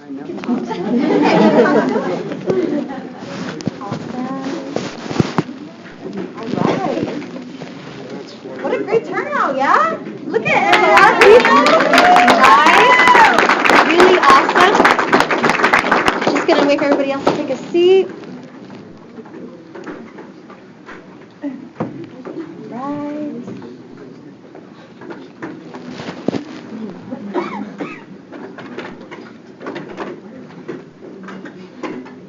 I know. All right. What a great turnout, yeah? Look at it. A lot of people. Nice. Really awesome. Just going to wait for everybody else to take a seat. Right.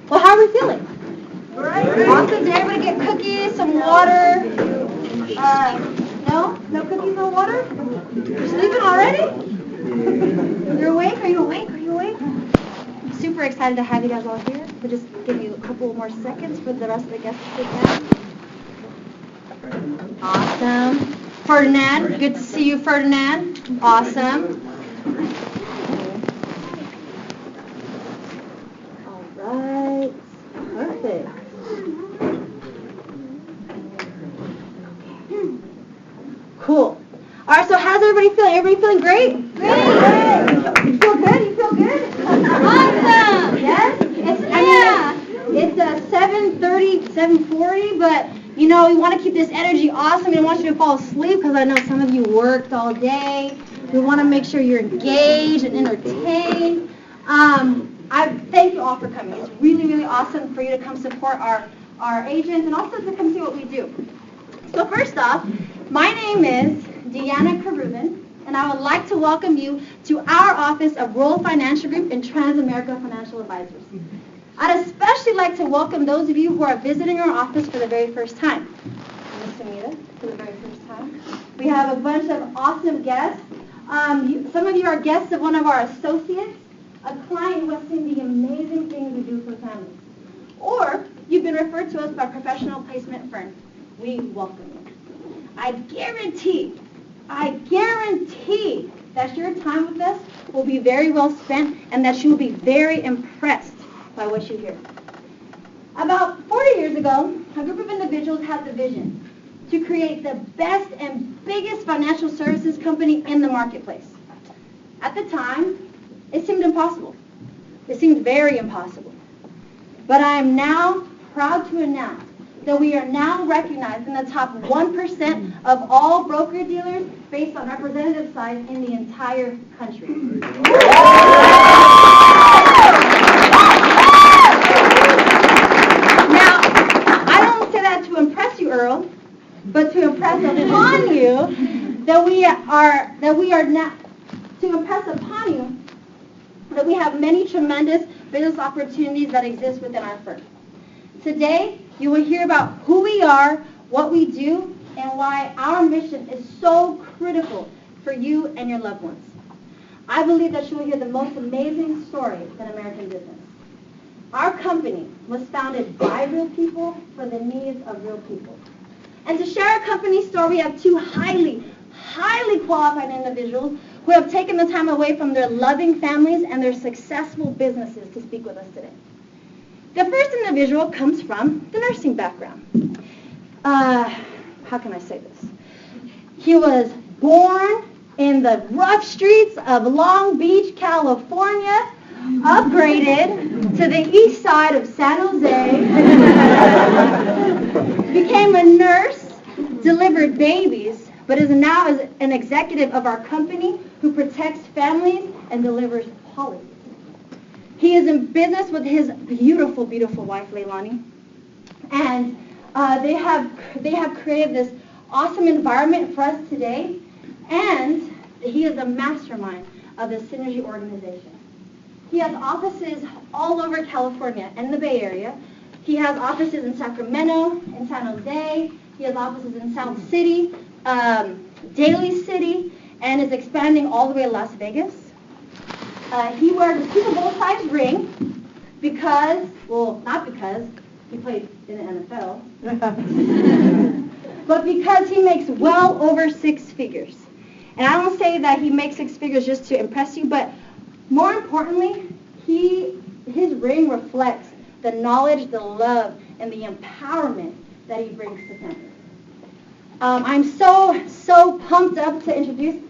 Well, how are we feeling? Great. Awesome. Did everybody get cookies, some water? No? No cookies, no water? You're sleeping already? You're awake? Are you awake? Are you awake? I'm super excited to have you guys all here. We'll just give you a couple more seconds for the rest of the guests to sit down. Awesome. Ferdinand, good to see you, Ferdinand. Awesome. All right. Perfect. Cool. All right, so how's everybody feeling? Everybody feeling great? Great. You feel good? You feel good? Awesome. Yes? It's 7:30, 7:40, but you know, we want to keep this energy awesome. We don't want you to fall asleep because I know some of you worked all day. We want to make sure you're engaged and entertained. I thank you all for coming. It's really, really awesome for you to come support our agents and also to come see what we do. So first off, my name is Deanna Carubin, and I would like to welcome you to our office of Royal Financial Group and Transamerica Financial Advisors. I'd especially like to welcome those of you who are visiting our office for the very first time. Ms. Sumita, for the very first time. We have a bunch of awesome guests. Some of you are guests of one of our associates, a client who has seen the amazing things we do for families. Or you've been referred to us by a professional placement firm. We welcome you. I guarantee that your time with us will be very well spent and that you will be very impressed by what you hear. About 40 years ago, a group of individuals had the vision to create the best and biggest financial services company in the marketplace. At the time, it seemed impossible. It seemed very impossible. But I am now proud to announce that we are now recognized in the top 1% of all broker-dealers based on representative size in the entire country. Now, I don't say that to impress you, Earl, but to impress upon you that we have many tremendous business opportunities that exist within our firm. Today, you will hear about who we are, what we do, and why our mission is so critical for you and your loved ones. I believe that you will hear the most amazing stories in American business. Our company was founded by real people for the needs of real people. And to share our company story, we have two highly qualified individuals who have taken the time away from their loving families and their successful businesses to speak with us today. The first individual comes from the nursing background. How can I say this? He was born in the rough streets of Long Beach, California, upgraded to the east side of San Jose, became a nurse, delivered babies, but is now an executive of our company who protects families and delivers policies. He is in business with his beautiful, beautiful wife, Leilani, and they have created this awesome environment for us today, and he is a mastermind of the Synergy organization. He has offices all over California and the Bay Area. He has offices in Sacramento, in San Jose. He has offices in South City, Daly City, and is expanding all the way to Las Vegas. He wears a Super Bowl size ring because, well, not because he played in the NFL, but because he makes well over 6 figures. And I don't say that he makes 6 figures just to impress you, but more importantly, his ring reflects the knowledge, the love, and the empowerment that he brings to families. I'm so pumped up to introduce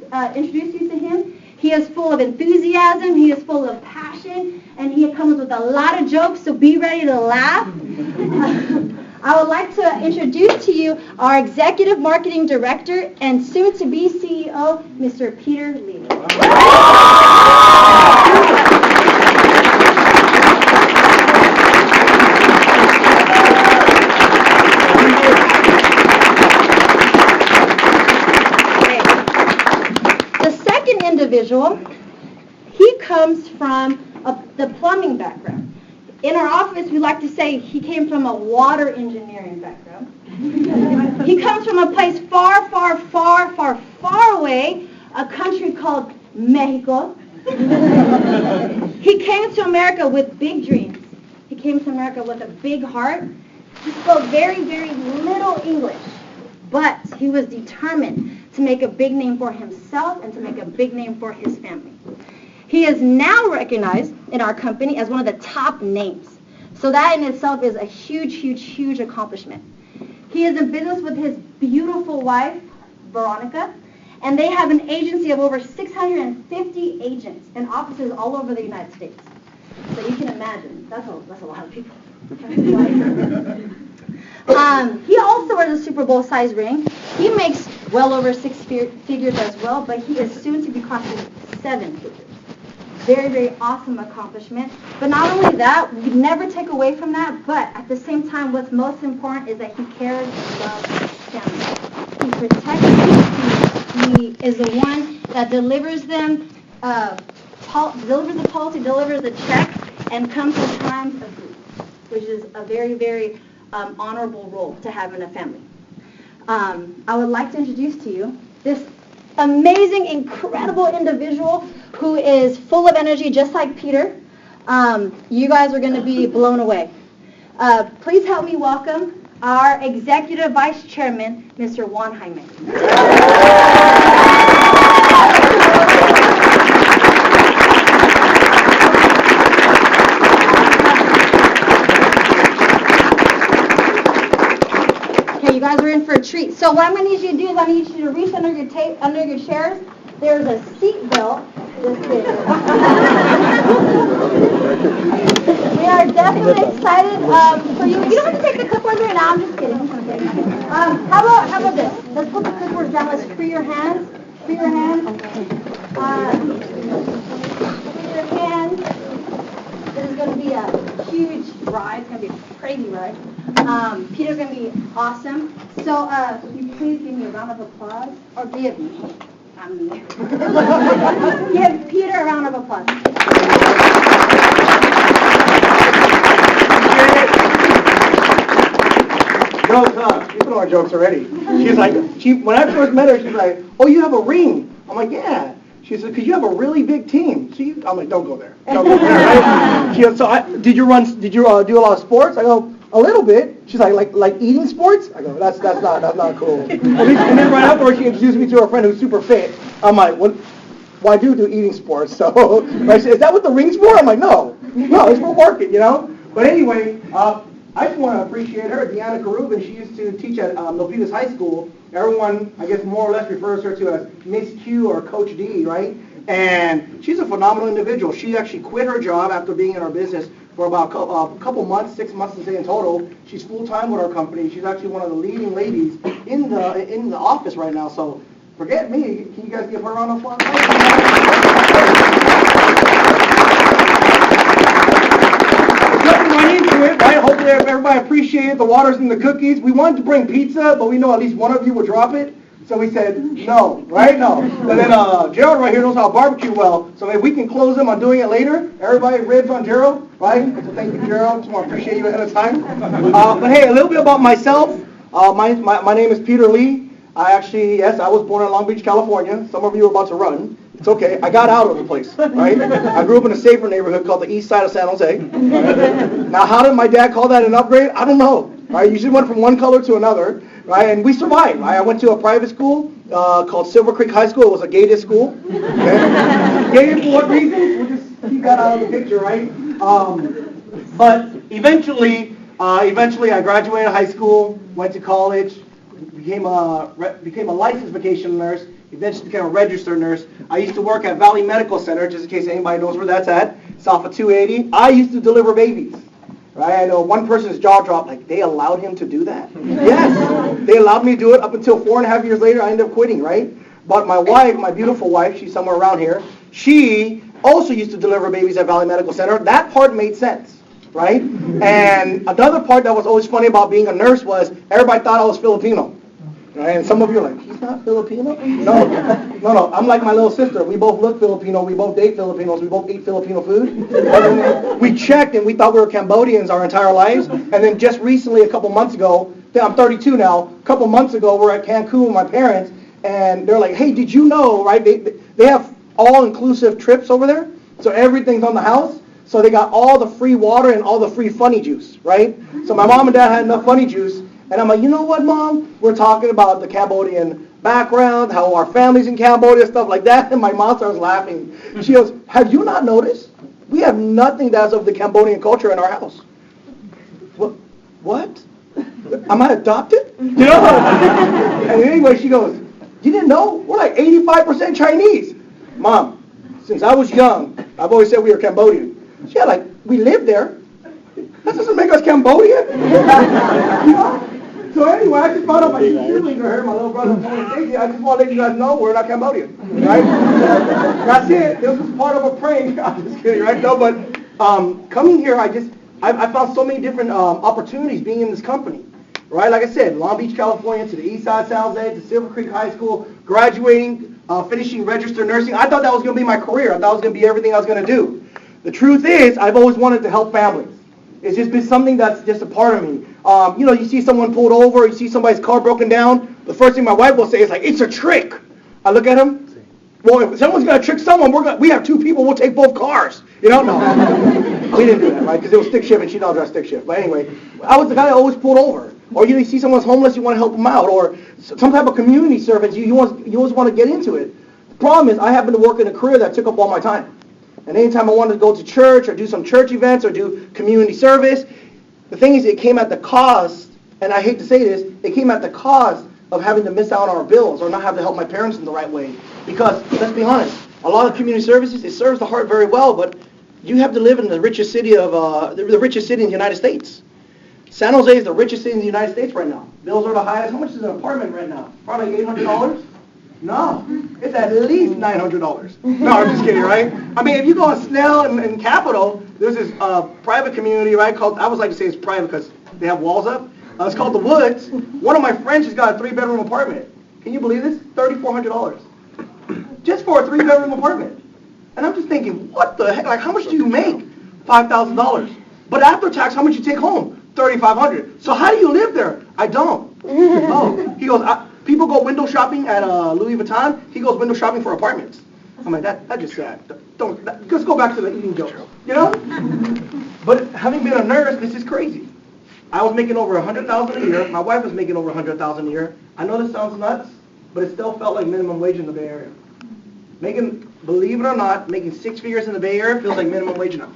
you to him. He is full of enthusiasm, he is full of passion, and he comes with a lot of jokes, so be ready to laugh. I would like to introduce to you our Executive Marketing Director and soon-to-be CEO, Mr. Peter Lee. Individual, he comes from the plumbing background. In our office, we like to say he came from a water engineering background. He comes from a place far, far, far, far, far away, a country called Mexico. He came to America with big dreams. He came to America with a big heart. He spoke very, very little English, but he was determined to make a big name for himself and to make a big name for his family. He is now recognized in our company as one of the top names. So that in itself is a huge, huge, huge accomplishment. He is in business with his beautiful wife, Veronica, and they have an agency of over 650 agents and offices all over the United States. So you can imagine, that's a lot of people. He also wears a Super Bowl size ring. He makes well over 6 figures as well, but he is soon to be crossing 7 figures. Very, very awesome accomplishment. But not only that, we never take away from that, but at the same time, what's most important is that he cares and loves his family. He protects them. He is the one that delivers them, delivers the policy, delivers the check, and comes in times of grief, which is a very, very honorable role to have in a family. I would like to introduce to you this amazing, incredible individual who is full of energy, just like Peter. You guys are going to be blown away. Please help me welcome our Executive Vice Chairman, Mr. Juan Jaime. You guys are in for a treat. So what I'm going to need you to do is I need you to reach under your chairs. There's a seat belt. Just kidding. We are definitely excited for you. You don't have to take the clipboards right now. I'm just kidding. How about this? Let's put the clipboards down. Let's free your hands. Free your hands. Free your hands. This is going to be a huge ride. It's going to be a crazy ride. Peter's going to be awesome. So, can you please give me a round of applause? Or give me. Not me. Give Peter a round of applause. No, you put on jokes already. She's like, when I first met her, she's like, oh, you have a ring. I'm like, yeah. She said, because you have a really big team. I'm like, don't go there. Don't go there. Right? She goes, did you do a lot of sports? I go, a little bit. She's like eating sports? I go, that's not cool. And then right afterwards, she introduced me to her friend who's super fit. I'm like, what? Well, I do eating sports. So I said, is that what the ring's for? I'm like, no, it's for working, you know. But anyway, I just want to appreciate her, Deanna Karubin. She used to teach at Milpitas High School. Everyone, I guess, more or less refers her to as Miss Q or Coach D, right? And she's a phenomenal individual. She actually quit her job after being in our business for about a couple months, 6 months to say in total. She's full-time with our company. She's actually one of the leading ladies in the office right now. So forget me. Can you guys give her a round of applause? Jumping right into it, right? Hopefully everybody appreciated the waters and the cookies. We wanted to bring pizza, but we know at least one of you would drop it. So we said, no, right? No. And then Gerald right here knows how to barbecue well. So if we can close them on doing it later, everybody ribs on Gerald, right? So thank you, Gerald. Just want to appreciate you ahead of time. But hey, a little bit about myself. My name is Peter Lee. I was born in Long Beach, California. Some of you are about to run. It's okay. I got out of the place, right? I grew up in a safer neighborhood called the East Side of San Jose. Right? Now, how did my dad call that an upgrade? I don't know. Right? You just went from one color to another, right? And we survived. Right? I went to a private school called Silver Creek High School. It was a gated school. Okay? Gated for what reason? We'll just keep that out of the picture, right? But eventually I graduated high school, went to college, became a licensed vacation nurse, eventually became a registered nurse. I used to work at Valley Medical Center, just in case anybody knows where that's at. It's off of 280. I used to deliver babies. Right? I know one person's jaw dropped, like, they allowed him to do that? Yes, they allowed me to do it up until 4.5 years later. I ended up quitting, right? But my wife, my beautiful wife, she's somewhere around here, she also used to deliver babies at Valley Medical Center. That part made sense, right? And another part that was always funny about being a nurse was everybody thought I was Filipino. Right? And some of you are like, he's not Filipino? No. I'm like my little sister. We both look Filipino. We both date Filipinos. We both eat Filipino food. And then we checked and we thought we were Cambodians our entire lives. And then just recently, a couple months ago, I'm 32 now, a couple months ago, we're at Cancun with my parents. And they're like, hey, did you know, right? They have all-inclusive trips over there. So everything's on the house. So they got all the free water and all the free funny juice, right? So my mom and dad had enough funny juice. And I'm like, you know what, Mom? We're talking about the Cambodian background, how our family's in Cambodia, stuff like that. And my mom starts laughing. She goes, have you not noticed? We have nothing that's of the Cambodian culture in our house. What? Am I adopted? You know? And anyway, she goes, you didn't know? We're like 85% Chinese. Mom, since I was young, I've always said we were Cambodian. She had like, we lived there. That doesn't make us Cambodian. You know? So anyway, I just found out my siblings are here, my little brother Tony Stacy. I just want to let you guys know we're not Cambodian, right? That's it. This was part of a prank. I'm just kidding, right? No, but coming here, I found so many different opportunities being in this company, right? Like I said, Long Beach, California, to the East Side San Jose, to Silver Creek High School, graduating, finishing registered nursing. I thought that was going to be my career. I thought it was going to be everything I was going to do. The truth is, I've always wanted to help families. It's just been something that's just a part of me. You see someone pulled over, you see somebody's car broken down, the first thing my wife will say is like, it's a trick. I look at him, well, if someone's going to trick someone, we have two people, we'll take both cars. You know, no. We didn't do that, right? Because it was stick shift and she don't drive stick shift. But anyway, I was the guy that always pulled over. Or you see someone's homeless, you want to help them out. Or some type of community service, you always want to get into it. The problem is I happen to work in a career that took up all my time. And anytime I wanted to go to church or do some church events or do community service, the thing is it came at the cost, and I hate to say this, it came at the cost of having to miss out on our bills or not have to help my parents in the right way. Because, let's be honest, a lot of community services, it serves the heart very well, but you have to live in the richest city in the United States. San Jose is the richest city in the United States right now. Bills are the highest. How much is an apartment right now? Probably $800? No, it's at least $900. No, I'm just kidding, right? I mean, if you go on Snell and Capitol, there's this private community, right, called, I always like to say it's private because they have walls up. It's called The Woods. One of my friends just got a 3-bedroom apartment. Can you believe this? $3,400. Just for a 3-bedroom apartment. And I'm just thinking, what the heck? Like, how much do you make? $5,000. But after tax, how much you take home? $3,500. So how do you live there? I don't. Oh, he goes, people go window shopping at Louis Vuitton. He goes window shopping for apartments. I'm like, that's just sad. Let's go back to the eating joke. You know? But having been a nurse, this is crazy. I was making over $100,000 a year. My wife was making over $100,000 a year. I know this sounds nuts, but it still felt like minimum wage in the Bay Area. Believe it or not, making 6 figures in the Bay Area feels like minimum wage now.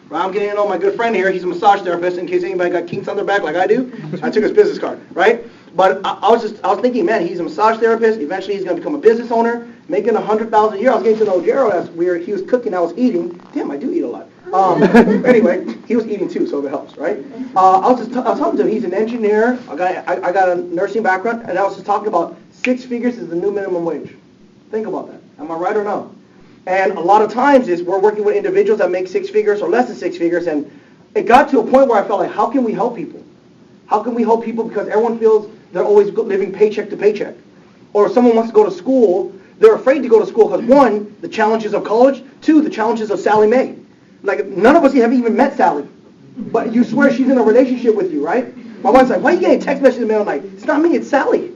Right, I'm getting to know my good friend here. He's a massage therapist. In case anybody got kinks on their back like I do, I took his business card, right? But I was thinking, man, he's a massage therapist. Eventually, he's going to become a business owner, making $100,000 a year. I was getting to know Gerald as he was cooking. I was eating. Damn, I do eat a lot. Anyway, he was eating too, so it helps, right? I was talking to him. He's an engineer. I got a nursing background, and I was just talking about 6 figures is the new minimum wage. Think about that. Am I right or no? And a lot of times we're working with individuals that make 6 figures or less than 6 figures, and it got to a point where I felt like, how can we help people? How can we help people? Because everyone feels they're always living paycheck to paycheck. Or if someone wants to go to school, they're afraid to go to school because 1, the challenges of college, 2, the challenges of Sally Mae. Like, none of us have even met Sally, but you swear she's in a relationship with you, right? My wife's like, why are you getting text messages in the middle of the night? It's not me, it's Sally.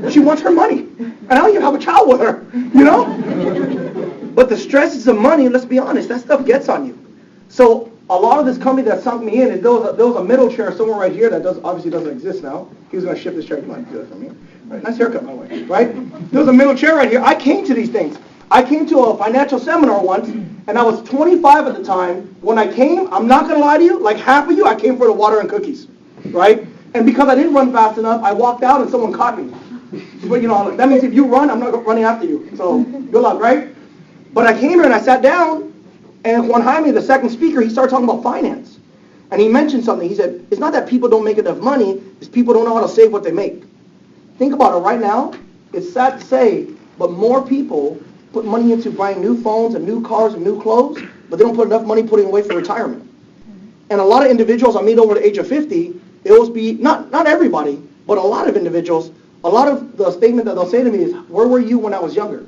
She wants her money. And I don't even have a child with her, you know? But the stresses of money, let's be honest, that stuff gets on you. So a lot of this company that sunk me in, and there was a middle chair somewhere right here that obviously doesn't exist now. He was going to shift this chair. You might do it for me. Right, nice haircut, by the way. Right? There was a middle chair right here. I came to these things. I came to a financial seminar once, and I was 25 at the time. When I came, I'm not going to lie to you, like half of you, I came for the water and cookies. Right? And because I didn't run fast enough, I walked out and someone caught me. But that means if you run, I'm not running after you. So good luck, right? But I came here and I sat down, and Juan Jaime, the second speaker, he started talking about finance. And he mentioned something. He said, it's not that people don't make enough money, it's people don't know how to save what they make. Think about it right now. It's sad to say, but more people put money into buying new phones and new cars and new clothes, but they don't put enough money putting away for retirement. And a lot of individuals I meet over the age of 50, it will be, not everybody, but a lot of individuals, a lot of the statement that they'll say to me is, where were you when I was younger?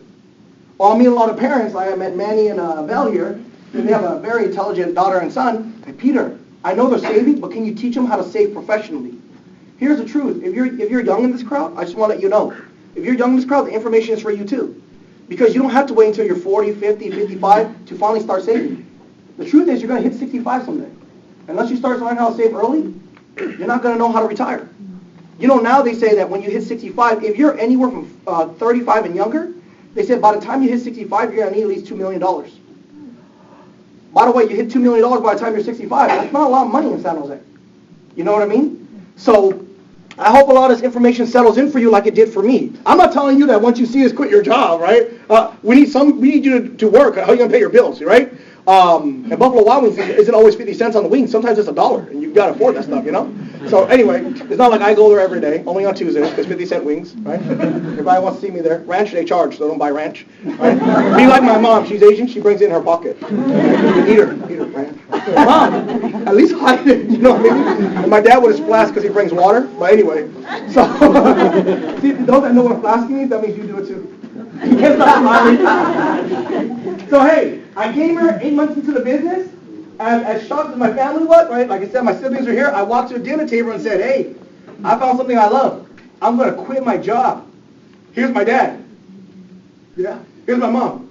Or I'll meet a lot of parents, like I met Manny and Val here, and they have a very intelligent daughter and son. Hey, Peter, I know they're saving, but can you teach them how to save professionally? Here's the truth. If you're young in this crowd, I just want to let you know. If you're young in this crowd, the information is for you too. Because you don't have to wait until you're 40, 50, 55 to finally start saving. The truth is you're going to hit 65 someday. Unless you start learning how to save early, you're not going to know how to retire. Now they say that when you hit 65, if you're anywhere from 35 and younger, they said by the time you hit 65, you're going to need at least $2 million. By the way, you hit $2 million by the time you're 65. That's not a lot of money in San Jose. You know what I mean? So I hope a lot of this information settles in for you like it did for me. I'm not telling you that once you see us quit your job, right? We need you to work. How are you going to pay your bills, right? And Buffalo Wild Wings isn't always 50 cents on the wing. Sometimes it's $1, and you've got to afford that stuff, So anyway, it's not like I go there every day, only on Tuesdays, because 50-cent wings, right? Everybody wants to see me there. Ranch, they charge, so don't buy ranch. Right? Be like my mom. She's Asian. She brings it in her pocket. Eat her, ranch. Mom, at least hide it, you know what I mean? And my dad would have splashed because he brings water. But anyway, so see, those that know what flasking means, that means you do it too. So hey, I came here 8 months into the business, and as shocked as my family was, right? Like I said, my siblings are here. I walked to a dinner table and said, hey, I found something I love. I'm going to quit my job. Here's my dad. Yeah. Here's my mom.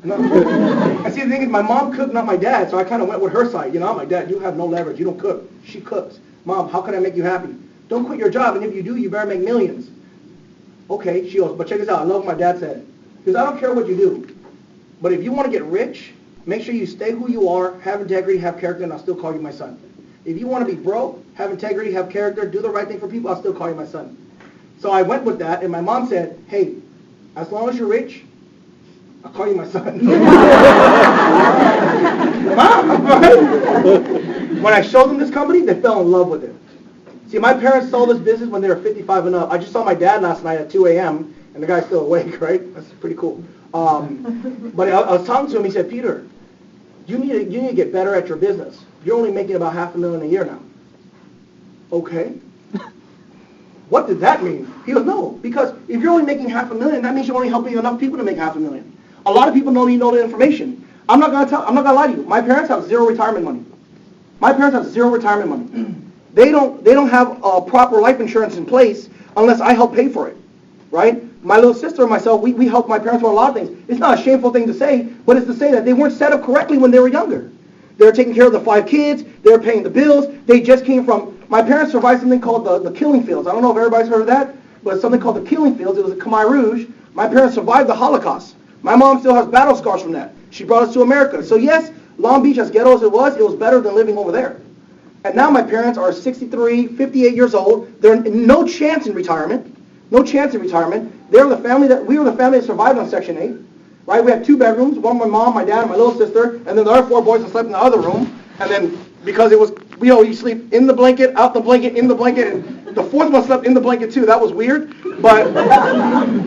No. And see, the thing is, my mom cooked, not my dad, so I kind of went with her side. I'm like, Dad, you have no leverage. You don't cook. She cooks. Mom, how can I make you happy? Don't quit your job, and if you do, you better make millions. Okay, she goes, but check this out. I love what my dad said. Because I don't care what you do. But if you want to get rich, make sure you stay who you are, have integrity, have character, and I'll still call you my son. If you want to be broke, have integrity, have character, do the right thing for people, I'll still call you my son. So I went with that, and my mom said, hey, as long as you're rich, I'll call you my son. Mom, right? When I showed them this company, they fell in love with it. See, my parents sold this business when they were 55 and up. I just saw my dad last night at 2 a.m., and the guy's still awake, right? That's pretty cool. But I was talking to him, he said, Peter, you need to get better at your business. You're only making about $500,000 a year now. Okay. What did that mean? He goes, no, because if you're only making $500,000, that means you're only helping enough people to make $500,000. A lot of people don't even know the information. I'm not gonna lie to you. My parents have zero retirement money. My parents have zero retirement money. They don't have proper life insurance in place unless I help pay for it, right? My little sister and myself, we helped my parents with a lot of things. It's not a shameful thing to say, but it's to say that they weren't set up correctly when they were younger. They were taking care of the 5 kids. They were paying the bills. They just came from, my parents survived something called the Killing Fields. I don't know if everybody's heard of that, but it's something called the Killing Fields. It was a Khmer Rouge. My parents survived the Holocaust. My mom still has battle scars from that. She brought us to America. So yes, Long Beach, as ghetto as it was better than living over there. And now my parents are 63, 58 years old. They're in no chance in retirement. No chance in retirement. We were the family that survived on Section 8. Right? We had 2 bedrooms, one with my mom, my dad, and my little sister, and then the other 4 boys that slept in the other room. And then because it was, you sleep in the blanket, out the blanket, in the blanket, and the 4th one slept in the blanket too. That was weird. But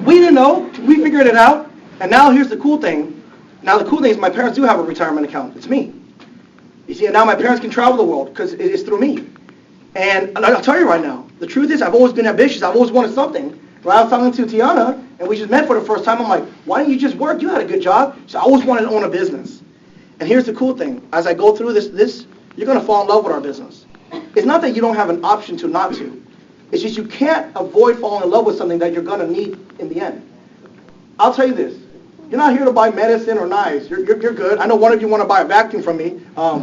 we didn't know. We figured it out. And now here's the cool thing. Now the cool thing is my parents do have a retirement account. It's me. You see, and now my parents can travel the world because it's through me. And I'll tell you right now, the truth is I've always been ambitious. I've always wanted something. When I was talking to Tiana, and we just met for the first time, I'm like, why don't you just work? You had a good job. So I always wanted to own a business. And here's the cool thing. As I go through this, you're going to fall in love with our business. It's not that you don't have an option to not to. It's just you can't avoid falling in love with something that you're going to need in the end. I'll tell you this. You're not here to buy medicine or knives. You're good. I know one of you want to buy a vacuum from me.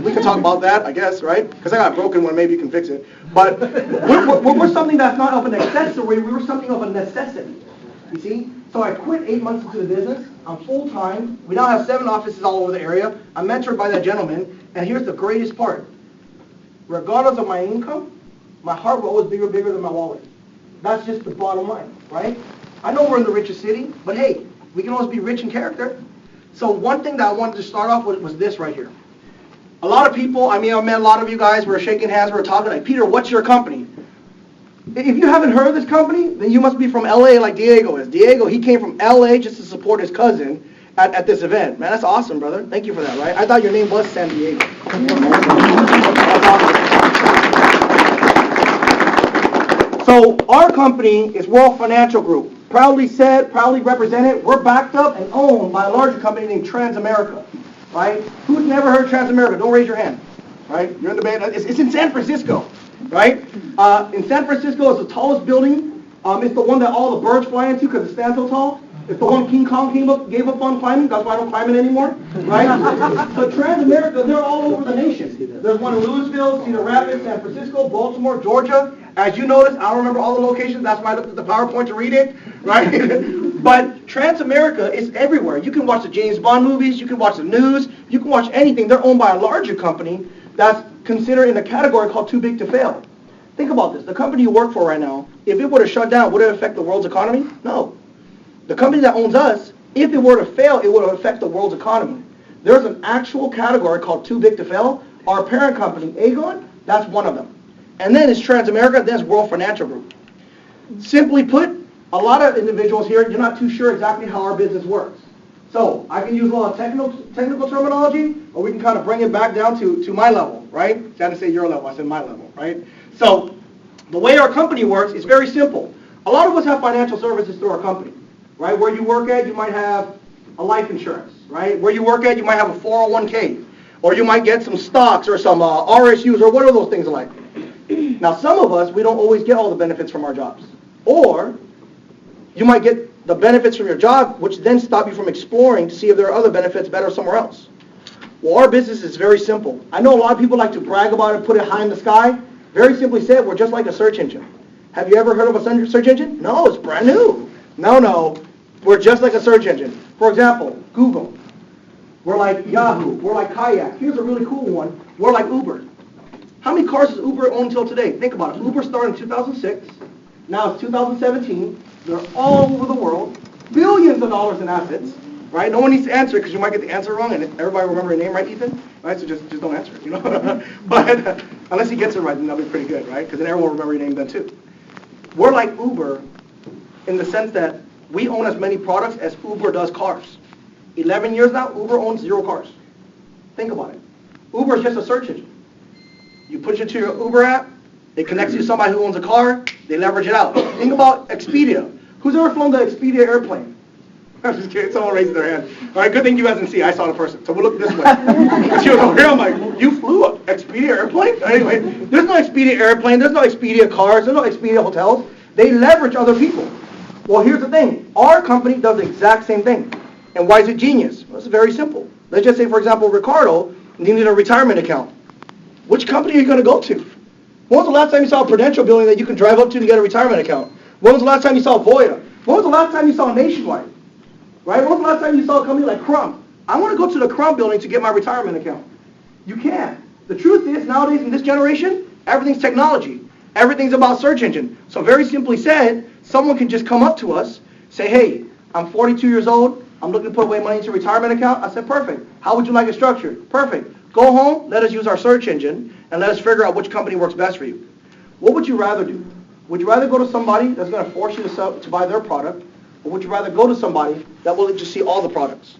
We can talk about that, I guess, right? Because I got a broken one. Maybe you can fix it. But we're something that's not of an accessory. We're something of a necessity. You see? So I quit 8 months into the business. I'm full-time. We now have 7 offices all over the area. I'm mentored by that gentleman. And here's the greatest part. Regardless of my income, my heart will always be bigger than my wallet. That's just the bottom line, right? I know we're in the richest city, but hey, we can always be rich in character. So one thing that I wanted to start off with was this right here. A lot of people, I mean, I met a lot of you guys, we were shaking hands, we were talking like, Peter, what's your company? If you haven't heard of this company, then you must be from LA like Diego is. Diego, he came from LA just to support his cousin at this event. Man, that's awesome, brother. Thank you for that, right? I thought your name was San Diego. That's awesome. So our company is World Financial Group. Proudly said, proudly represented. We're backed up and owned by a larger company named Transamerica, right? Who's never heard of Transamerica? Don't raise your hand, right? You're in the band. It's in San Francisco, right? In San Francisco, it's the tallest building. It's the one that all the birds fly into because it stands so tall. It's the one King Kong gave up on climbing. That's why I don't climb it anymore, right? So Transamerica, they're all over the nation. There's one in Louisville, Cedar Rapids, San Francisco, Baltimore, Georgia. As you notice, I don't remember all the locations. That's why I looked at the PowerPoint to read it, right? But Transamerica is everywhere. You can watch the James Bond movies. You can watch the news. You can watch anything. They're owned by a larger company that's considered in a category called too big to fail. Think about this. The company you work for right now, if it were to shut down, would it affect the world's economy? No. The company that owns us, if it were to fail, it would affect the world's economy. There's an actual category called too big to fail. Our parent company, Aegon, that's one of them. And then it's Transamerica, then it's World Financial Group. Simply put, a lot of individuals here, you're not too sure exactly how our business works. So I can use a lot of technical terminology, or we can kind of bring it back down to my level, right? I didn't say your level, I said my level, right? So the way our company works is very simple. A lot of us have financial services through our company, right? Where you work at, you might have a life insurance, right? Where you work at, you might have a 401k, or you might get some stocks or some RSUs, or what are those things like? Now, some of us, we don't always get all the benefits from our jobs. Or you might get the benefits from your job, which then stop you from exploring to see if there are other benefits better somewhere else. Well, our business is very simple. I know a lot of people like to brag about it, put it high in the sky. Very simply said, we're just like a search engine. Have you ever heard of a search engine? No, it's brand new. No. We're just like a search engine. For example, Google. We're like Yahoo. We're like Kayak. Here's a really cool one. We're like Uber. How many cars does Uber own until today? Think about it. Uber started in 2006. Now it's 2017. They're all over the world. Billions of dollars in assets. Right? No one needs to answer it because you might get the answer wrong, and everybody remember your name, right, Ethan? Right? So just don't answer it, you know? But unless he gets it right, then that'll be pretty good, right? Because then everyone will remember your name then too. We're like Uber in the sense that we own as many products as Uber does cars. 11 years now, Uber owns 0 cars. Think about it. Uber is just a search engine. You push it to your Uber app, it connects you to somebody who owns a car, they leverage it out. Think about Expedia. Who's ever flown the Expedia airplane? I'm just kidding, someone raised their hand. All right, good thing you guys didn't see, I saw the person. So we'll look this way. She was over here, I'm like, you flew an Expedia airplane? Anyway, there's no Expedia airplane, there's no Expedia cars, there's no Expedia hotels. They leverage other people. Well, here's the thing. Our company does the exact same thing. And why is it genius? Well, it's very simple. Let's just say, for example, Ricardo needed a retirement account. Which company are you going to go to? When was the last time you saw a Prudential building that you can drive up to get a retirement account? When was the last time you saw Voya? When was the last time you saw Nationwide? Right? When was the last time you saw a company like Crump? I want to go to the Crump building to get my retirement account. You can't. The truth is, nowadays in this generation, everything's technology. Everything's about search engine. So very simply said, someone can just come up to us, say, hey, I'm 42 years old, I'm looking to put away money into a retirement account. I said, perfect. How would you like it structured? Perfect. Go home, let us use our search engine, and let us figure out which company works best for you. What would you rather do? Would you rather go to somebody that's going to force you to buy their product, or would you rather go to somebody that will just see all the products?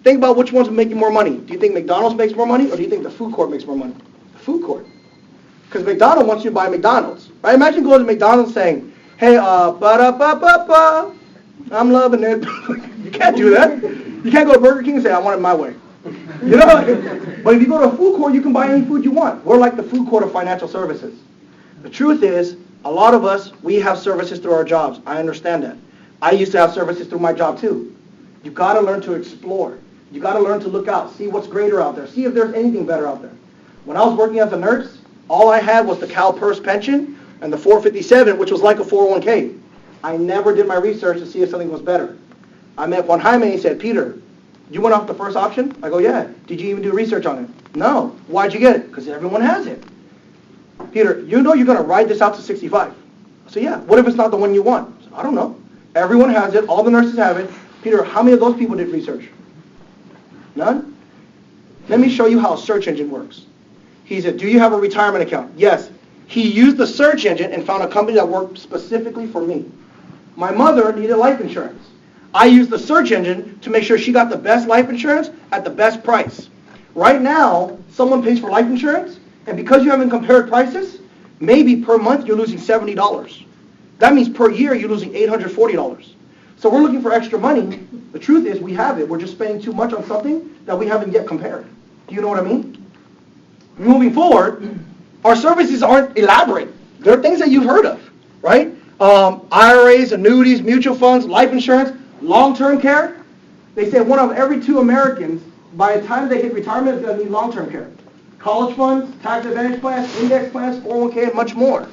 Think about which one's making more money. Do you think McDonald's makes more money, or do you think the food court makes more money? The food court. Because McDonald's wants you to buy McDonald's. Right? Imagine going to McDonald's saying, hey, ba-da-ba-ba-ba, I'm loving it. You can't do that. You can't go to Burger King and say, I want it my way. You know? But if you go to a food court, you can buy any food you want. We're like the food court of financial services. The truth is, a lot of us, we have services through our jobs. I understand that. I used to have services through my job too. You got to learn to explore. You got to learn to look out, see what's greater out there, see if there's anything better out there. When I was working as a nurse, all I had was the CalPERS pension and the 457, which was like a 401k. I never did my research to see if something was better. I met Juan Jaime and he said, Peter, you went off the first option? I go, yeah. Did you even do research on it? No. Why'd you get it? Because everyone has it. Peter, you know you're going to ride this out to 65. I said, yeah. What if it's not the one you want? I said, I don't know. Everyone has it. All the nurses have it. Peter, how many of those people did research? None? Let me show you how a search engine works. He said, do you have a retirement account? Yes. He used the search engine and found a company that worked specifically for me. My mother needed life insurance. I used the search engine to make sure she got the best life insurance at the best price. Right now, someone pays for life insurance, and because you haven't compared prices, maybe per month you're losing $70. That means per year you're losing $840. So we're looking for extra money. The truth is we have it. We're just spending too much on something that we haven't yet compared. Do you know what I mean? Moving forward, our services aren't elaborate. They're things that you've heard of, right? IRAs, annuities, mutual funds, life insurance, long-term care. They say one of every 2 Americans, by the time they hit retirement, is going to need long-term care. College funds, tax advantage plans, index plans, 401k, and much more.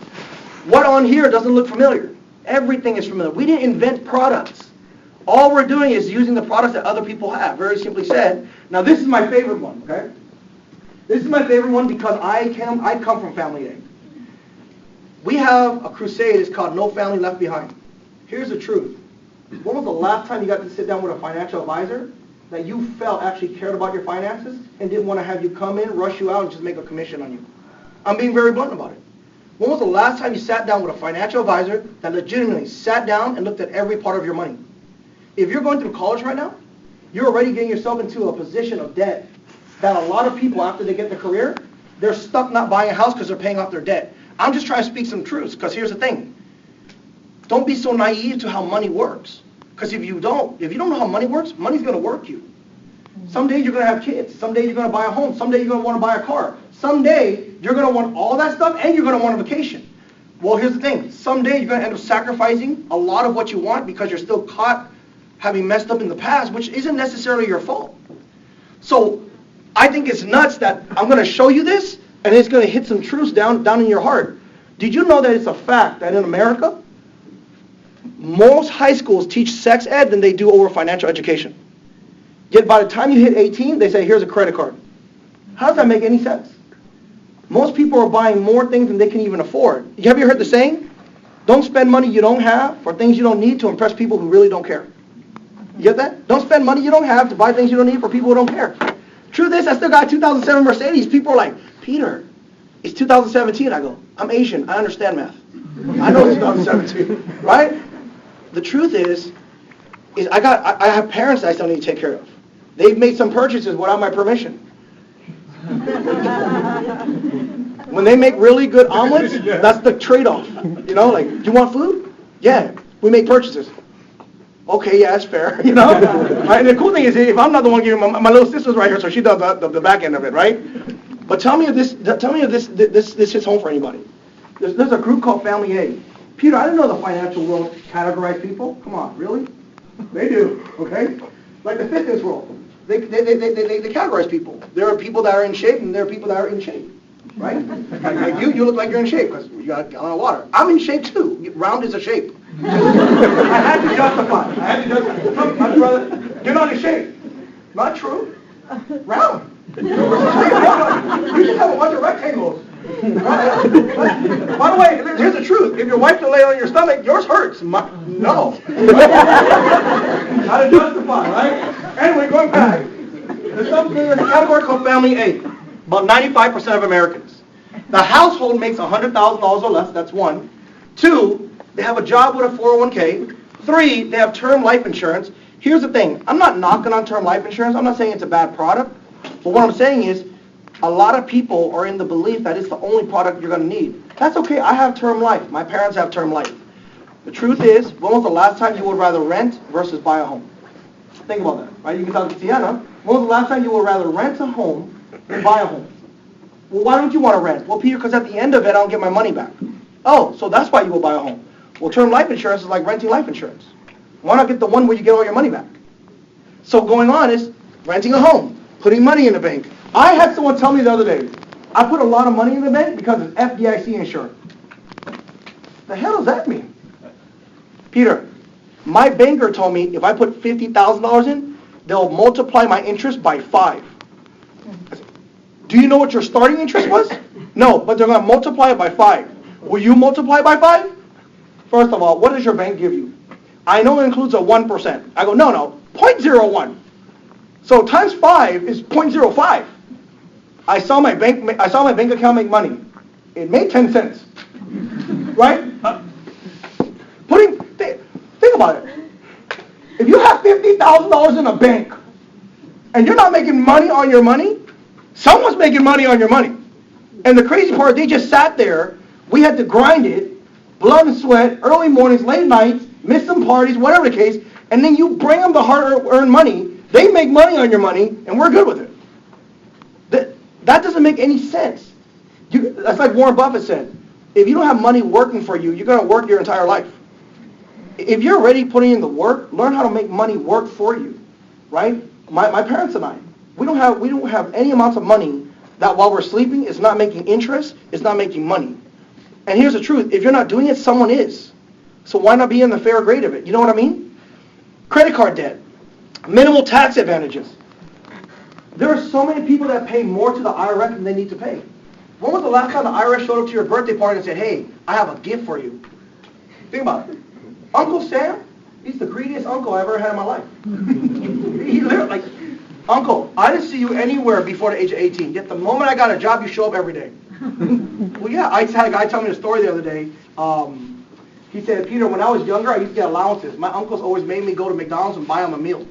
What on here doesn't look familiar? Everything is familiar. We didn't invent products. All we're doing is using the products that other people have, very simply said. Now this is my favorite one, okay? This is my favorite one because I come from Family A. We have a crusade, it's called No Family Left Behind. Here's the truth. When was the last time you got to sit down with a financial advisor that you felt actually cared about your finances and didn't want to have you come in, rush you out, and just make a commission on you? I'm being very blunt about it. When was the last time you sat down with a financial advisor that legitimately sat down and looked at every part of your money? If you're going through college right now, you're already getting yourself into a position of debt that a lot of people, after they get their career, they're stuck not buying a house because they're paying off their debt. I'm just trying to speak some truths, because here's the thing. Don't be so naive to how money works. Because if you don't know how money works, money's going to work you. Someday you're going to have kids. Someday you're going to buy a home. Someday you're going to want to buy a car. Someday you're going to want all that stuff, and you're going to want a vacation. Well, here's the thing. Someday you're going to end up sacrificing a lot of what you want because you're still caught having messed up in the past, which isn't necessarily your fault. So I think it's nuts that I'm going to show you this, and it's going to hit some truths down in your heart. Did you know that it's a fact that in America, most high schools teach sex ed than they do over financial education? Yet by the time you hit 18, they say, here's a credit card. How does that make any sense? Most people are buying more things than they can even afford. Have you heard the saying? Don't spend money you don't have for things you don't need to impress people who really don't care. You get that? Don't spend money you don't have to buy things you don't need for people who don't care. Truth is, I still got a 2007 Mercedes. People are like, Peter, it's 2017. I go, I'm Asian. I understand math. I know it's 2017, right? The truth is I have parents that I still need to take care of. They've made some purchases without my permission. When they make really good omelets, that's the trade-off. You know, like, do you want food? Yeah, we make purchases. Okay, yeah, that's fair, you know? Right? And the cool thing is, if I'm not the one giving, my little sister's right here, so she does the back end of it, right? But tell me if this hits home for anybody. There's a group called Family A. Peter, I didn't know the financial world categorized people. Come on, really? They do, okay? Like the fitness world. They categorize people. There are people that are in shape, and there are people that are in shape, right? Like you look like you're in shape because you got a gallon of water. I'm in shape too. Round is a shape. I had to justify. My brother, you're not in shape. Not true. Round. You should have a bunch of rectangles. By the way, here's the truth. If your wife can lay on your stomach, yours hurts. No. Gotta justify, right? Anyway, going back. There's a category called Family A. About 95% of Americans. The household makes $100,000 or less. That's one. 2, they have a job with a 401k. 3, they have term life insurance. Here's the thing. I'm not knocking on term life insurance. I'm not saying it's a bad product. But what I'm saying is, a lot of people are in the belief that it's the only product you're going to need. That's okay. I have term life. My parents have term life. The truth is, when was the last time you would rather rent versus buy a home? Think about that, right? You can talk to Tiana. When was the last time you would rather rent a home than buy a home? Well, why don't you want to rent? Well, Peter, because at the end of it, I don't get my money back. Oh, so that's why you will buy a home. Well, term life insurance is like renting life insurance. Why not get the one where you get all your money back? So going on is renting a home, putting money in the bank. I had someone tell me the other day, I put a lot of money in the bank because it's FDIC insured. The hell does that mean? Peter, my banker told me if I put $50,000 in, they'll multiply my interest by 5. I said, do you know what your starting interest was? No, but they're going to multiply it by 5. Will you multiply by 5? First of all, what does your bank give you? I know it includes a 1%. I go, no, 0.01. So times 5 is 0.05. I saw my bank account make money. It made 10 cents. Right? Think about it. If you have $50,000 in a bank and you're not making money on your money, someone's making money on your money. And the crazy part, they just sat there. We had to grind it, blood and sweat, early mornings, late nights, miss some parties, whatever the case, and then you bring them the hard-earned money. They make money on your money, and we're good with it. That doesn't make any sense. That's like Warren Buffett said. If you don't have money working for you, you're going to work your entire life. If you're already putting in the work, learn how to make money work for you, right? My parents and I, we don't have any amounts of money that while we're sleeping, it's not making interest, it's not making money. And here's the truth, if you're not doing it, someone is. So why not be in the fair grade of it? You know what I mean? Credit card debt, minimal tax advantages. There are so many people that pay more to the IRS than they need to pay. When was the last time the IRS showed up to your birthday party and said, hey, I have a gift for you? Think about it. Uncle Sam, he's the greediest uncle I ever had in my life. He literally, like, Uncle, I didn't see you anywhere before the age of 18. Yet the moment I got a job, you show up every day. Well, yeah, I had a guy tell me a story the other day. He said, Peter, when I was younger, I used to get allowances. My uncles always made me go to McDonald's and buy them a meal.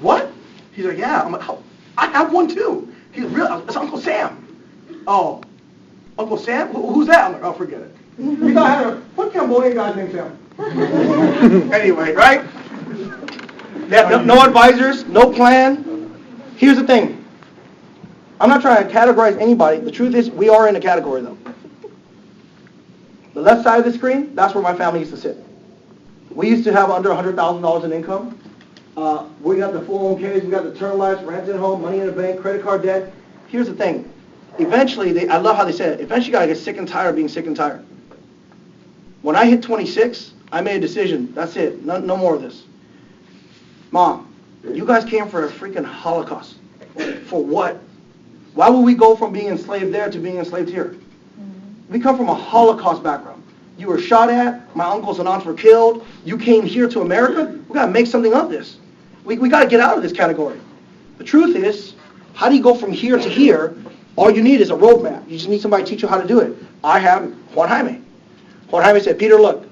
What? He's like, yeah. I'm like, oh, I have one too. He's real. It's Uncle Sam. Oh, Uncle Sam? Who's that? I'm like, oh, forget it. You got what Cambodian guy's named Sam? Anyway, right? No advisors, no plan. Here's the thing. I'm not trying to categorize anybody. The truth is, we are in a category, though. The left side of the screen, that's where my family used to sit. We used to have under $100,000 in income. We got the 401ks, we got the term lives, rented home, money in the bank, credit card debt. Here's the thing. Eventually, I love how they said it, eventually you got to get sick and tired of being sick and tired. When I hit 26, I made a decision. That's it. No more of this. Mom, you guys came for a freaking Holocaust. For what? Why would we go from being enslaved there to being enslaved here? We come from a Holocaust background. You were shot at. My uncles and aunts were killed. You came here to America. We got to make something of this. We got to get out of this category. The truth is, how do you go from here to here? All you need is a roadmap. You just need somebody to teach you how to do it. I have Juan Jaime. Juan Jaime said, Peter, look,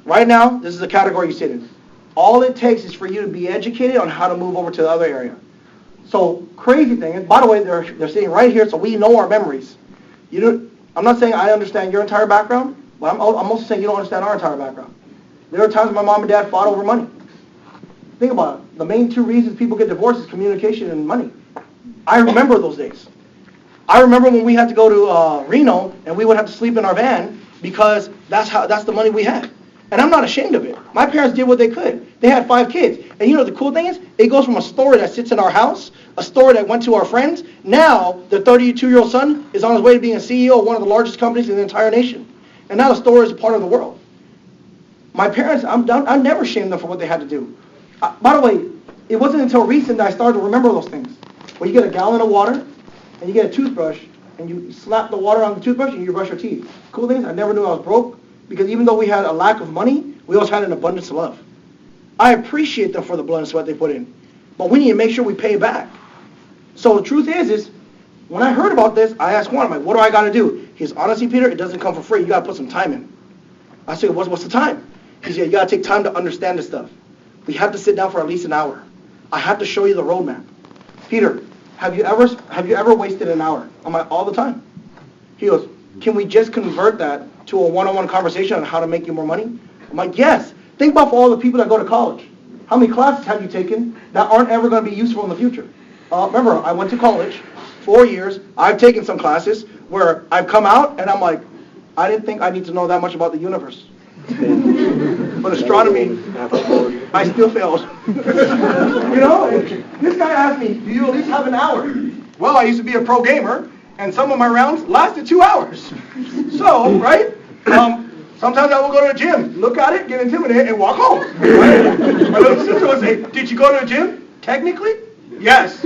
right now, this is the category you sit in. All it takes is for you to be educated on how to move over to the other area. So, crazy thing is, by the way, they're sitting right here, so we know our memories. I'm not saying I understand your entire background, but I'm also saying you don't understand our entire background. There are times when my mom and dad fought over money. Think about it. The main two reasons people get divorced is communication and money. I remember those days. I remember when we had to go to Reno, and we would have to sleep in our van because that's the money we had. And I'm not ashamed of it. My parents did what they could. They had 5 kids. And you know the cool thing is, it goes from a story that sits in our house, a story that went to our friends. Now, the 32-year-old son is on his way to being a CEO of one of the largest companies in the entire nation. And now the story is a part of the world. My parents, I'm never shamed them for what they had to do. By the way, it wasn't until recent that I started to remember those things. When you get a gallon of water, and you get a toothbrush, and you slap the water on the toothbrush, and you brush your teeth. Cool thing is, I never knew I was broke, because even though we had a lack of money, we also had an abundance of love. I appreciate them for the blood and sweat they put in, but we need to make sure we pay back. So the truth is when I heard about this, I asked Juan, I'm like, what do I got to do? He says, honestly, Peter, it doesn't come for free. You got to put some time in. I said, what's the time? He said, you got to take time to understand this stuff. We have to sit down for at least an hour. I have to show you the roadmap. Peter, have you ever wasted an hour? I'm like, all the time. He goes, can we just convert that to a one-on-one conversation on how to make you more money? I'm like, yes. Think about all the people that go to college. How many classes have you taken that aren't ever going to be useful in the future? Remember, I went to college, 4 years. I've taken some classes where I've come out and I'm like, I didn't think I need to know that much about the universe. But astronomy, I still failed. This guy asked me, do you at least have an hour? Well, I used to be a pro gamer, and some of my rounds lasted 2 hours. So, right? Sometimes I will go to the gym, look at it, get intimidated, and walk home. Right? My little sister would say, did you go to the gym? Technically, yes.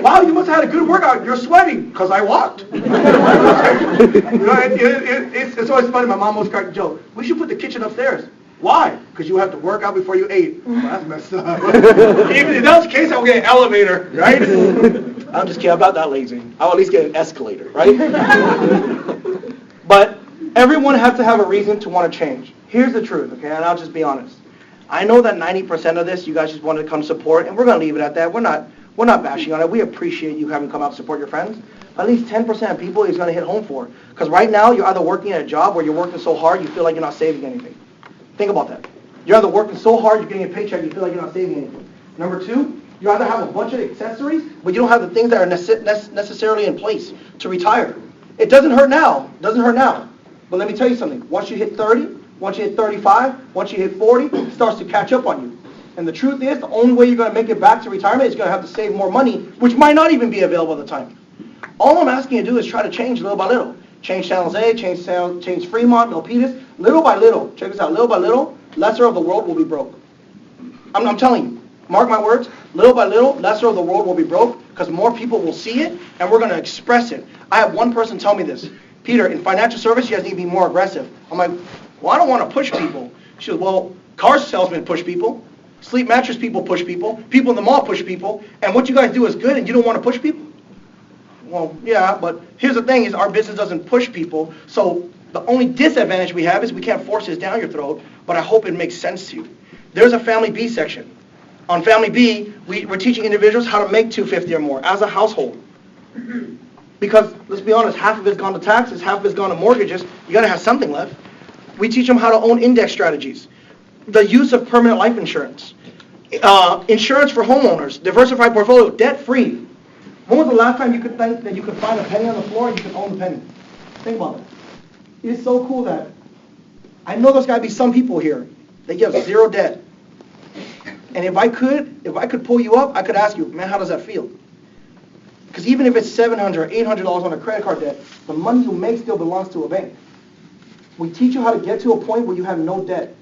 Wow, you must have had a good workout. You're sweating, because I walked. It's always funny. My mom always cracked a joke. We should put the kitchen upstairs. Why? Because you have to work out before you ate. Well, that's messed up. Even if that was the case, I would get an elevator, right? I'm just kidding. I'm not that lazy. I'll at least get an escalator, right? But everyone has to have a reason to want to change. Here's the truth, okay? And I'll just be honest. I know that 90% of this, you guys just wanted to come support, and we're going to leave it at that. We're not bashing on it. We appreciate you having come out to support your friends. At least 10% of people is going to hit home for. Because right now, you're either working at a job where you're working so hard, you feel like you're not saving anything. Think about that. You're either working so hard, you're getting a paycheck, you feel like you're not saving anything. Number two, you either have a bunch of accessories, but you don't have the things that are necessarily in place to retire. It doesn't hurt now. But let me tell you something. Once you hit 30, once you hit 35, once you hit 40, it starts to catch up on you. And the truth is, the only way you're going to make it back to retirement is going to have to save more money, which might not even be available at the time. All I'm asking you to do is try to change little by little. Change San Jose, change Fremont, Milpitas, little by little. Check this out, little by little, lesser of the world will be broke. I'm telling you, mark my words, little by little, lesser of the world will be broke because more people will see it and we're going to express it. I had one person tell me this, Peter, in financial service, you guys need to be more aggressive. I'm like, well, I don't want to push people. She goes, well, car salesmen push people, sleep mattress people push people, people in the mall push people, and what you guys do is good and you don't want to push people? Well, yeah, but here's the thing is our business doesn't push people, so the only disadvantage we have is we can't force this down your throat, but I hope it makes sense to you. There's a Family B section. On Family B, we're teaching individuals how to make $250 or more as a household. Because, let's be honest, half of it's gone to taxes, half of it's gone to mortgages, you got to have something left. We teach them how to own index strategies, the use of permanent life insurance, insurance for homeowners, diversified portfolio, debt-free. When was the last time you could think that you could find a penny on the floor and you could own the penny? Think about it. It's so cool that I know there's got to be some people here that you have zero debt. And if I could pull you up, I could ask you, man, how does that feel? Because even if it's $700 or $800 on a credit card debt, the money you make still belongs to a bank. We teach you how to get to a point where you have no debt.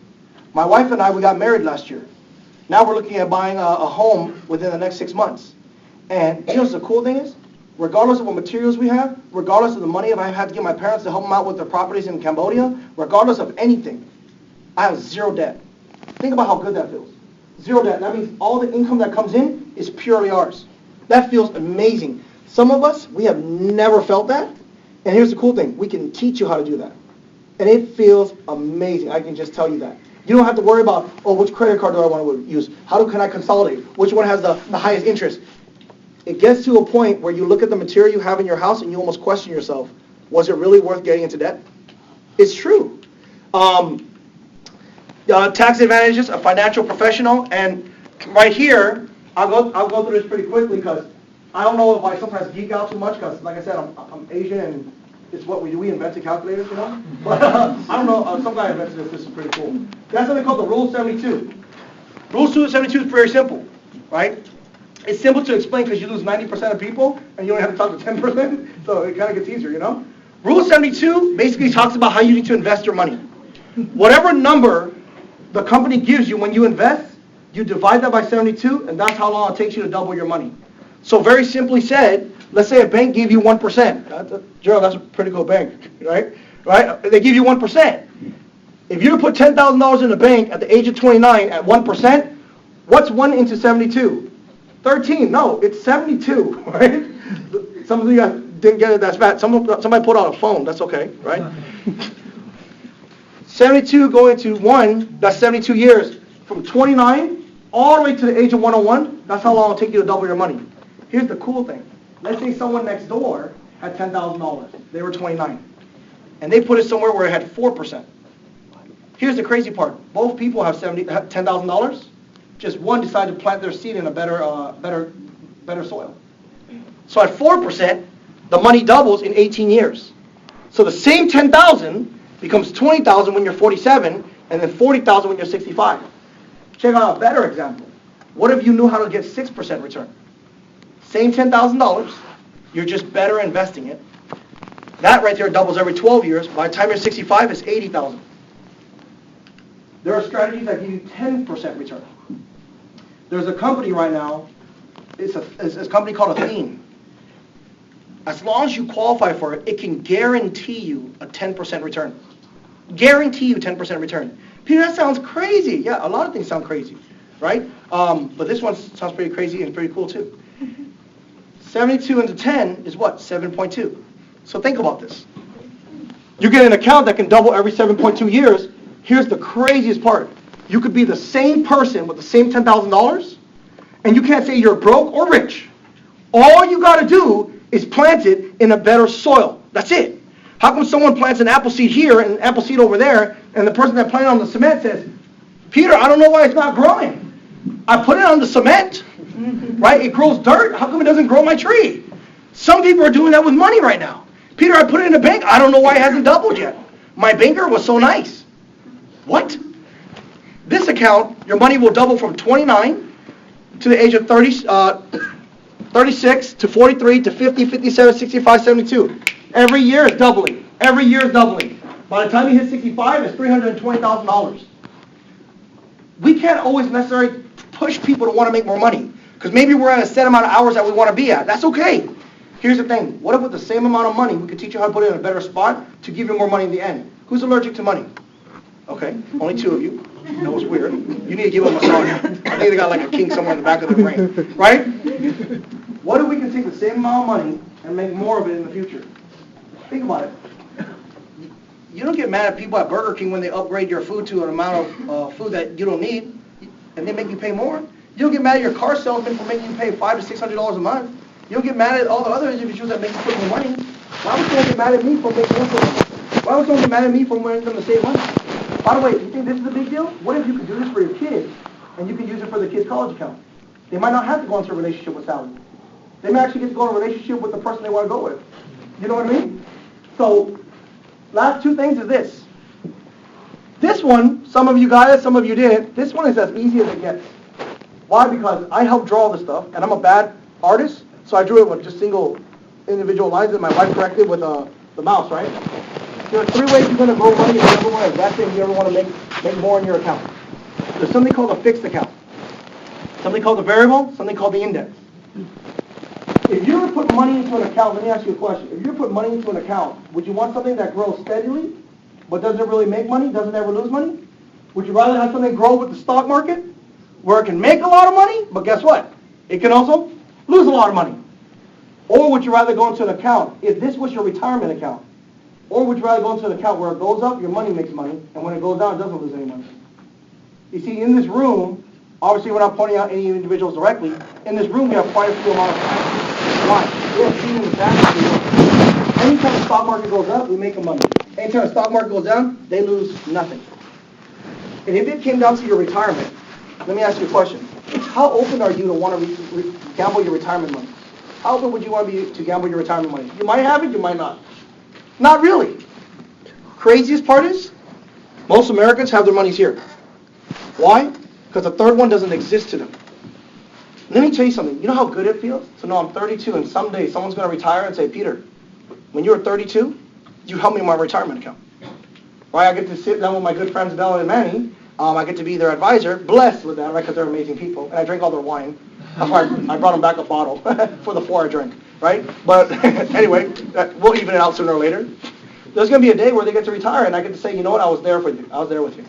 My wife and I, we got married last year. Now we're looking at buying a home within the next 6 months. And you know what the cool thing is? Regardless of what materials we have, regardless of the money if I had to give my parents to help them out with their properties in Cambodia, regardless of anything, I have zero debt. Think about how good that feels. Zero debt. That means all the income that comes in is purely ours. That feels amazing. Some of us, we have never felt that. And here's the cool thing. We can teach you how to do that. And it feels amazing. I can just tell you that. You don't have to worry about, oh, which credit card do I want to use? Can I consolidate? Which one has the highest interest? It gets to a point where you look at the material you have in your house and you almost question yourself, was it really worth getting into debt? It's true. Tax advantages, a financial professional, and right here, I'll go through this pretty quickly because I don't know if I sometimes geek out too much because, like I said, I'm Asian and it's what we do. We invented calculators, you know? But I don't know, some guy invented this. This is pretty cool. That's something called the Rule 72. Rule 72 is very simple, right? It's simple to explain because you lose 90% of people and you only have to talk to 10%, so it kind of gets easier, you know? Rule 72 basically talks about how you need to invest your money. Whatever number the company gives you when you invest, you divide that by 72, and that's how long it takes you to double your money. So very simply said, let's say a bank gave you 1%. Gerald, that's a pretty cool bank, right? They give you 1%. If you put $10,000 in the bank at the age of 29 at 1%, what's 1 into 72? 13. No, it's 72, right? Some of you guys didn't get it that bad. Somebody put out a phone. That's okay, right? 72 going to 1, that's 72 years. From 29 all the way to the age of 101, that's how long it'll take you to double your money. Here's the cool thing. Let's say someone next door had $10,000. They were 29. And they put it somewhere where it had 4%. Here's the crazy part. Both people have $10,000. Just one decided to plant their seed in a better soil. So at 4%, the money doubles in 18 years. So the same 10,000 becomes 20,000 when you're 47, and then 40,000 when you're 65. Check out a better example. What if you knew how to get 6% return? Same $10,000, you're just better investing it. That right there doubles every 12 years. By the time you're 65, it's 80,000. There are strategies that give you 10% return. There's a company right now, it's a company called Athene. As long as you qualify for it, it can guarantee you a 10% return. Guarantee you 10% return. Peter, that sounds crazy. Yeah, a lot of things sound crazy, right? But this one sounds pretty crazy and pretty cool too. 72 into 10 is what? 7.2. So think about this. You get an account that can double every 7.2 years. Here's the craziest part. You could be the same person with the same $10,000, and you can't say you're broke or rich. All you got to do is plant it in a better soil. That's it. How come someone plants an apple seed here and an apple seed over there, and the person that planted on the cement says, Peter, I don't know why it's not growing. I put it on the cement, right? It grows dirt. How come it doesn't grow my tree? Some people are doing that with money right now. Peter, I put it in the bank. I don't know why it hasn't doubled yet. My banker was so nice. What? This account, your money will double from 29 to the age of 36 to 43 to 50, 57, 65, 72. Every year is doubling. Every year is doubling. By the time you hit 65, it's $320,000. We can't always necessarily push people to want to make more money, because maybe we're at a set amount of hours that we want to be at. That's okay. Here's the thing. What if with the same amount of money, we could teach you how to put it in a better spot to give you more money in the end? Who's allergic to money? Okay, only 2 of you. That was weird. You need to give them a massage. I think they got like a kink somewhere in the back of their brain. Right? What if we can take the same amount of money and make more of it in the future? Think about it. You don't get mad at people at Burger King when they upgrade your food to an amount of food that you don't need, and they make you pay more. You don't get mad at your car salesman for making you pay $500 to $600 a month. You don't get mad at all the other individuals that make you put more money. Why would someone get mad at me for making more money? Why would someone get mad at me for wanting them to save money? By the way, you think this is a big deal? What if you could do this for your kids, and you could use it for the kids' college account? They might not have to go into a relationship with Sally. They may actually get to go in a relationship with the person they want to go with. You know what I mean? So, last 2 things is this. This one, some of you got it, some of you didn't. This one is as easy as it gets. Why? Because I helped draw all this stuff, and I'm a bad artist, so I drew it with just single individual lines, and my wife corrected with the mouse, right? There are 3 ways you're going to grow money, and the number one is that thing you ever want to make more in your account. There's something called a fixed account, something called the variable, something called the index. If you were to put money into an account, let me ask you a question. If you were to put money into an account, would you want something that grows steadily, but doesn't really make money, doesn't ever lose money? Would you rather have something grow with the stock market, where it can make a lot of money, but guess what? It can also lose a lot of money. Or would you rather go into an account, if this was your retirement account, or would you rather go into an account where it goes up, your money makes money, and when it goes down, it doesn't lose any money? You see, in this room, obviously we're not pointing out any individuals directly, in this room we have quite a few amount of time. Why? We have seen in the past. Anytime the stock market goes up, we make money. Anytime the stock market goes down, they lose nothing. And if it came down to your retirement, let me ask you a question. How open are you to want to gamble your retirement money? How open would you want to be to gamble your retirement money? You might have it, you might not. Not really. Craziest part is, most Americans have their monies here. Why? Because the third one doesn't exist to them. Let me tell you something. You know how good it feels to know I'm 32 and someday someone's going to retire and say, Peter, when you were 32, you helped me in my retirement account. Right? I get to sit down with my good friends Bella and Manny. I get to be their advisor. Blessed with that, right? Because they're amazing people. And I drink all their wine. That's why I brought them back a bottle for the 4 I drink. Right? But anyway, we'll even it out sooner or later. There's going to be a day where they get to retire and I get to say, you know what? I was there for you. I was there with you.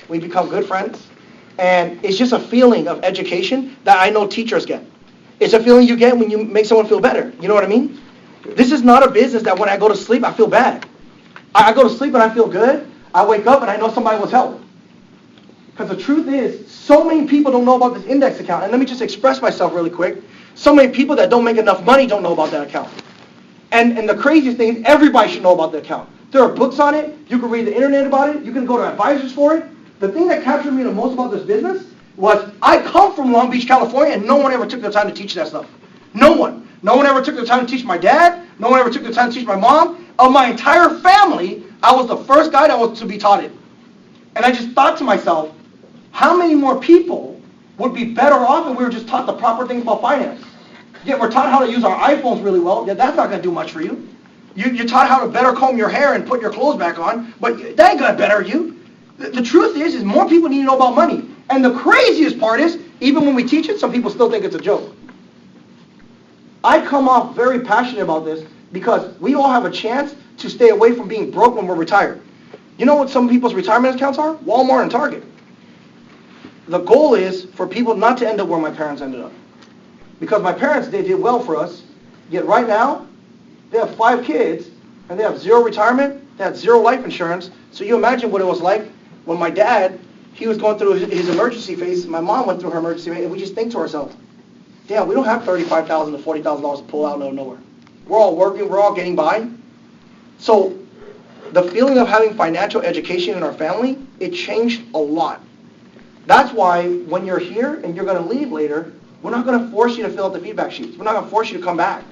We become good friends. And it's just a feeling of education that I know teachers get. It's a feeling you get when you make someone feel better. You know what I mean? This is not a business that when I go to sleep, I feel bad. I go to sleep and I feel good. I wake up and I know somebody was helped. Because the truth is, so many people don't know about this index account. And let me just express myself really quick. So many people that don't make enough money don't know about that account. And the craziest thing is everybody should know about the account. There are books on it. You can read the internet about it. You can go to advisors for it. The thing that captured me the most about this business was I come from Long Beach, California, and no one ever took the time to teach that stuff. No one. No one ever took the time to teach my dad. No one ever took the time to teach my mom. Of my entire family, I was the first guy that was to be taught it. And I just thought to myself, how many more people would be better off if we were just taught the proper things about finance? Yet we're taught how to use our iPhones really well. Yet that's not going to do much for you. You're taught how to better comb your hair and put your clothes back on, but that ain't going to better you. The truth is more people need to know about money. And the craziest part is, even when we teach it, some people still think it's a joke. I come off very passionate about this because we all have a chance to stay away from being broke when we're retired. You know what some people's retirement accounts are? Walmart and Target. The goal is for people not to end up where my parents ended up. Because my parents, they did well for us, yet right now, they have 5 kids, and they have 0 retirement, they had 0 life insurance. So you imagine what it was like when my dad, he was going through his emergency phase, my mom went through her emergency phase, and we just think to ourselves, damn, we don't have $35,000 to $40,000 to pull out of nowhere. We're all working, we're all getting by. So the feeling of having financial education in our family, it changed a lot. That's why when you're here and you're going to leave later, we're not going to force you to fill out the feedback sheets. We're not going to force you to come back.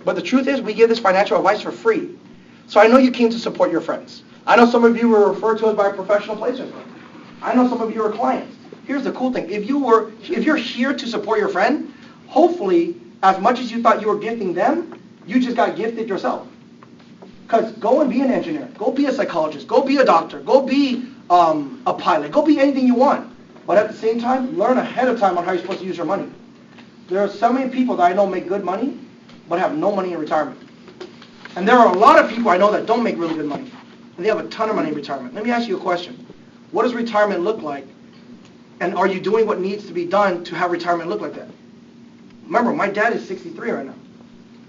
But the truth is, we give this financial advice for free. So I know you came to support your friends. I know some of you were referred to us by a professional placement firm. I know some of you are clients. Here's the cool thing. If you're here to support your friend, hopefully, as much as you thought you were gifting them, you just got gifted yourself. Because go and be an engineer. Go be a psychologist. Go be a doctor. Go be a pilot. Go be anything you want. But at the same time, learn ahead of time on how you're supposed to use your money. There are so many people that I know make good money, but have no money in retirement. And there are a lot of people I know that don't make really good money, and they have a ton of money in retirement. Let me ask you a question. What does retirement look like? And are you doing what needs to be done to have retirement look like that? Remember, my dad is 63 right now,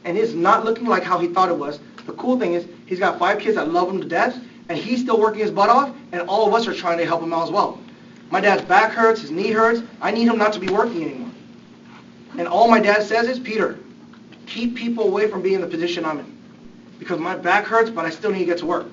and it's not looking like how he thought it was. The cool thing is, he's got 5 kids that love him to death, and he's still working his butt off, and all of us are trying to help him out as well. My dad's back hurts, his knee hurts. I need him not to be working anymore. And all my dad says is, Peter, keep people away from being in the position I'm in. Because my back hurts, but I still need to get to work.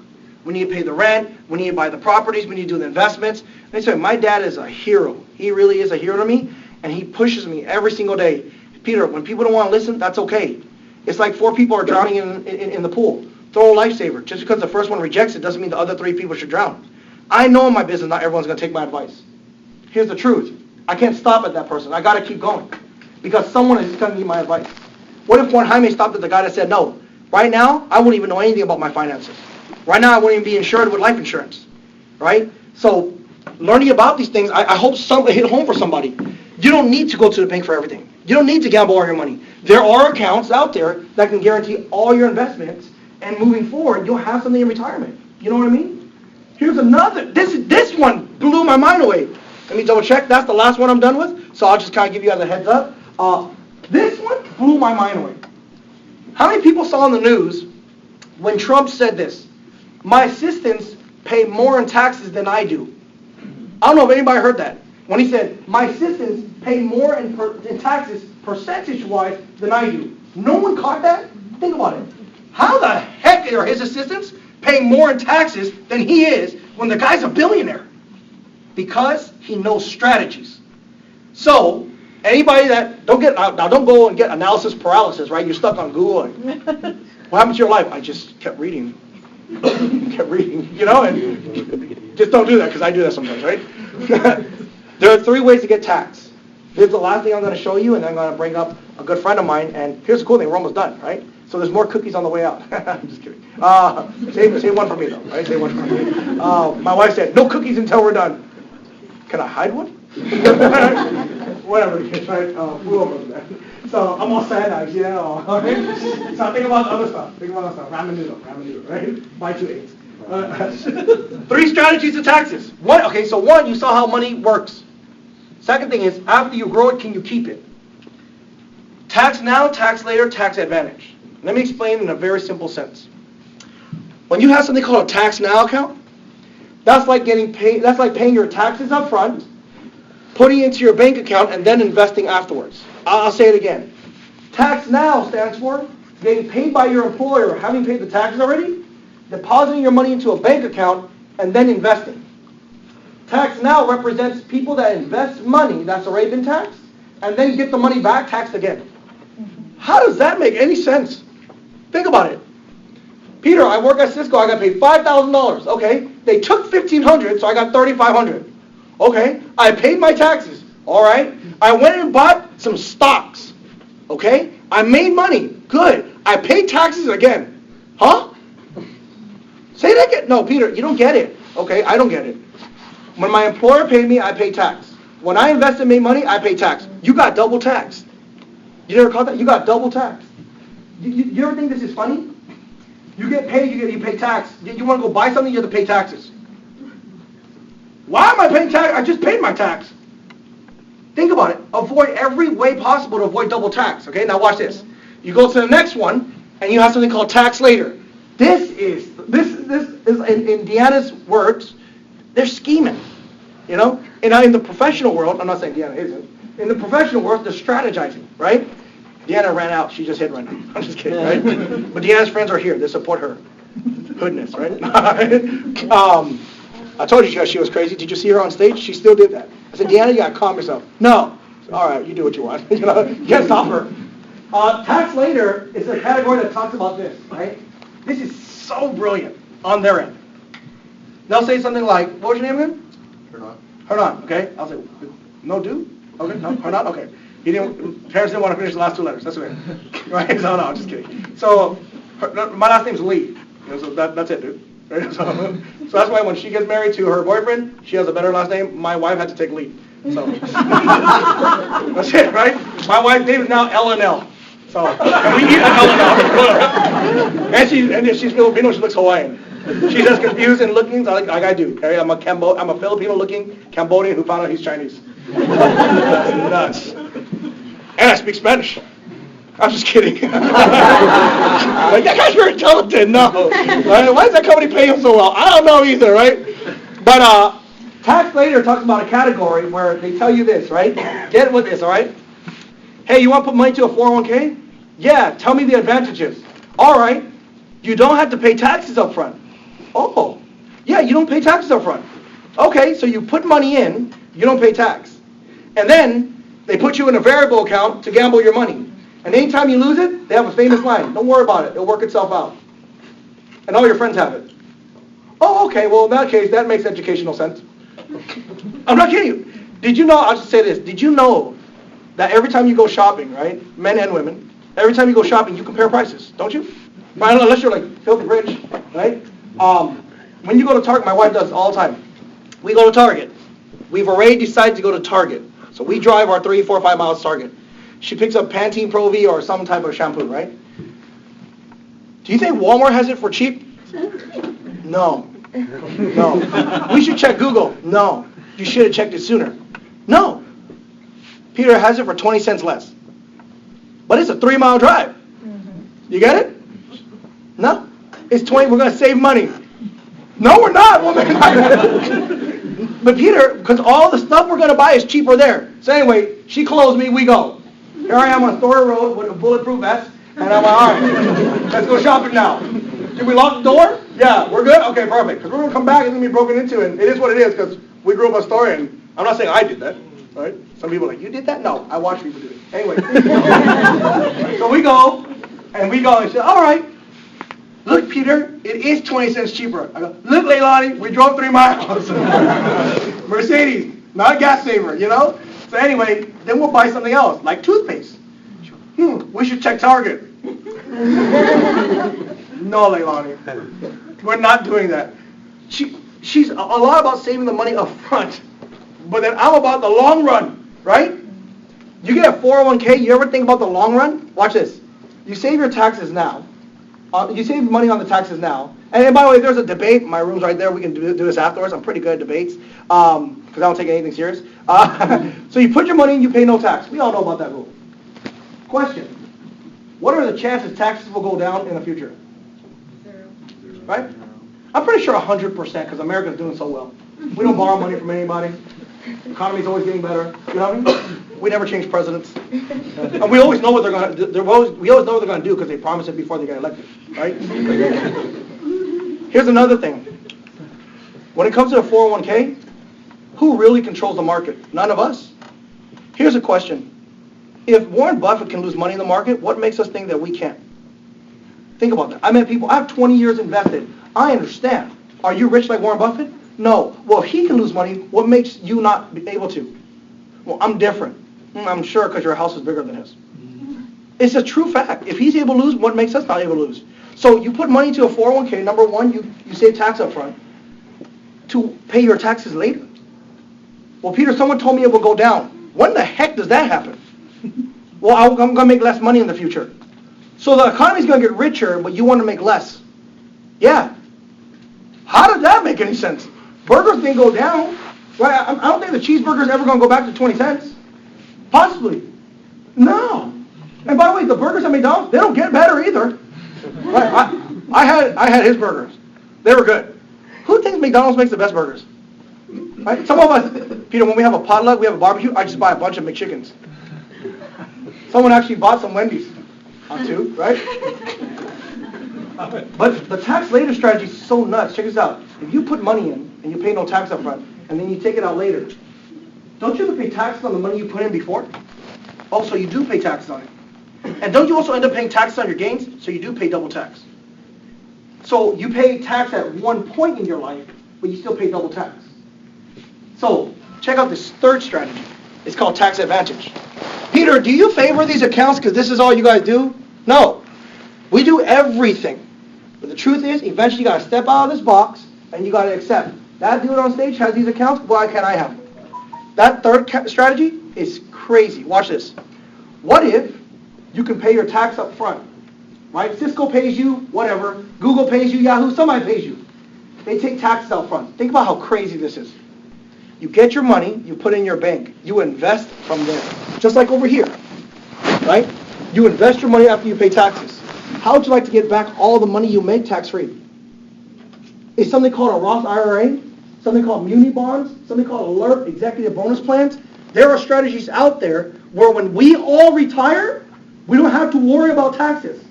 We need to pay the rent, we need to buy the properties, we need to do the investments. And I say, my dad is a hero. He really is a hero to me, and he pushes me every single day. Peter, when people don't want to listen, that's okay. It's like 4 people are drowning in the pool. Throw a lifesaver. Just because the first one rejects it doesn't mean the other 3 people should drown. I know in my business not everyone's going to take my advice. Here's the truth. I can't stop at that person. I got to keep going. Because someone is going to need my advice. What if Juan Jaime stopped at the guy that said no? Right now, I wouldn't even know anything about my finances. Right now, I wouldn't even be insured with life insurance. Right? So, learning about these things, I hope something hit home for somebody. You don't need to go to the bank for everything. You don't need to gamble all your money. There are accounts out there that can guarantee all your investments, and moving forward, you'll have something in retirement. You know what I mean? Here's another. This one blew my mind away. Let me double check. That's the last one I'm done with. So I'll just kind of give you guys a heads up. This one blew my mind away. How many people saw on the news when Trump said this? My assistants pay more in taxes than I do. I don't know if anybody heard that. When he said, my assistants pay more in taxes percentage-wise than I do. No one caught that? Think about it. How the heck are his assistants paying more in taxes than he is when the guy's a billionaire? Because he knows strategies. So, anybody that, don't go and get analysis paralysis, right? You're stuck on Google. What happened to your life? I just kept reading. And just don't do that, because I do that sometimes, right? There are 3 ways to get taxed. Here's the last thing I'm going to show you, and then I'm going to bring up a good friend of mine, and here's the cool thing, we're almost done, right? So there's more cookies on the way out. I'm just kidding. Save one for me, though, right? Save one for me. My wife said, no cookies until we're done. Can I hide one? Whatever it is, right? So I'm all sad now, yeah. All right? So think about other stuff. Ramen noodle, right? Buy 2 eggs. 3 strategies to taxes. So 1, you saw how money works. Second thing is, after you grow it, can you keep it? Tax now, tax later, tax advantage. Let me explain in a very simple sense. When you have something called a tax now account, that's like getting paid. That's like paying your taxes up front, putting it into your bank account, and then investing afterwards. I'll say it again. Tax now stands for getting paid by your employer, having paid the taxes already, depositing your money into a bank account, and then investing. Tax now represents people that invest money that's already been taxed, and then get the money back taxed again. How does that make any sense? Think about it. Peter, I work at Cisco, I got paid $5,000. Okay, they took $1,500, so I got $3,500. Okay, I paid my taxes. All right, I went and bought some stocks. Okay, I made money. Good. I paid taxes again. Huh? Say that again. No, Peter, you don't get it. Okay, I don't get it. When my employer paid me, I pay tax. When I invested and made money, I pay tax. You got double taxed. You never caught that? You got double taxed. You ever think this is funny? You get paid, you pay tax. You want to go buy something, you have to pay taxes. Why am I paying tax? I just paid my tax. Think about it. Avoid every way possible to avoid double tax. Okay, now watch this. You go to the next one, and you have something called tax later. This is in Deanna's words, they're scheming. You know, and in the professional world, I'm not saying Deanna isn't. In the professional world, they're strategizing, right? Deanna ran out. She just hid right now. I'm just kidding, right? But Deanna's friends are here. They support her. Goodness, right? I told you she was crazy. Did you see her on stage? She still did that. I said, Deanna, you got to calm yourself. No. All right, you do what you want. You can't stop her. Tax later is a category that talks about this, right? This is so brilliant on their end. They'll say something like, what was your name again? Hernan, okay? I'll say, no do? Okay, no, Hernan, okay. Parents didn't want to finish the last two letters. That's okay. Right? So, no, I'm just kidding. So, my last name's Lee. So that's it, dude. Right? So that's why when she gets married to her boyfriend, she has a better last name. My wife had to take Lee. So that's it, right? My wife's name is now L&L. So and we eat L&L. And she's Filipino. She looks Hawaiian. She's as confused and looking like I do. Okay? I'm a Filipino-looking Cambodian who found out he's Chinese. That's nuts. And I speak Spanish. I'm just kidding. Like, that guy's very talented. No. Right? Why does that company pay him so well? I don't know either, right? But tax later talks about a category where they tell you this, right? Get with this, all right? Hey, you want to put money to a 401k? Yeah, tell me the advantages. All right. You don't have to pay taxes up front. Oh, yeah, you don't pay taxes up front. Okay, so you put money in, you don't pay tax. And then they put you in a variable account to gamble your money. And anytime you lose it, they have a famous line. Don't worry about it. It'll work itself out. And all your friends have it. Oh, okay. Well, in that case, that makes educational sense. I'm not kidding you. Did you know, I'll just say this. Did you know that every time you go shopping, right, men and women, every time you go shopping, you compare prices, don't you? Right? Unless you're like filthy rich, right? When you go to Target, my wife does all the time. We go to Target. We've already decided to go to Target. So we drive our 3, 4, 5 miles to Target. She picks up Pantene Pro V or some type of shampoo, right? Do you think Walmart has it for cheap? No. No. We should check Google. No. You should have checked it sooner. No. Peter has it for 20 cents less. But it's a 3-mile drive. You get it? No. It's 20. We're going to save money. No, we're not. But Peter, because all the stuff we're going to buy is cheaper there. So anyway, she closed me. We go. Here I am on Story Road with a bulletproof vest. And I'm like, all right, let's go shopping now. Did we lock the door? Yeah, we're good? Okay, perfect. Because we're going to come back, it's going to be broken into, and it is what it is, because we grew up on Story, and I'm not saying I did that, right? Some people are like, you did that? No, I watched people do it. Anyway. So we go, and she said, all right, look, Peter, it is 20 cents cheaper. I go, look, Leilani, we drove 3 miles. Mercedes, not a gas saver, you know? So anyway, then we'll buy something else, like toothpaste. We should check Target. No, Leilani. We're not doing that. She's a lot about saving the money up front, but then I'm about the long run, right? You get a 401k, you ever think about the long run? Watch this. You save your taxes now. You save money on the taxes now. And by the way, if there's a debate, my room's right there. We can do this afterwards. I'm pretty good at debates because I don't take anything serious. So you put your money in, you pay no tax. We all know about that rule. Question. What are the chances taxes will go down in the future? 0. Right? I'm pretty sure 100% because America's doing so well. We don't borrow money from anybody. The economy's always getting better. You know what I mean? We never change presidents. And we always know what they're going to do. We always know what they're going to do because they promise it before they get elected. Right? Here's another thing. When it comes to a 401k, who really controls the market? None of us. Here's a question. If Warren Buffett can lose money in the market, what makes us think that we can't? Think about that. I met people, I have 20 years invested. I understand. Are you rich like Warren Buffett? No. Well, if he can lose money, what makes you not be able to? Well, I'm different. I'm sure because your house is bigger than his. It's a true fact. If he's able to lose, what makes us not able to lose? So you put money to a 401k, number one, you save tax up front to pay your taxes later. Well, Peter, someone told me it will go down. When the heck does that happen? Well, I'm going to make less money in the future. So the economy's going to get richer, but you want to make less. Yeah. How did that make any sense? Burgers didn't go down. Right? I don't think the cheeseburger's ever going to go back to 20 cents. Possibly. No. And by the way, the burgers at McDonald's, they don't get better either. Right? I had his burgers. They were good. Who thinks McDonald's makes the best burgers? Right? Some of us, Peter, when we have a potluck, we have a barbecue, I just buy a bunch of McChickens. Someone actually bought some Wendy's. Two, right? But the tax later strategy is so nuts. Check this out. If you put money in and you pay no tax up front, and then you take it out later, don't you have to pay taxes on the money you put in before? Also, you do pay taxes on it. And don't you also end up paying taxes on your gains? So you do pay double tax. So you pay tax at one point in your life, but you still pay double tax. So check out this third strategy. It's called tax advantage. Peter, do you favor these accounts because this is all you guys do? No. We do everything. But the truth is, eventually you got to step out of this box and you got to accept. That dude on stage has these accounts, why can't I have them? That third strategy is crazy. Watch this. What if you can pay your tax up front? Right? Cisco pays you, whatever. Google pays you, Yahoo, somebody pays you. They take taxes out front. Think about how crazy this is. You get your money, you put it in your bank. You invest from there. Just like over here. Right? You invest your money after you pay taxes. How would you like to get back all the money you make tax-free? It's something called a Roth IRA, something called muni bonds, something called alert executive bonus plans. There are strategies out there where when we all retire, we don't have to worry about taxes.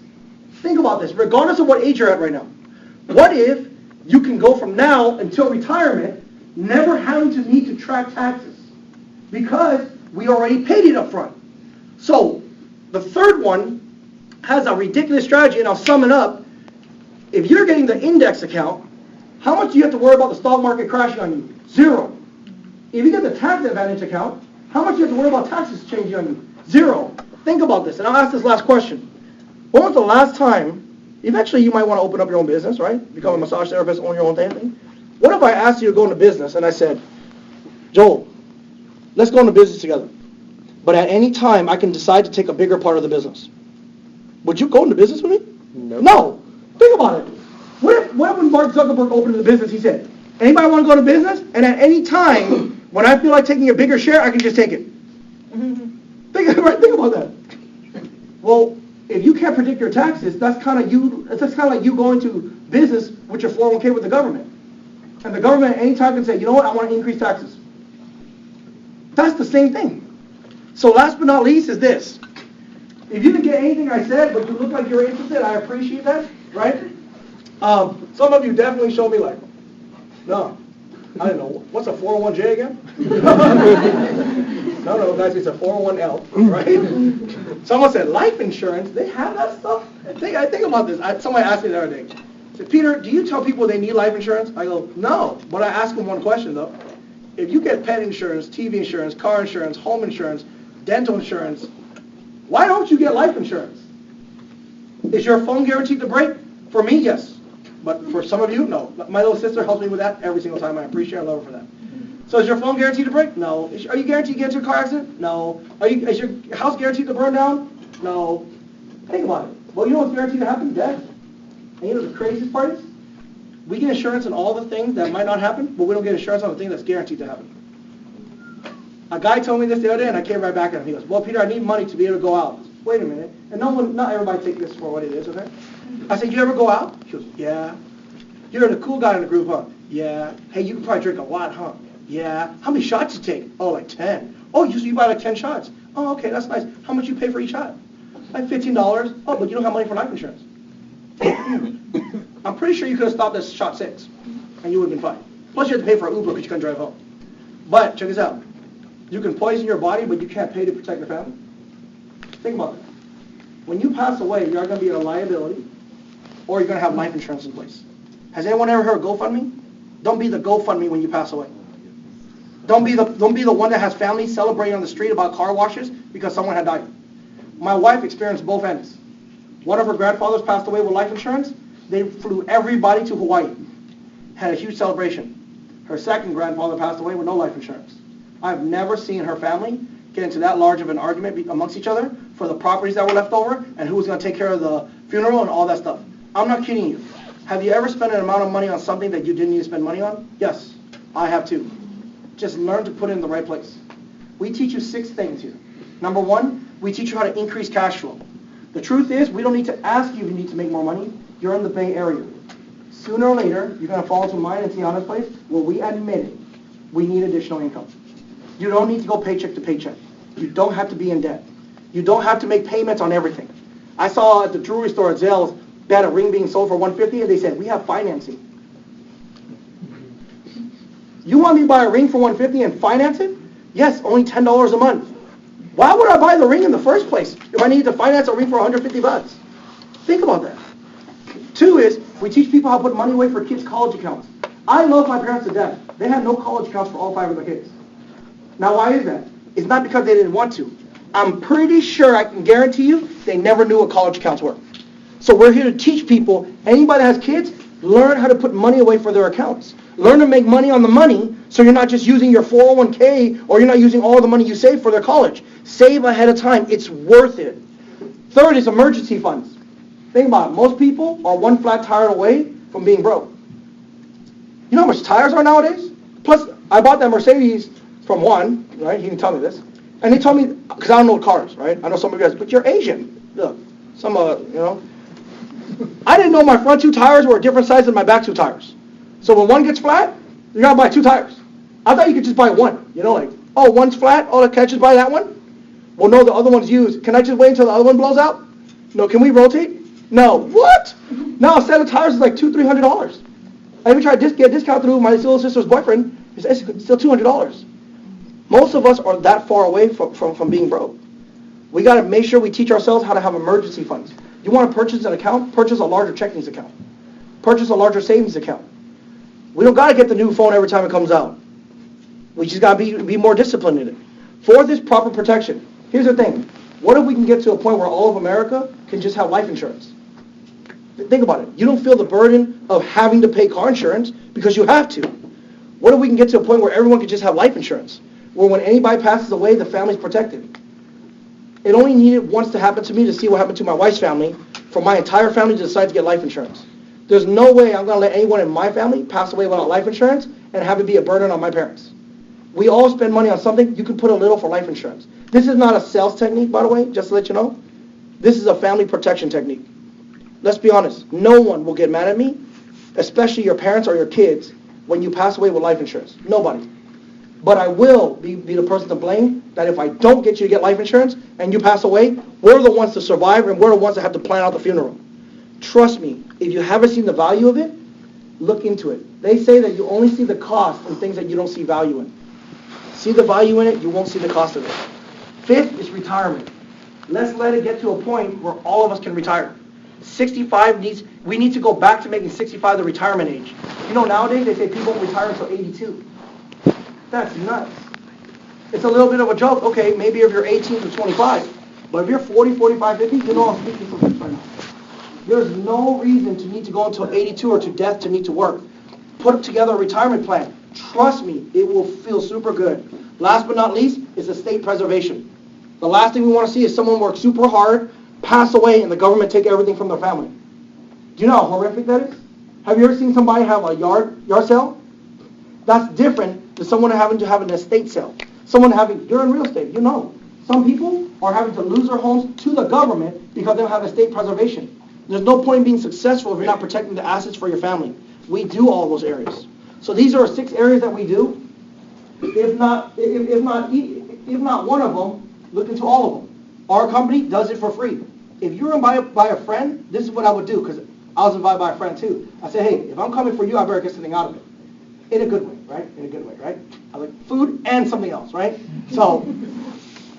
Think about this, regardless of what age you're at right now. What if you can go from now until retirement never having to need to track taxes? Because we already paid it up front. So the third one has a ridiculous strategy, and I'll sum it up. If you're getting the index account, how much do you have to worry about the stock market crashing on you? Zero. If you get the tax advantage account, how much do you have to worry about taxes changing on you? Zero. Think about this, and I'll ask this last question. When was the last time, eventually you might want to open up your own business, right? Become a massage therapist, own your own thing. What if I asked you to go into business and I said, Joel, let's go into business together. But at any time, I can decide to take a bigger part of the business. Would you go into business with me? No. Think about it. What if when Mark Zuckerberg opened the business, he said, anybody want to go into business? And at any time, when I feel like taking a bigger share, I can just take it. Think about that. Well, if you can't predict your taxes, that's kind of like you going to business with your 401k with the government. And the government at any time can say, you know what, I want to increase taxes. That's the same thing. So last but not least is this. If you didn't get anything I said, but you look like you're interested, I appreciate that, right? Some of you definitely showed me like, no, I don't know, what's a 401j again? No, guys, it's a 401l, right? Someone said life insurance, they have that stuff? I think about this. Somebody asked me the other day, said, Peter, do you tell people they need life insurance? I go, no, but I ask them one question though. If you get pet insurance, TV insurance, car insurance, home insurance, dental insurance, why don't you get life insurance? Is your phone guaranteed to break? For me, yes. But for some of you, no. My little sister helps me with that every single time. I appreciate her and love her for that. So is your phone guaranteed to break? No. Are you guaranteed to get into a car accident? No. Is your house guaranteed to burn down? No. Think about it. Well, you know what's guaranteed to happen? Death. And you know the craziest part is? We get insurance on all the things that might not happen, but we don't get insurance on the thing that's guaranteed to happen. A guy told me this the other day, and I came right back at him. He goes, well, Peter, I need money to be able to go out. Wait a minute. And not everybody take this for what it is, okay? I said, you ever go out? He goes, yeah. You're the cool guy in the group, huh? Yeah. Hey, you can probably drink a lot, huh? Yeah. How many shots you take? Oh, like 10. Oh, you buy like 10 shots. Oh, okay, that's nice. How much you pay for each shot? Like $15. Oh, but you don't have money for life insurance. I'm pretty sure you could have stopped at shot 6, and you would have been fine. Plus, you have to pay for an Uber because you couldn't drive home. But check this out. You can poison your body, but you can't pay to protect your family. Think about that. When you pass away, you're going to be a liability, or you're going to have life insurance in place. Has anyone ever heard of GoFundMe? Don't be the GoFundMe when you pass away. Don't be the one that has families celebrating on the street about car washes because someone had died. My wife experienced both ends. One of her grandfathers passed away with life insurance. They flew everybody to Hawaii. Had a huge celebration. Her second grandfather passed away with no life insurance. I've never seen her family get into that large of an argument amongst each other for the properties that were left over and who was going to take care of the funeral and all that stuff. I'm not kidding you. Have you ever spent an amount of money on something that you didn't need to spend money on? Yes, I have too. Just learn to put it in the right place. We teach you 6 things here. Number 1, we teach you how to increase cash flow. The truth is, we don't need to ask you if you need to make more money. You're in the Bay Area. Sooner or later, you're going to fall into mine and Tiana's place where we admit it. We need additional income. You don't need to go paycheck to paycheck. You don't have to be in debt. You don't have to make payments on everything. I saw at the jewelry store at Zales, they had a ring being sold for $150, and they said, we have financing. You want me to buy a ring for $150 and finance it? Yes, only $10 a month. Why would I buy the ring in the first place if I needed to finance a ring for $150? Think about that. 2 is, we teach people how to put money away for kids' college accounts. I love my parents to death. They had no college accounts for all 5 of their kids. Now, why is that? It's not because they didn't want to. I'm pretty sure, I can guarantee you, they never knew what college accounts were. So we're here to teach people, anybody that has kids, learn how to put money away for their accounts. Learn to make money on the money so you're not just using your 401k or you're not using all the money you save for their college. Save ahead of time. It's worth it. 3rd is emergency funds. Think about it. Most people are 1 flat tire away from being broke. You know how much tires are nowadays? Plus, I bought that Mercedes from Juan, right? He didn't tell me this. And he told me, because I don't know cars, right? I know some of you guys, but you're Asian. Look, some I didn't know my front 2 tires were a different size than my back 2 tires. So when one gets flat, you gotta buy 2 tires. I thought you could just buy one. Oh, one's flat, oh, can I just buy that one? Well, no, the other one's used. Can I just wait until the other one blows out? No, can we rotate? No. What? Now a set of tires is like $200-300. I even tried to get a discount through my little sister's boyfriend. It's still $200. Most of us are that far away from being broke. We got to make sure we teach ourselves how to have emergency funds. You want to purchase an account? Purchase a larger checking account. Purchase a larger savings account. We don't got to get the new phone every time it comes out. We just got to be more disciplined in it. 4th is proper protection. Here's the thing. What if we can get to a point where all of America can just have life insurance? Think about it. You don't feel the burden of having to pay car insurance because you have to. What if we can get to a point where everyone can just have life insurance? Where when anybody passes away, the family's protected. It only needed once to happen to me to see what happened to my wife's family for my entire family to decide to get life insurance. There's no way I'm going to let anyone in my family pass away without life insurance and have it be a burden on my parents. We all spend money on something. You can put a little for life insurance. This is not a sales technique, by the way, just to let you know. This is a family protection technique. Let's be honest. No one will get mad at me, especially your parents or your kids, when you pass away with life insurance. Nobody. But I will be the person to blame that if I don't get you to get life insurance and you pass away, we're the ones to survive and we're the ones that have to plan out the funeral. Trust me, if you haven't seen the value of it, look into it. They say that you only see the cost in things that you don't see value in. See the value in it, you won't see the cost of it. 5th is retirement. Let's let it get to a point where all of us can retire. 65 we need to go back to making 65 the retirement age. Nowadays they say people won't retire until 82. That's nuts. It's a little bit of a joke. Okay, maybe if you're 18 to 25, but if you're 40, 45, 50, I'm speaking for this right now. There's no reason to need to go until 82 or to death to need to work. Put together a retirement plan. Trust me, it will feel super good. Last but not least is estate preservation. The last thing we want to see is someone work super hard, pass away, and the government take everything from their family. Do you know how horrific that is? Have you ever seen somebody have a yard sale? That's different than someone having to have an estate sale. You're in real estate, Some people are having to lose their homes to the government because they don't have estate preservation. There's no point in being successful if you're not protecting the assets for your family. We do all those areas. So these are 6 areas that we do. If not one of them, look into all of them. Our company does it for free. If you're invited by a friend, this is what I would do, because I was invited by a friend too. I said, hey, if I'm coming for you, I better get something out of it. In a good way, right? I like food and something else, right? So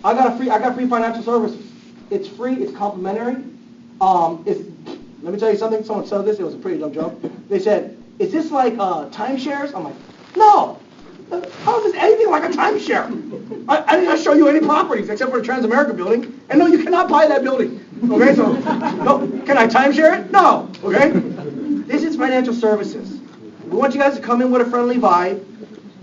I got free financial services. It's free, it's complimentary. Let me tell you something. Someone said this. It was a pretty dumb joke. They said, is this like timeshares? I'm like, no. How is this anything like a timeshare? I didn't show you any properties except for the Transamerica building. And no, you cannot buy that building. Okay, so, no, can I timeshare it? No. Okay? This is financial services. We want you guys to come in with a friendly vibe.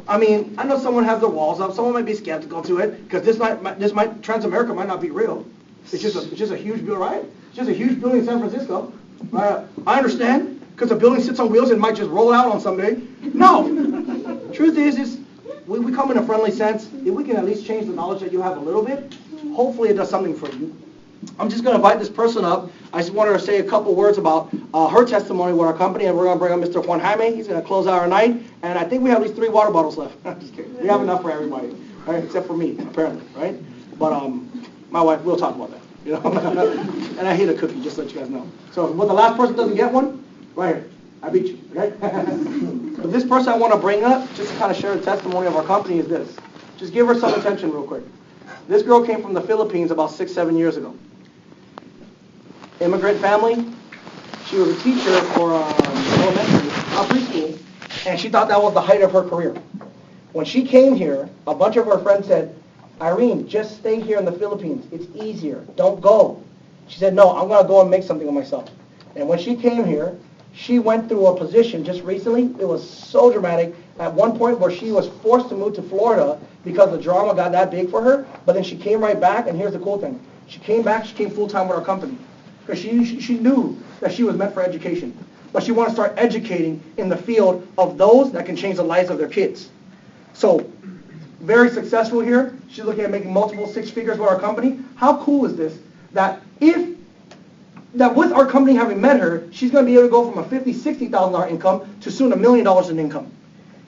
I mean, I know someone has their walls up. Someone might be skeptical to it because Transamerica might not be real. It's just a huge building, right? It's just a huge building in San Francisco. I understand. because the building sits on wheels and might just roll out on somebody. No. Truth is we come in a friendly sense. If we can at least change the knowledge that you have a little bit, hopefully it does something for you. I'm just going to invite this person up. I just wanted to say a couple words about her testimony with our company, and we're going to bring up Mr. Juan Jaime. He's going to close out our night, and I think we have at least 3 water bottles left. I'm just kidding. We have enough for everybody, right? Except for me, apparently, right? But my wife, we'll talk about that, you know. And I hate a cookie, just to let you guys know. So when the last person doesn't get one, right here, I beat you, okay? But this person I want to bring up, just to kind of share the testimony of our company, is this. Just give her some attention real quick. This girl came from the Philippines about 6-7 years ago. Immigrant family. She was a teacher for elementary, preschool, and she thought that was the height of her career. When she came here, a bunch of her friends said, Irene, just stay here in the Philippines. It's easier. Don't go. She said, no, I'm going to go and make something of myself. And when she came here, she went through a position just recently. It was so dramatic at one point where she was forced to move to Florida because the drama got that big for her. But then she came right back, and here's the cool thing. She came back, she came full-time with our company. Because she knew that she was meant for education. But she wanted to start educating in the field of those that can change the lives of their kids. So, very successful here. She's looking at making multiple 6 figures with our company. How cool is this? That with our company having met her, she's going to be able to go from a $50,000, $60,000 income to soon $1 million in income.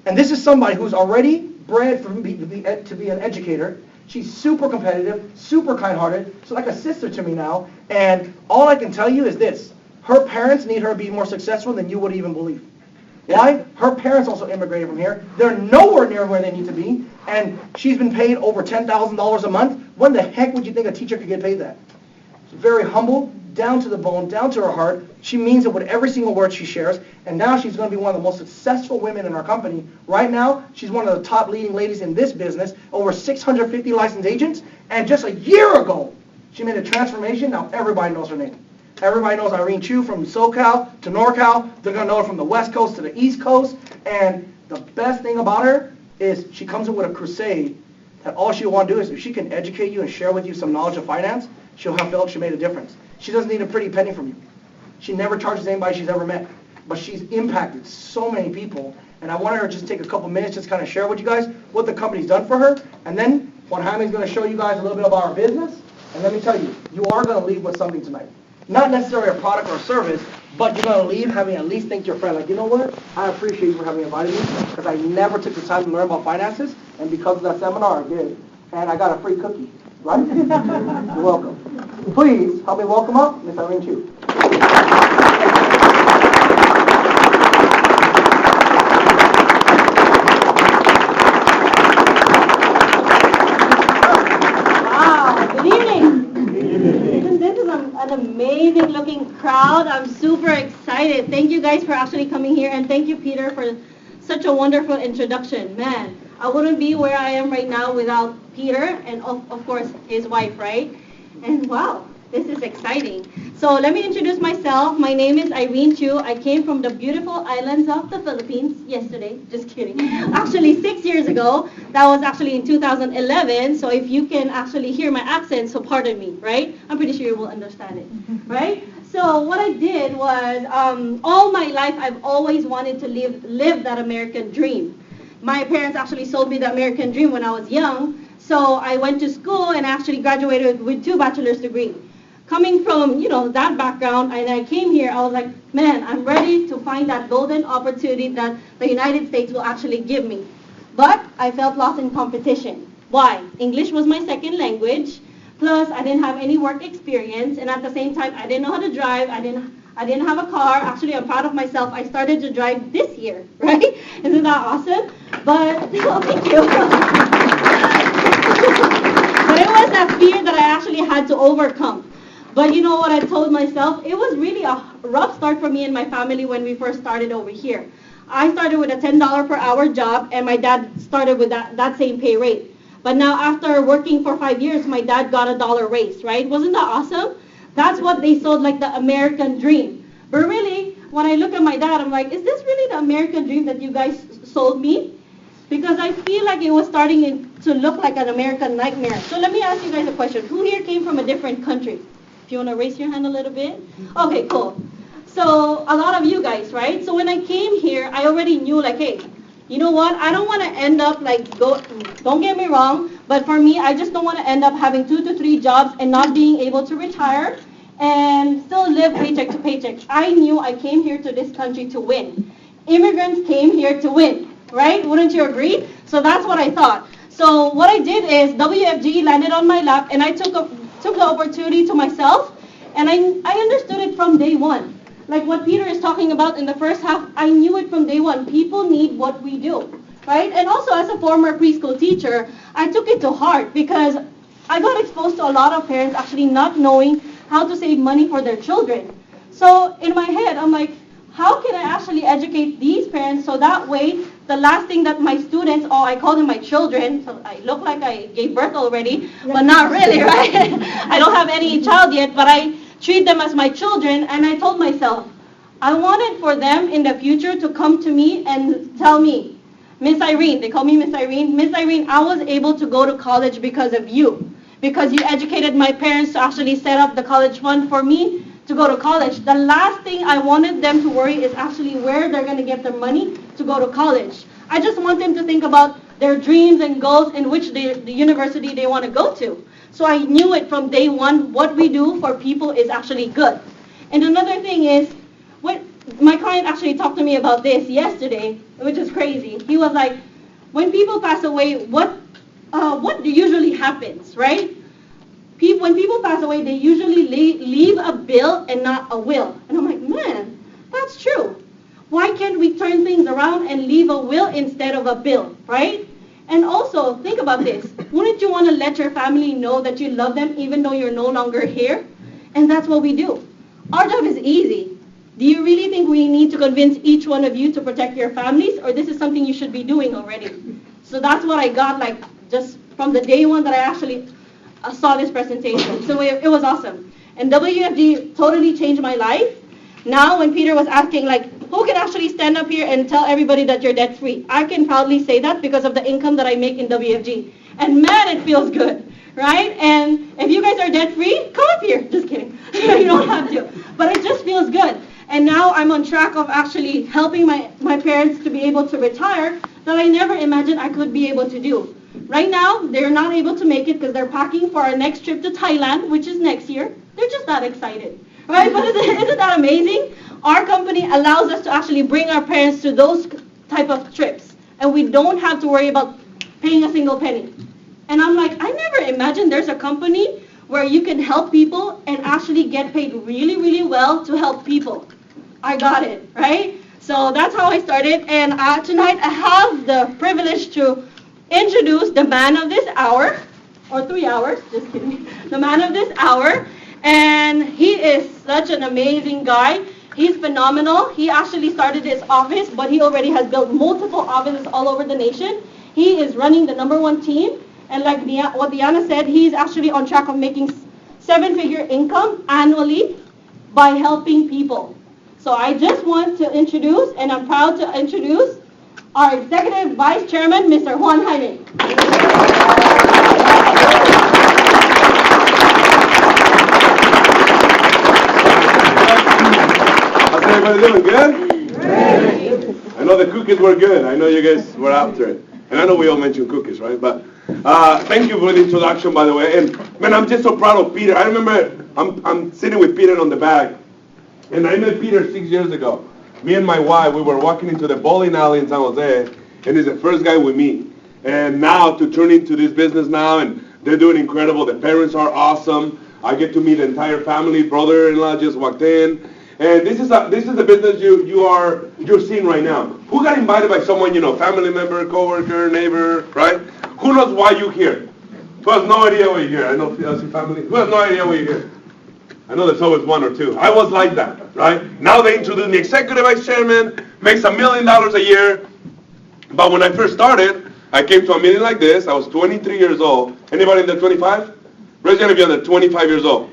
And this is somebody who's already bred to be an educator. She's super competitive, super kind-hearted. She's like a sister to me now. And all I can tell you is this. Her parents need her to be more successful than you would even believe. Why? Her parents also immigrated from here. They're nowhere near where they need to be. And she's been paid over $10,000 a month. When the heck would you think a teacher could get paid that? She's very humble, down to the bone, down to her heart. She means it with every single word she shares. And now she's going to be one of the most successful women in our company. Right now, she's one of the top leading ladies in this business, over 650 licensed agents. And just a year ago, she made a transformation. Now everybody knows her name. Everybody knows Irene Chu from SoCal to NorCal. They're going to know her from the West Coast to the East Coast. And the best thing about her is she comes in with a crusade that all she want to do is if she can educate you and share with you some knowledge of finance, she'll have felt she made a difference. She doesn't need a pretty penny from you. She never charges anybody she's ever met. But she's impacted so many people. And I want her to just take a couple minutes just kind of share with you guys what the company's done for her. And then Juan Jaime is going to show you guys a little bit about our business. And let me tell you, you are going to leave with something tonight. Not necessarily a product or a service, but you're going to leave having at least thanked your friend. Like, you know what? I appreciate you for having invited me because I never took the time to learn about finances. And because of that seminar, I did. And I got a free cookie. Right? You're welcome. Please help me welcome up Miss Irene Chu. An amazing looking crowd. I'm super excited. Thank you guys for actually coming here, and thank you, Peter, for such a wonderful introduction. Man, I wouldn't be where I am right now without Peter and of course his wife, right? And wow, this is exciting. So let me introduce myself. My name is Irene Chu. I came from the beautiful islands of the Philippines yesterday. Just kidding. Actually, 6 years ago. That was actually in 2011. So if you can actually hear my accent, so pardon me, right? I'm pretty sure you will understand it, right? So what I did was, all my life I've always wanted to live that American dream. My parents actually sold me the American dream when I was young. So I went to school and actually graduated with 2 bachelor's degrees. Coming from, that background, and I came here, I was like, man, I'm ready to find that golden opportunity that the United States will actually give me. But I felt lost in competition. Why? English was my second language, plus I didn't have any work experience, and at the same time, I didn't know how to drive, I didn't have a car. Actually, I'm proud of myself. I started to drive this year, right? Isn't that awesome? But, thank you. But it was that fear that I actually had to overcome. But you know what I told myself? It was really a rough start for me and my family when we first started over here. I started with a $10 per hour job, and my dad started with that same pay rate. But now after working for 5 years, my dad got a $1 raise, right? Wasn't that awesome? That's what they sold, like the American dream. But really, when I look at my dad, I'm like, is this really the American dream that you guys sold me? Because I feel like it was starting to look like an American nightmare. So let me ask you guys a question. Who here came from a different country? If you want to raise your hand a little bit. Okay, cool. So a lot of you guys, right? So when I came here, I already knew like, hey, you know what? I don't want to end up like, don't get me wrong, but for me, I just don't want to end up having 2 to 3 jobs and not being able to retire and still live paycheck to paycheck. I knew I came here to this country to win. Immigrants came here to win, right? Wouldn't you agree? So that's what I thought. So what I did is WFG landed on my lap, and I took the opportunity to myself, and I understood it from day one. Like what Peter is talking about in the first half, I knew it from day one. People need what we do, right? And also as a former preschool teacher, I took it to heart because I got exposed to a lot of parents actually not knowing how to save money for their children. So in my head, I'm like, how can I actually educate these parents so that way the last thing that my students, or I call them my children, so I look like I gave birth already, but not really, right? I don't have any child yet, but I treat them as my children, and I told myself, I wanted for them in the future to come to me and tell me, Miss Irene, they call me Miss Irene, I was able to go to college because of you, because you educated my parents to actually set up the college fund for me to go to college. The last thing I wanted them to worry is actually where they're going to get their money to go to college. I just want them to think about their dreams and goals in which the university they want to go to. So I knew it from day one, what we do for people is actually good. And another thing is, when my client actually talked to me about this yesterday, which is crazy. He was like, when people pass away, what usually happens, right? When people pass away, they usually leave a bill and not a will. And I'm like, man, that's true. Why can't we turn things around and leave a will instead of a bill, right? And also, think about this. Wouldn't you want to let your family know that you love them even though you're no longer here? And that's what we do. Our job is easy. Do you really think we need to convince each one of you to protect your families, or this is something you should be doing already? So that's what I got, like, just from the day one that I actually saw this presentation. So it was awesome. And WFG totally changed my life. Now when Peter was asking, like, who can actually stand up here and tell everybody that you're debt free? I can proudly say that because of the income that I make in WFG. And man, it feels good, right? And if you guys are debt free, come up here. Just kidding. You don't have to. But it just feels good. And now I'm on track of actually helping my parents to be able to retire that I never imagined I could be able to do. Right now, they're not able to make it because they're packing for our next trip to Thailand, which is next year. They're just not excited, right? But isn't that amazing? Our company allows us to actually bring our parents to those type of trips, and we don't have to worry about paying a single penny. And I'm like, I never imagined there's a company where you can help people and actually get paid really, really well to help people. I got it, right? So that's how I started, and tonight I have the privilege to introduce the man of this hour, or 3 hours, just kidding, the man of this hour, and he is such an amazing guy. He's phenomenal. He actually started his office, but he already has built multiple offices all over the nation. He is running the #1 team, and like what Diana said, he's actually on track of making 7-figure income annually by helping people. So I just want to introduce, and I'm proud to introduce, our Executive Vice Chairman, Mr. Juan Jaime. How's everybody doing? Good? Great. I know the cookies were good. I know you guys were after it. And I know we all mentioned cookies, right? But thank you for the introduction, by the way. And man, I'm just so proud of Peter. I remember I'm sitting with Peter on the back, and I met Peter 6 years ago. Me and my wife, we were walking into the bowling alley in San Jose, and he's the first guy we meet. And now to turn into this business now, and they're doing incredible. The parents are awesome. I get to meet the entire family. Brother-in-law just walked in. And this is the business you're seeing right now. Who got invited by someone, family member, coworker, neighbor, right? Who knows why you're here? Who has no idea why you're here? I know I see family. Who has no idea why you're here? I know there's always one or two. I was like that, right? Now they introduced me executive vice chairman, makes $1 million a year. But when I first started, I came to a meeting like this. I was 23 years old. Anybody under 25? Raise your hand if you're under 25 years old.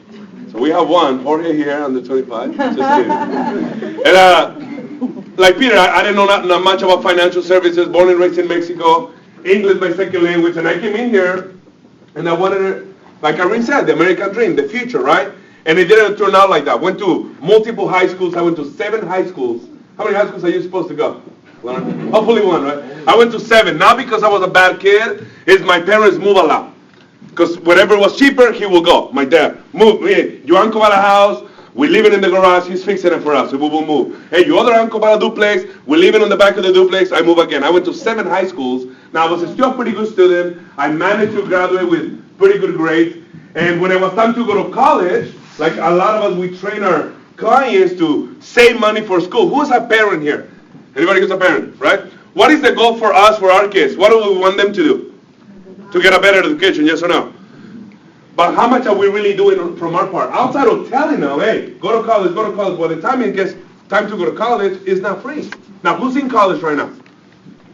So we have one, Jorge here, under 25. Just kidding. And like Peter, I didn't know not much about financial services. Born and raised in Mexico, English my second language, and I came in here, and I wanted to, like Irene said, the American dream, the future, right? And it didn't turn out like that. Went to multiple high schools. I went to 7 high schools. How many high schools are you supposed to go? Hopefully 1, right? I went to 7. Not because I was a bad kid. It's my parents move a lot. Because whatever was cheaper, he will go. My dad, move. Hey, your uncle bought a house. We living in the garage. He's fixing it for us. We will move. Hey, your other uncle bought a duplex. We living on the back of the duplex. I move again. I went to 7 high schools. Now, I was still a pretty good student. I managed to graduate with pretty good grades. And when it was time to go to college, like a lot of us, we train our clients to save money for school. Who's a parent here? Anybody who's a parent, right? What is the goal for us, for our kids? What do we want them to do? To get a better education, yes or no? But how much are we really doing from our part? Outside of telling them, hey, go to college, go to college. By the time it gets time to go to college, it's not free. Now, who's in college right now?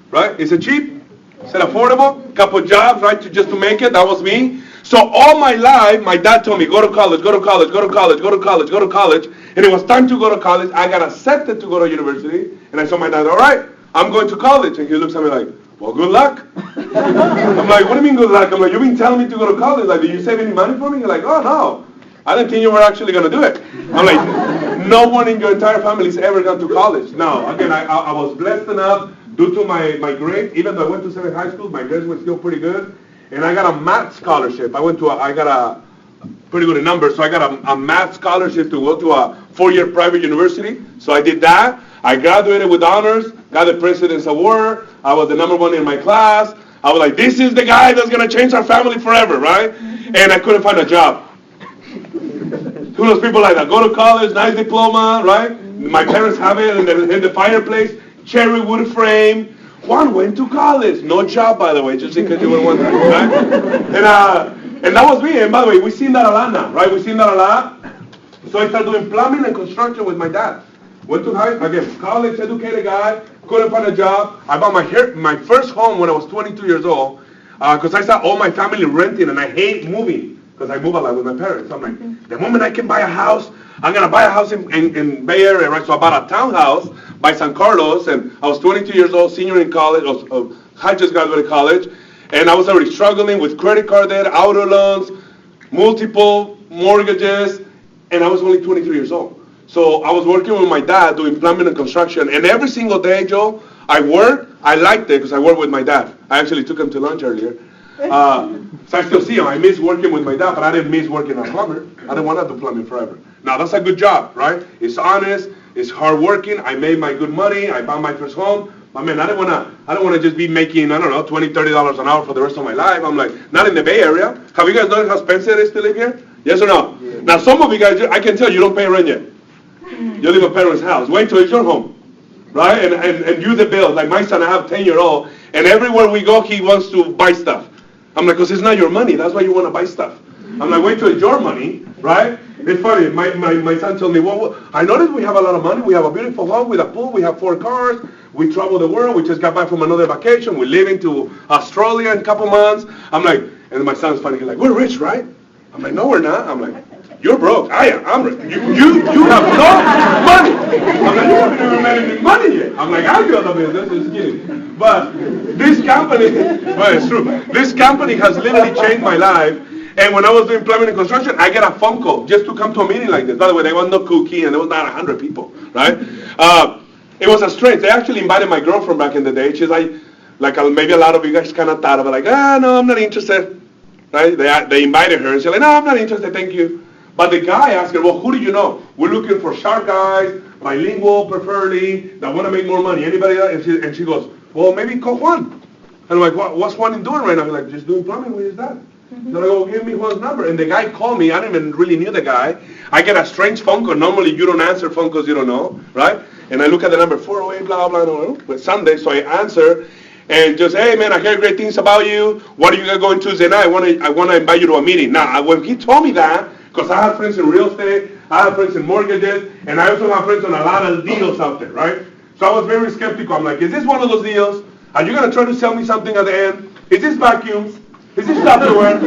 Right? Is it cheap? Is it affordable? Couple jobs, right, just to make it? That was me. So all my life, my dad told me, go to college, go to college, go to college, go to college, go to college. And it was time to go to college. I got accepted to go to university. And I told my dad, all right, I'm going to college. And he looks at me like, well, good luck. I'm like, what do you mean good luck? I'm like, you've been telling me to go to college. Like, did you save any money for me? You're like, oh, no. I didn't think you were actually going to do it. I'm like, no one in your entire family has ever gone to college. No, again, I was blessed enough due to my grades. Even though I went to 7 high schools, my grades were still pretty good. And I got a math scholarship. I got a pretty good in numbers, so I got a math scholarship to go to a 4-year private university. So I did that. I graduated with honors, got the President's Award. I was the #1 in my class. I was like, this is the guy that's going to change our family forever, right? And I couldn't find a job. Who knows people like that? Go to college, nice diploma, right? My parents have it in the fireplace, cherry wood frame. Juan went to college. No job, by the way, just in case you were wondering, right? And that was me. And by the way, we've seen that a lot now, right? We've seen that a lot. So I started doing plumbing and construction with my dad. Went to college, educated guy, couldn't find a job. I bought my first home when I was 22 years old because I saw all my family renting, and I hate moving because I move a lot with my parents. So I'm like, the moment I can buy a house, I'm going to buy a house in Bay Area, right? So I bought a townhouse by San Carlos, and I was 22 years old, senior in college. I just graduated college, and I was already struggling with credit card debt, auto loans, multiple mortgages, and I was only 23 years old. So I was working with my dad doing plumbing and construction, and every single day, Joe, I worked. I liked it because I worked with my dad. I actually took him to lunch earlier. So I still see him. I miss working with my dad, but I didn't miss working as a plumber. I didn't want to do plumbing forever. Now, that's a good job, right? It's honest. It's hardworking. I made my good money. I bought my first home. But man, I don't want to just be making, I don't know, $20, $30 an hour for the rest of my life. I'm like, not in the Bay Area. Have you guys noticed how expensive it is to live here? Yes or no? Yeah. Now, some of you guys, I can tell you don't pay rent yet. You live in a parent's house. Wait till it's your home, right? And you the bill. Like my son, I have a 10-year-old, and everywhere we go, he wants to buy stuff. I'm like, because it's not your money. That's why you want to buy stuff. I'm like, wait till it's your money, right? It's funny. My son told me, well, I noticed we have a lot of money. We have a beautiful home with a pool. We have 4 cars. We travel the world. We just got back from another vacation. We're leaving to Australia in a couple months. I'm like, and my son's funny. He's like, we're rich, right? I'm like, no, we're not. I'm like, you're broke. I am. I'm rich. You have no money. I'm like, you haven't even made any money yet. I'm like, I'll do the business. Just kidding. But this company, well, it's true. This company has literally changed my life. And when I was doing plumbing and construction, I get a phone call just to come to a meeting like this. By the way, there was no cookie, and there was not 100 people, right? It was a strange. They actually invited my girlfriend back in the day. She's like maybe a lot of you guys kind of thought of it, like, no, I'm not interested, right? They invited her, and she's like, no, I'm not interested, thank you. But the guy asked her, well, who do you know? We're looking for sharp guys, bilingual preferably, that want to make more money. Anybody else? And she goes, well, maybe call Juan. And I'm like, what's Juan doing right now? He's like, just doing plumbing with his dad. So I go, give me Juan's number. And the guy called me. I didn't even really knew the guy. I get a strange phone call. Normally, you don't answer phone calls you don't know, right? And I look at the number, 408, blah, blah, blah. But Sunday, so I answer. And just, hey, man, I heard great things about you. What are you going Tuesday night? I want to invite you to a meeting. Now, when he told me that, because I have friends in real estate, I have friends in mortgages, and I also have friends on a lot of deals out there, right? So I was very skeptical. I'm like, is this one of those deals? Are you going to try to sell me something at the end? Is this vacuums? Is this Tupperware?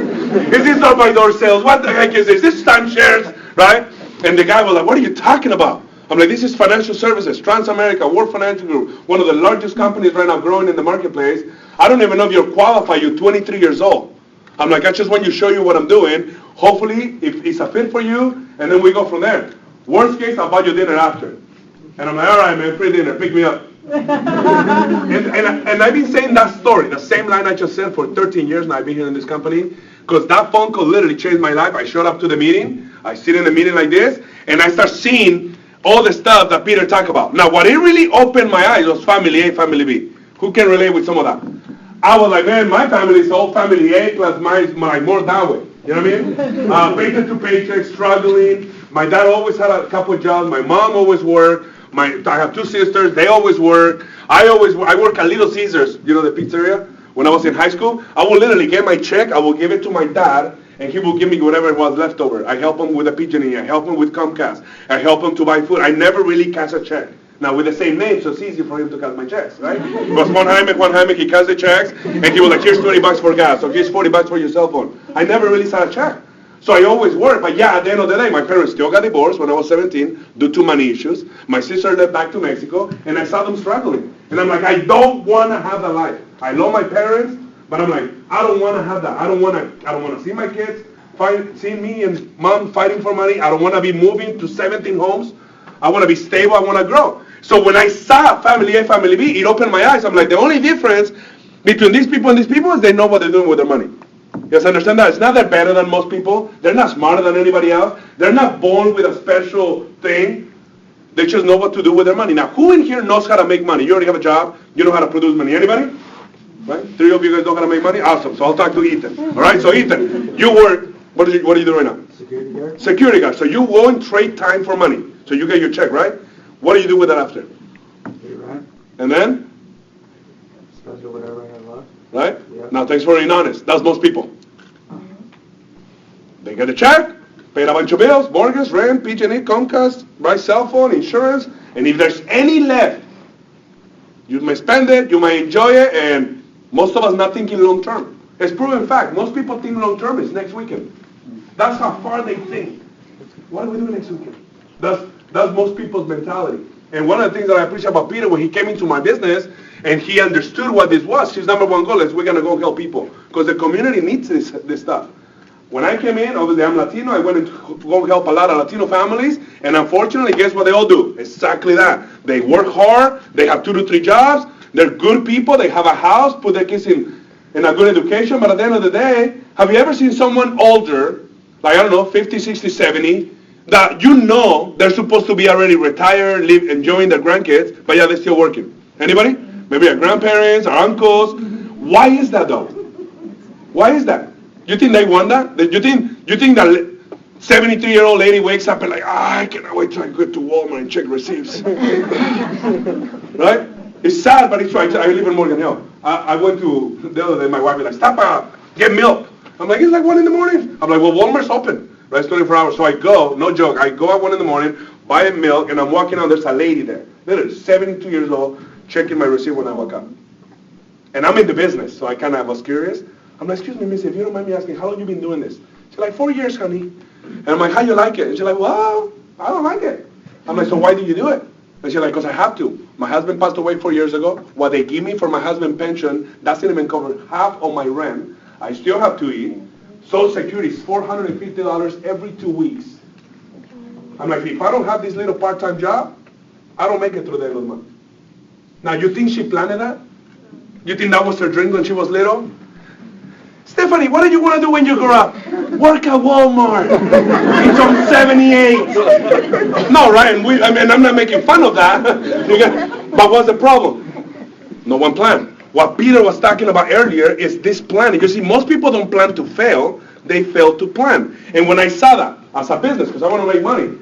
Is this door-by-door sales? What the heck is this? Is this timeshares, right? And the guy was like, what are you talking about? I'm like, this is financial services, Transamerica, World Financial Group, one of the largest companies right now growing in the marketplace. I don't even know if you're qualified. You're 23 years old. I'm like, I just want to show you what I'm doing. Hopefully, if it's a fit for you, and then we go from there. Worst case, I'll buy you dinner after. And I'm like, all right, man, free dinner, pick me up. and I've been saying that story, the same line I just said for 13 years now I've been here in this company, because that phone call literally changed my life. I showed up to the meeting, I sit in a meeting like this, and I start seeing all the stuff that Peter talked about. Now, what it really opened my eyes was family A, family B. Who can relate with some of that? I was like, man, my family is all family A plus my more that way. You know what I mean? Paycheck to paycheck, struggling. My dad always had a couple of jobs. My mom always worked. I have two sisters. They always work. I work at Little Caesars, you know, the pizzeria. When I was in high school, I would literally get my check. I will give it to my dad, and he will give me whatever was left over. I help him with a PG&E. I help him with Comcast. I help him to buy food. I never really cash a check. Now, with the same name, so it's easy for him to cash my checks, right? It was Juan Jaime, he cashed the checks, and he was like, here's $20 for gas, or here's $40 for your cell phone. I never really saw a check. So I always worked, but yeah, at the end of the day, my parents still got divorced when I was 17 due to money issues. My sister left back to Mexico, and I saw them struggling. And I'm like, I don't want to have that life. I love my parents, but I'm like, I don't want to have that. I don't want to see my kids see me and mom fighting for money. I don't want to be moving to 17 homes. I want to be stable. I want to grow. So when I saw family A, family B, it opened my eyes. I'm like, the only difference between these people and these people is they know what they're doing with their money. You guys understand that? It's not that better than most people. They're not smarter than anybody else. They're not born with a special thing. They just know what to do with their money. Now, who in here knows how to make money? You already have a job. You know how to produce money. Anybody? Right? 3 of you guys know how to make money? Awesome. So I'll talk to Ethan. All right? So Ethan, you work. What do you do right now? Security guard. Security guard. So you go and trade time for money. So you get your check, right? What do you do with that after? Pay rent. And then? Spend whatever I have left. Right? Yeah. Now, thanks for being honest. That's most people. They get a check, pay a bunch of bills, mortgage, rent, PG&E, Comcast, buy cell phone, insurance, and if there's any left, you may spend it, you may enjoy it, and most of us not thinking long term. It's proven fact. Most people think long term is next weekend. That's how far they think. What are we doing next weekend? That's most people's mentality. And one of the things that I appreciate about Peter, when he came into my business and he understood what this was, his number one goal is we're going to go help people because the community needs this stuff. When I came in, obviously I'm Latino, I went to go help a lot of Latino families, and unfortunately, guess what they all do? Exactly that. They work hard, they have 2 to 3 jobs, they're good people, they have a house, put their kids in a good education, but at the end of the day, have you ever seen someone older, like, I don't know, 50, 60, 70, that you know they're supposed to be already retired, live, enjoying their grandkids, but yeah, they're still working? Anybody? Maybe our grandparents, our uncles. Why is that though? Why is that? You think they want that? You think that 73-year-old lady wakes up and like, I cannot wait till I go to Walmart and check receipts. Right? It's sad, but it's right. I live in Morgan Hill. I went to, the other day, my wife was like, stop, get milk. I'm like, it's like 1 in the morning. I'm like, well, Walmart's open. Right? It's 24 hours. So I go, no joke, I go at 1 in the morning, buy a milk, and I'm walking out, there's a lady there. Literally, 72 years old, checking my receipt when I walk up. And I'm in the business, so I kind of was curious. I'm like, excuse me, miss, if you don't mind me asking, how long you been doing this? She's like, 4 years, honey. And I'm like, how you like it? And she's like, well, I don't like it. I'm like, so why do you do it? And she's like, because I have to. My husband passed away 4 years ago. What they give me for my husband's pension doesn't even cover half of my rent. I still have to eat. Social Security is $450 every 2 weeks. I'm like, if I don't have this little part-time job, I don't make it through the end of the month. Now, you think she planned that? You think that was her dream when she was little? Stephanie, what do you want to do when you grow up? Work at Walmart. It's on 78. No, right? And I'm not making fun of that. But what's the problem? No one planned. What Peter was talking about earlier is this planning. You see, most people don't plan to fail. They fail to plan. And when I saw that as a business, because I want to make money,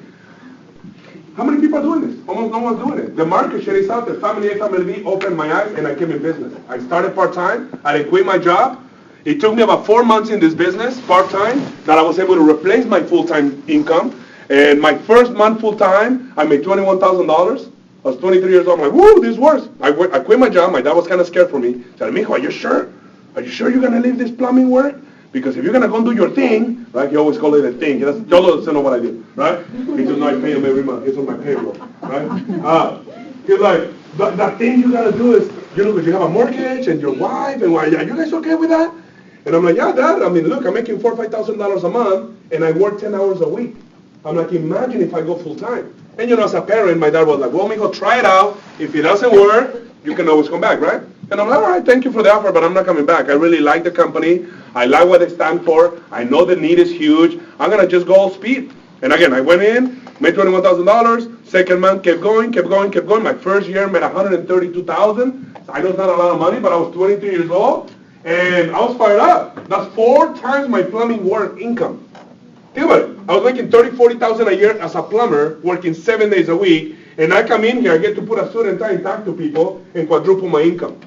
how many people are doing this? Almost no one's doing it. The market share is out there. Family A, Family B opened my eyes, and I came in business. I started part-time. I didn't quit my job. It took me about 4 months in this business, part-time, that I was able to replace my full-time income. And my first month full-time, I made $21,000. I was 23 years old. I'm like, woo, this works. I quit my job. My dad was kind of scared for me. He said, mijo, are you sure? Are you sure you're going to leave this plumbing work? Because if you're going to go do your thing, right, he always called it a thing. Yolo doesn't know what I do, right? He does not pay him every month. He's on my payroll, right? He's like, the thing you got to do is, because you have a mortgage and your wife, and why, are you guys okay with that? And I'm like, yeah, Dad, I mean, look, I'm making $4,000 or $5,000 a month, and I work 10 hours a week. I'm like, imagine if I go full time. And as a parent, my dad was like, well, mijo, try it out. If it doesn't work, you can always come back, right? And I'm like, all right, thank you for the offer, but I'm not coming back. I really like the company. I like what they stand for. I know the need is huge. I'm going to just go all speed. And again, I went in, made $21,000. Second month, kept going. My first year made $132,000. I know it's not a lot of money, but I was 23 years old. And I was fired up. That's 4 times my plumbing work income. Think about it. I was making $30,000, $40,000 a year as a plumber, working 7 days a week. And I come in here, I get to put a suit and tie and talk to people and quadruple my income.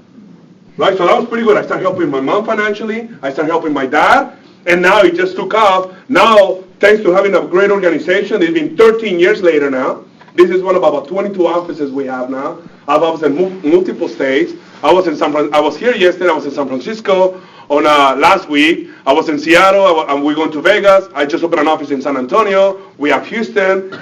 Right? So that was pretty good. I started helping my mom financially. I started helping my dad. And now it just took off. Now, thanks to having a great organization, it's been 13 years later now. This is one of about 22 offices we have now. I have offices in multiple states. I was here yesterday. I was in San Francisco on last week. I was in Seattle. We're going to Vegas. I just opened an office in San Antonio. We have Houston.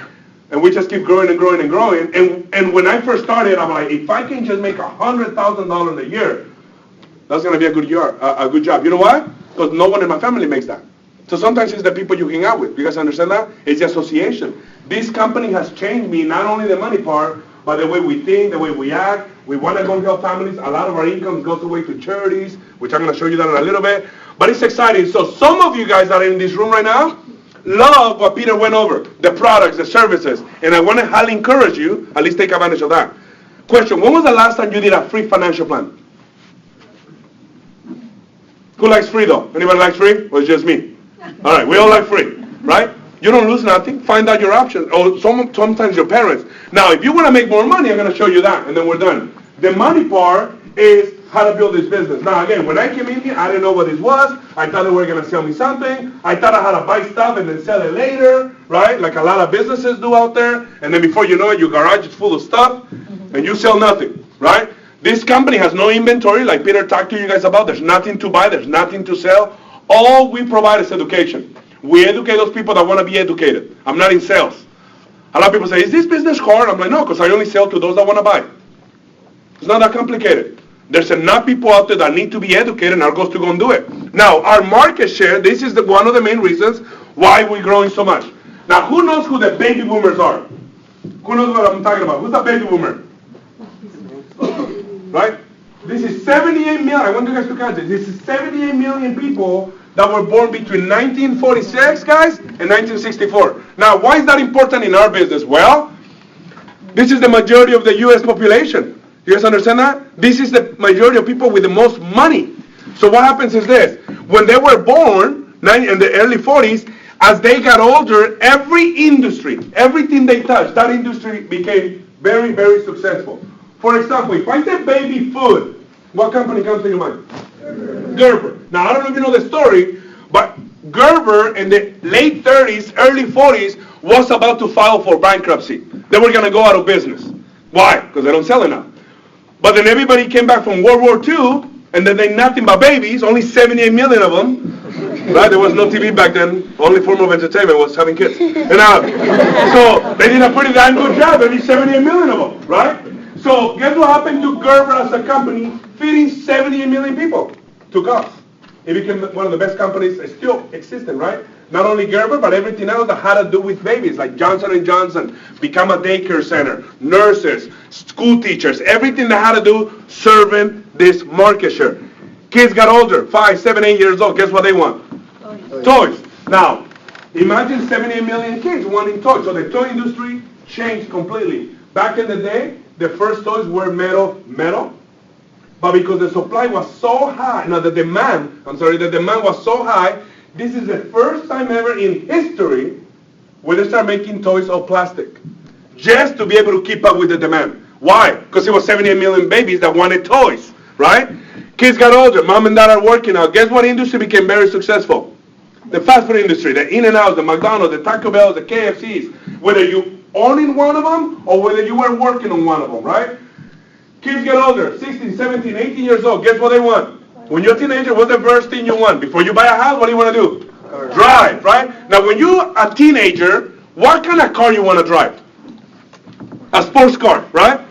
And we just keep growing and growing and growing. And when I first started, I'm like, if I can just make $100,000 a year, that's going to be a good job. You know why? Because no one in my family makes that. So sometimes it's the people you hang out with. You guys understand that? It's the association. This company has changed me, not only the money part, but the way we think, the way we act. We want to go and help families. A lot of our income goes away to charities, which I'm going to show you that in a little bit. But it's exciting. So some of you guys that are in this room right now love what Peter went over, the products, the services. And I want to highly encourage you, at least take advantage of that. Question, when was the last time you did a free financial plan? Who likes free though? Anybody likes free? Or it's just me? All right, we all like free, right? You don't lose nothing. Find out your options. Or sometimes your parents. Now, if you want to make more money, I'm going to show you that, and then we're done. The money part is how to build this business. Now, again, when I came in here, I didn't know what this was. I thought they were going to sell me something. I thought I had to buy stuff and then sell it later, right? Like a lot of businesses do out there. And then before you know it, your garage is full of stuff, and you sell nothing, right? This company has no inventory, like Peter talked to you guys about. There's nothing to buy. There's nothing to sell. All we provide is education. We educate those people that want to be educated. I'm not in sales. A lot of people say, is this business hard? I'm like, no, because I only sell to those that want to buy. It's not that complicated. There's enough people out there that need to be educated, and our goal is to go and do it. Now, our market share, this is one of the main reasons why we're growing so much. Now, who knows who the baby boomers are? Who knows what I'm talking about? Who's a baby boomer? Right? This is 78 million. I want you guys to count this. This is 78 million people that were born between 1946, guys, and 1964. Now, why is that important in our business? Well, this is the majority of the U.S. population. You guys understand that? This is the majority of people with the most money. So what happens is this. When they were born in the early 40s, as they got older, every industry, everything they touched, that industry became very, very successful. For example, if I say baby food, what company comes to your mind? Gerber. Now, I don't know if you know the story, but Gerber in the late 30s, early 40s, was about to file for bankruptcy. They were going to go out of business. Why? Because they don't sell enough. But then everybody came back from World War II, and then they nothing but babies, only 78 million of them. Right? There was no TV back then. Only form of entertainment was having kids. And so they did a pretty damn good job, at least 78 million of them, right? So guess what happened to Gerber as a company feeding 78 million people? Took off. It became one of the best companies still existing, right? Not only Gerber, but everything else that had to do with babies, like Johnson & Johnson, become a daycare center, nurses, school teachers, everything that had to do serving this market share. Kids got older, 5, 7, 8 years old. Guess what they want? Toys. Now, imagine 78 million kids wanting toys. So the toy industry changed completely. Back in the day, the first toys were metal. But because the supply was so high, the demand was so high, this is the first time ever in history where they start making toys of plastic. Just to be able to keep up with the demand. Why? Because it was 78 million babies that wanted toys, right? Kids got older, mom and dad are working out. Guess what industry became very successful? The fast food industry, the In-N-Outs, the McDonald's, the Taco Bells, the KFCs. Whether you owning one of them or whether you were working on one of them, right? Kids get older, 16, 17, 18 years old. Guess what they want? When you're a teenager, what's the first thing you want? Before you buy a house, what do you want to do? Drive, right? Now, when you're a teenager, what kind of car you want to drive? A sports car, right?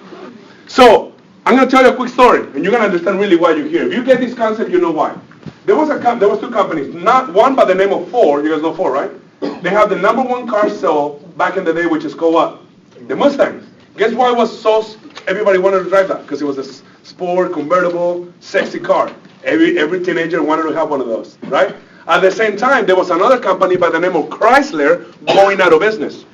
So, I'm going to tell you a quick story, and you're going to understand really why you're here. If you get this concept, you know why. There was two companies, not one by the name of Ford. You guys know Ford, right? They have the number one car sold back in the day, which is called what? The Mustang. Guess why it was so? Everybody wanted to drive that because it was a sport, convertible, sexy car. Every teenager wanted to have one of those, right? At the same time, there was another company by the name of Chrysler going out of business.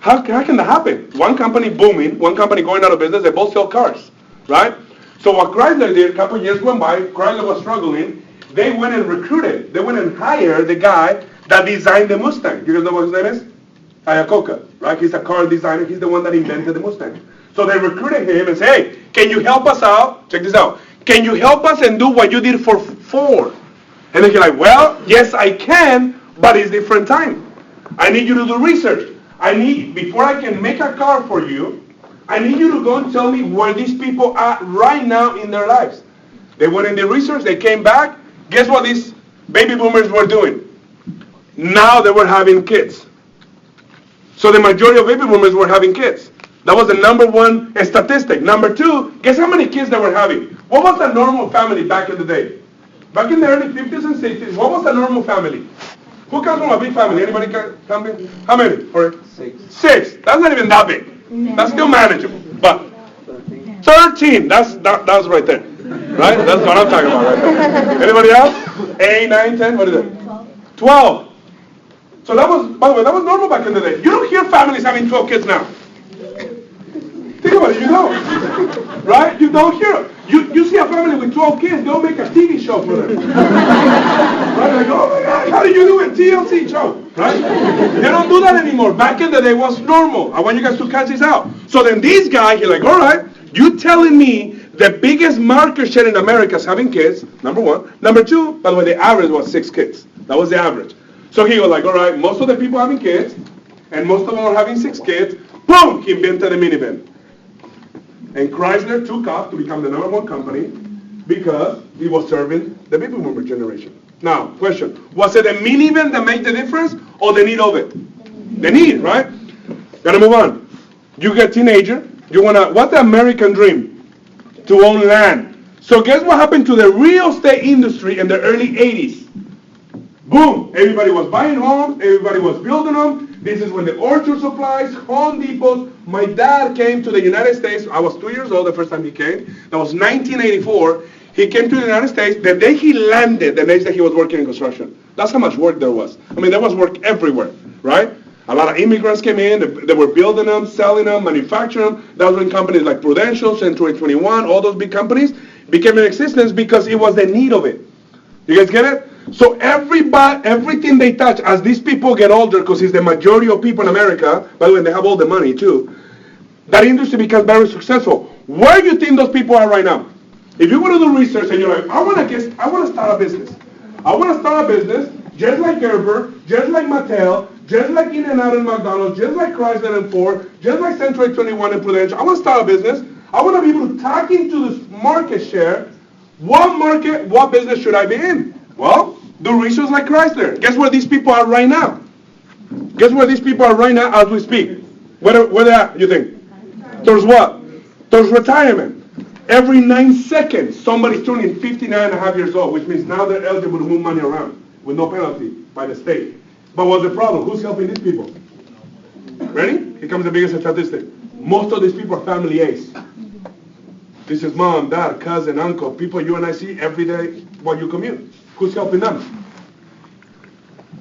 How can that happen? One company booming, one company going out of business, they both sell cars, right? So what Chrysler did, a couple of years went by, Chrysler was struggling, they went and recruited, they went and hired the guy that designed the Mustang. You guys know what his name is? Iacocca, right? He's a car designer, he's the one that invented the Mustang. So they recruited him and said, hey, can you help us out? Check this out. Can you help us and do what you did for Ford? And then he's like, well, yes, I can, but it's different time. I need you to do research. Before I can make a car for you, I need you to go and tell me where these people are right now in their lives. They went in the research, they came back. Guess what these baby boomers were doing? Now they were having kids. So the majority of baby boomers were having kids. That was the number one statistic. Number two, guess how many kids they were having? What was a normal family back in the day? Back in the early 50s and 60s, what was a normal family? Who comes from a big family? Anybody come in? How many? Six. That's not even that big. That's still manageable. But 13. That's right there. Right? That's what I'm talking about right there. Anybody else? 8, 9, 10. What is it? 12. So that was, by the way, that was normal back in the day. You don't hear families having 12 kids now. Think about it, you don't. Right? You don't hear it. You see a family with 12 kids, they'll make a TV show for them. Right? Like, oh my God, how do you do a TLC show? Right? They don't do that anymore. Back in the day, it was normal. I want you guys to catch this out. So then this guy, he's like, all right, you telling me the biggest market share in America is having kids, number one. Number two, by the way, the average was 6 kids. That was the average. So he was like, all right, most of the people having kids, and most of them are having 6 kids. Boom! He invented a minivan. And Chrysler took off to become the number one company because he was serving the baby boomer generation. Now, question, was it the minivan that made the difference or the need of it? The need, right? Gotta move on. You get a teenager, what's the American dream? To own land. So guess what happened to the real estate industry in the early 80s? Boom! Everybody was buying homes, everybody was building them. This is when the Orchard Supplies, Home Depots. My dad came to the United States. I was 2 years old the first time he came. That was 1984. He came to the United States. The day he landed, the next day he was working in construction. That's how much work there was. I mean, there was work everywhere, right? A lot of immigrants came in. They were building them, selling them, manufacturing them. That was when companies like Prudential, Century 21, all those big companies became in existence because it was the need of it. You guys get it? So everything they touch, as these people get older, because it's the majority of people in America, by the way, they have all the money too, that industry becomes very successful. Where do you think those people are right now? If you want to do research and you're like, I want to start a business. I want to start a business just like Gerber, just like Mattel, just like In-N-Out and McDonald's, just like Chrysler and Ford, just like Century 21 and Prudential. I want to start a business. I want to be able to tap into this market share. What business should I be in? Well, do research like Chrysler. Guess where these people are right now? Guess where these people are right now as we speak? Where they at, you think? There's what? There's retirement. Every 9 seconds, somebody's turning 59 and a half years old, which means now they're eligible to move money around with no penalty by the state. But what's the problem? Who's helping these people? Ready? Here comes the biggest statistic. Most of these people are family A's. This is mom, dad, cousin, uncle, people you and I see every day while you commute. Who's helping them?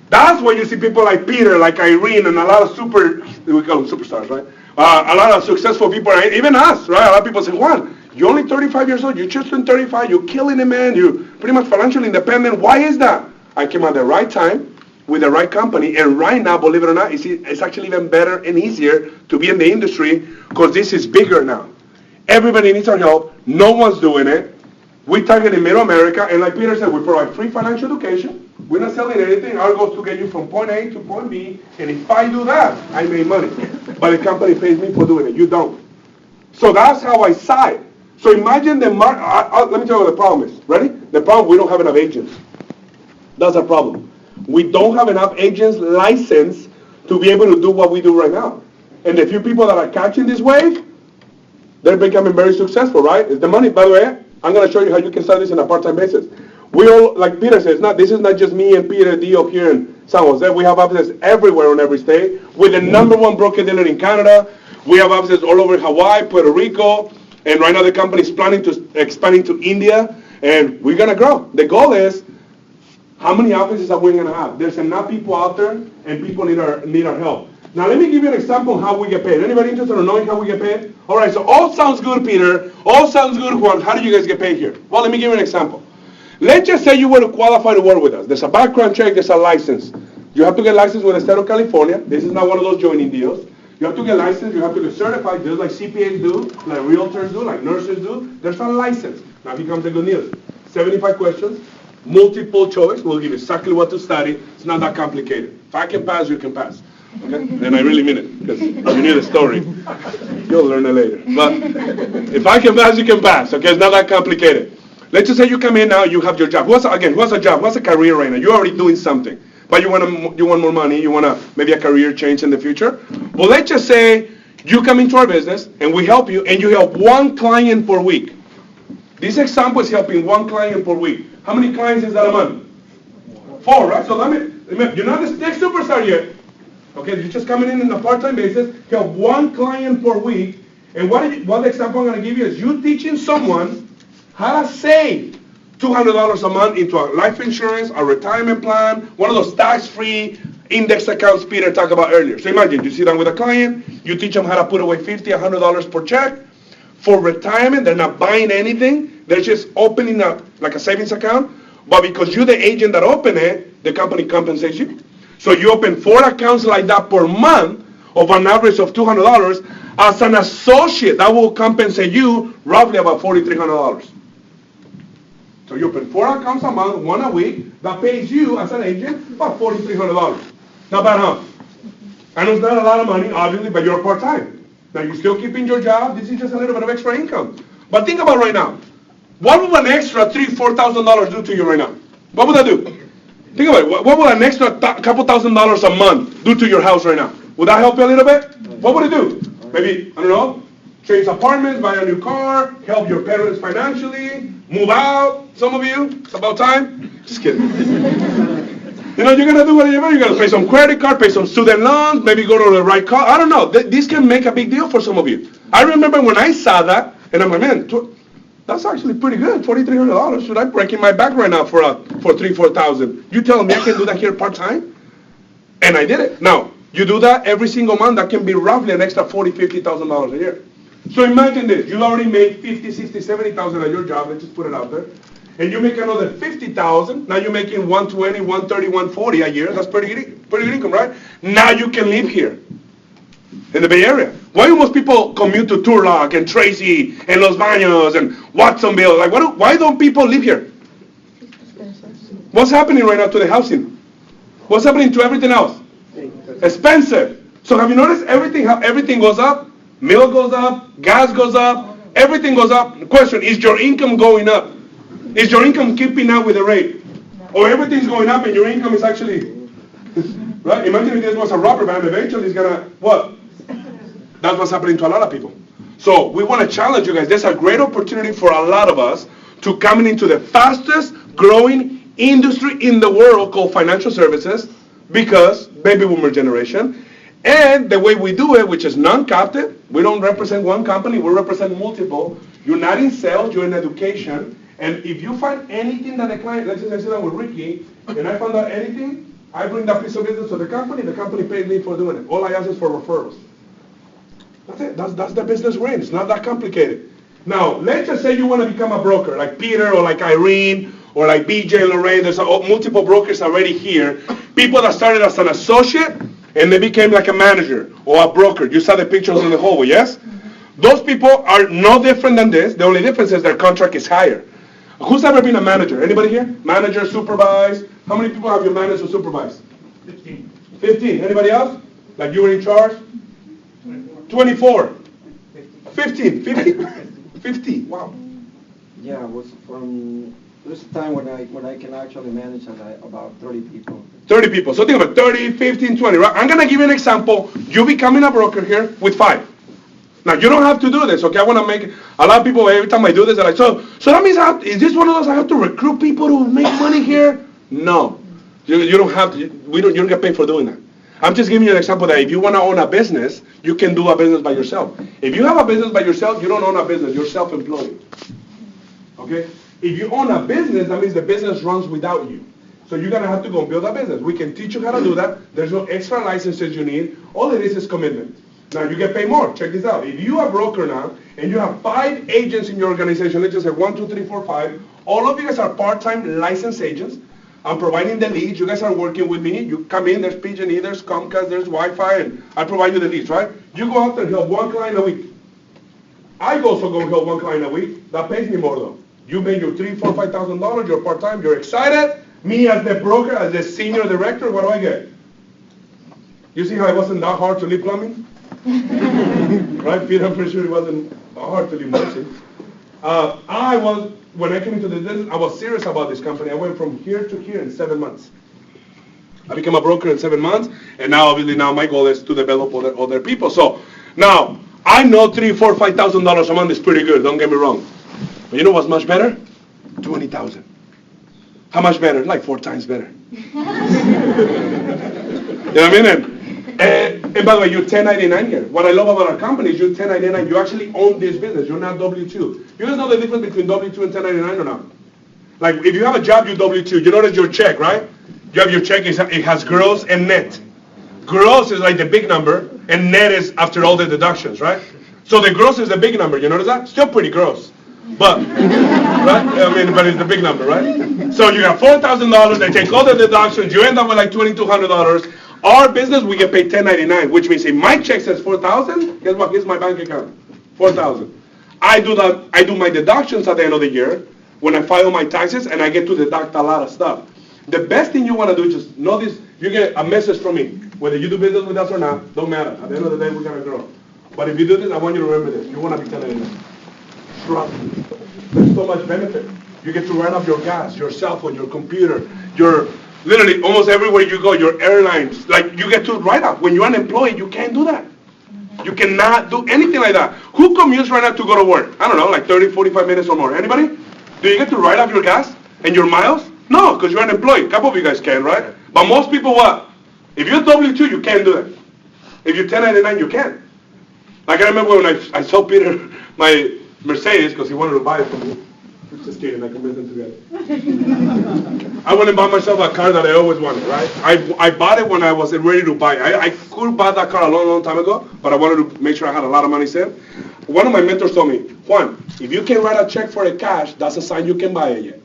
That's why you see people like Peter, like Irene, and a lot of we call them superstars, right? A lot of successful people, even us, right? A lot of people say, Juan, you're only 35 years old, you just turned 35, you're killing it, man, you're pretty much financially independent. Why is that? I came at the right time, with the right company, and right now, believe it or not, it's actually even better and easier to be in the industry, because this is bigger now. Everybody needs our help, no one's doing it. We target in Middle America, and like Peter said, we provide free financial education. We're not selling anything. Our goal is to get you from point A to point B, and if I do that, I make money. But the company pays me for doing it. You don't. So that's how I side. So imagine the market. Let me tell you what the problem is. Ready? The problem, we don't have enough agents. That's a problem. We don't have enough agents licensed to be able to do what we do right now. And the few people that are catching this wave, they're becoming very successful, right? It's the money. By the way, I'm going to show you how you can start this on a part-time basis. We all, like Peter says, this is not just me and Peter Dio here in San Jose. We have offices everywhere on every state. We're the #1 broker-dealer in Canada. We have offices all over Hawaii, Puerto Rico, and right now the company is planning to expanding to India, and we're going to grow. The goal is, how many offices are we going to have? There's enough people out there, and people need our help. Now, let me give you an example of how we get paid. Anybody interested in knowing how we get paid? All right, so all sounds good, Peter. All sounds good, Juan. How do you guys get paid here? Well, let me give you an example. Let's just say you were to qualify to work with us. There's a background check, there's a license. You have to get licensed with the state of California. This is not one of those joining deals. You have to get licensed, you have to get certified, just like CPAs do, like realtors do, like nurses do. There's a license. Now here comes the good news. 75 questions, multiple choice. We'll give you exactly what to study. It's not that complicated. If I can pass, you can pass. Okay? And I really mean it, because you need a story. You'll learn it later. But if I can pass, you can pass. Okay? It's not that complicated. Let's just say you come in now, you have your job. Who has a job? What's a career right now? You're already doing something. But you want more money, you want maybe a career change in the future. Well, let's just say you come into our business and we help you, and you help one client per week. This example is helping one client per week. How many clients is that a month? 4, right? So you're not the next superstar yet. Okay, you're just coming in on a part-time basis, help one client per week. And what the example I'm going to give you is you teaching someone how to save $200 a month into a life insurance, a retirement plan, one of those tax-free index accounts Peter talked about earlier. So imagine, you sit down with a client, you teach them how to put away $50, $100 per check for retirement. They're not buying anything. They're just opening up like a savings account. But because you're the agent that opened it, the company compensates you. So you open 4 accounts like that per month of an average of $200. As an associate, that will compensate you roughly about $4,300. So you open 4 accounts a month, 1 a week. That pays you as an agent about $4,300. Not bad, huh? I know it's not a lot of money, obviously, but you're part-time. Now you're still keeping your job. This is just a little bit of extra income. But think about right now. What would an extra $3,000, $4,000 do to you right now? What would that do? Think about it. What would an extra couple $1,000s a month do to your house right now? Would that help you a little bit? What would it do? Maybe, I don't know, change apartments, buy a new car, help your parents financially, move out. Some of you, it's about time. Just kidding. You know, you're going to do whatever. You're going to pay some credit card, pay some student loans, maybe go to the right car. I don't know. This can make a big deal for some of you. I remember when I saw that, and I'm like, man, that's actually pretty good, $4,300. Should I breaking my back right now for $3,000, $4,000? You telling me I can do that here part-time? And I did it. Now, you do that every single month, that can be roughly an extra $40,000, $50,000 a year. So imagine this. You already made $50,000, $60,000, $70,000 at your job. Let's just put it out there. And you make another $50,000. Now you're making $120,000, $130,000, $140,000 a year. That's pretty good income, right? Now you can live here in the Bay Area. Why do most people commute to Turlock and Tracy and Los Baños and Watsonville? Like, why don't people live here? What's happening right now to the housing? What's happening to everything else? Expensive. So have you noticed how everything goes up? Milk goes up, gas goes up, everything goes up. The question, is your income going up? Is your income keeping up with the rate? Or everything's going up and your income is actually, right? Imagine if this was a rubber band, eventually it's gonna, what? That's what's happening to a lot of people. So we want to challenge you guys. There's a great opportunity for a lot of us to come into the fastest growing industry in the world called financial services, because baby boomer generation. And the way we do it, which is non-captive, we don't represent one company, we represent multiple. You're not in sales, you're in education. And if you find anything that the client, let's just say I sit down with Ricky, and I found out anything, I bring that piece of business to the company pays me for doing it. All I ask is for referrals. That's it, that's the business we're in. It's not that complicated. Now, let's just say you want to become a broker, like Peter or like Irene, or like BJ, Lorraine. There's multiple brokers already here. People that started as an associate, and they became like a manager or a broker. You saw the pictures in the hallway, yes? Those people are no different than this. The only difference is their contract is higher. Who's ever been a manager? Anybody here? Manager, supervise? How many people have you managed or supervised? 15. 15. Anybody else? Like you were in charge? 24. 15. 50. Wow. Yeah, it was there's a time when I can actually manage about 30 people. 30 people. So think about 30, 15, 20, right? I'm going to give you an example. You becoming a broker here with 5. Now, you don't have to do this, okay? I want to make, a lot of people, every time I do this, they're like, so that means is this one of those I have to recruit people to make money here? No. You don't have to, you don't get paid for doing that. I'm just giving you an example that if you want to own a business, you can do a business by yourself. If you have a business by yourself, you don't own a business, you're self-employed. Okay? If you own a business, that means the business runs without you. So you're going to have to go and build a business. We can teach you how to do that. There's no extra licenses you need. All it is commitment. Now, you get paid more. Check this out. If you are a broker now, and you have 5 agents in your organization, let's just say 1, 2, 3, 4, 5, all of you guys are part-time licensed agents. I'm providing the leads. You guys are working with me. You come in, there's PG&E, there's Comcast, there's Wi-Fi, and I provide you the leads, right? You go out there and help 1 client a week. I also go help 1 client a week. That pays me more, though. You made your $3,000, $4,000, $5,000. You're part-time. You're excited. Me as the broker, as the senior director, what do I get? You see how it wasn't that hard to leave plumbing? Right, Peter? I'm pretty sure it wasn't hard to leave nursing. When I came into the business, I was serious about this company. I went from here to here in 7 months. I became a broker in 7 months, and obviously my goal is to develop other people. So now I know $3,000, $4,000, $5,000 a month is pretty good. Don't get me wrong, but you know what's much better? 20,000. How much better? Like 4 times better. You know what I mean? And by the way, you're 1099 here. What I love about our company is you're 1099. You actually own this business. You're not W-2. You guys know the difference between W-2 and 1099 or not? Like, if you have a job, you're W-2. You notice your check, right? You have your check, it has gross and net. Gross is like the big number, and net is after all the deductions, right? So the gross is the big number. You notice that? Still pretty gross. But, right? I mean, but it's the big number, right? So you have $4,000. They take all the deductions. You end up with like $2,200. Our business, we get paid $10.99, which means if my check says $4,000, guess what? Here's my bank account, $4,000. I do my deductions at the end of the year when I file my taxes, and I get to deduct a lot of stuff. The best thing you want to do is just know this. You get a message from me, whether you do business with us or not. Don't matter. At the end of the day, we're gonna grow. But if you do this, I want you to remember this. You want to be $10.99. Trust me. There's so much benefit. You get to run up your gas, your cell phone, your computer, your literally almost everywhere you go, your airlines, like you get to write up. When you're unemployed, you can't do that. You cannot do anything like that. Who commutes right now to go to work? I don't know, like 30, 45 minutes or more. Anybody? Do you get to write up your gas and your miles? No, because you're unemployed. A couple of you guys can, right? But most people what? If you're W-2, you can't do it. If you're 1099, you can. Like I remember when I sold Peter my Mercedes because he wanted to buy it from me. Just kidding, I convinced them together. I went and bought myself a car that I always wanted, right? I bought it when I was ready to buy it. I could have bought that car a long, long time ago, but I wanted to make sure I had a lot of money saved. One of my mentors told me, Juan, if you can write a check for the cash, that's a sign you can buy it yet.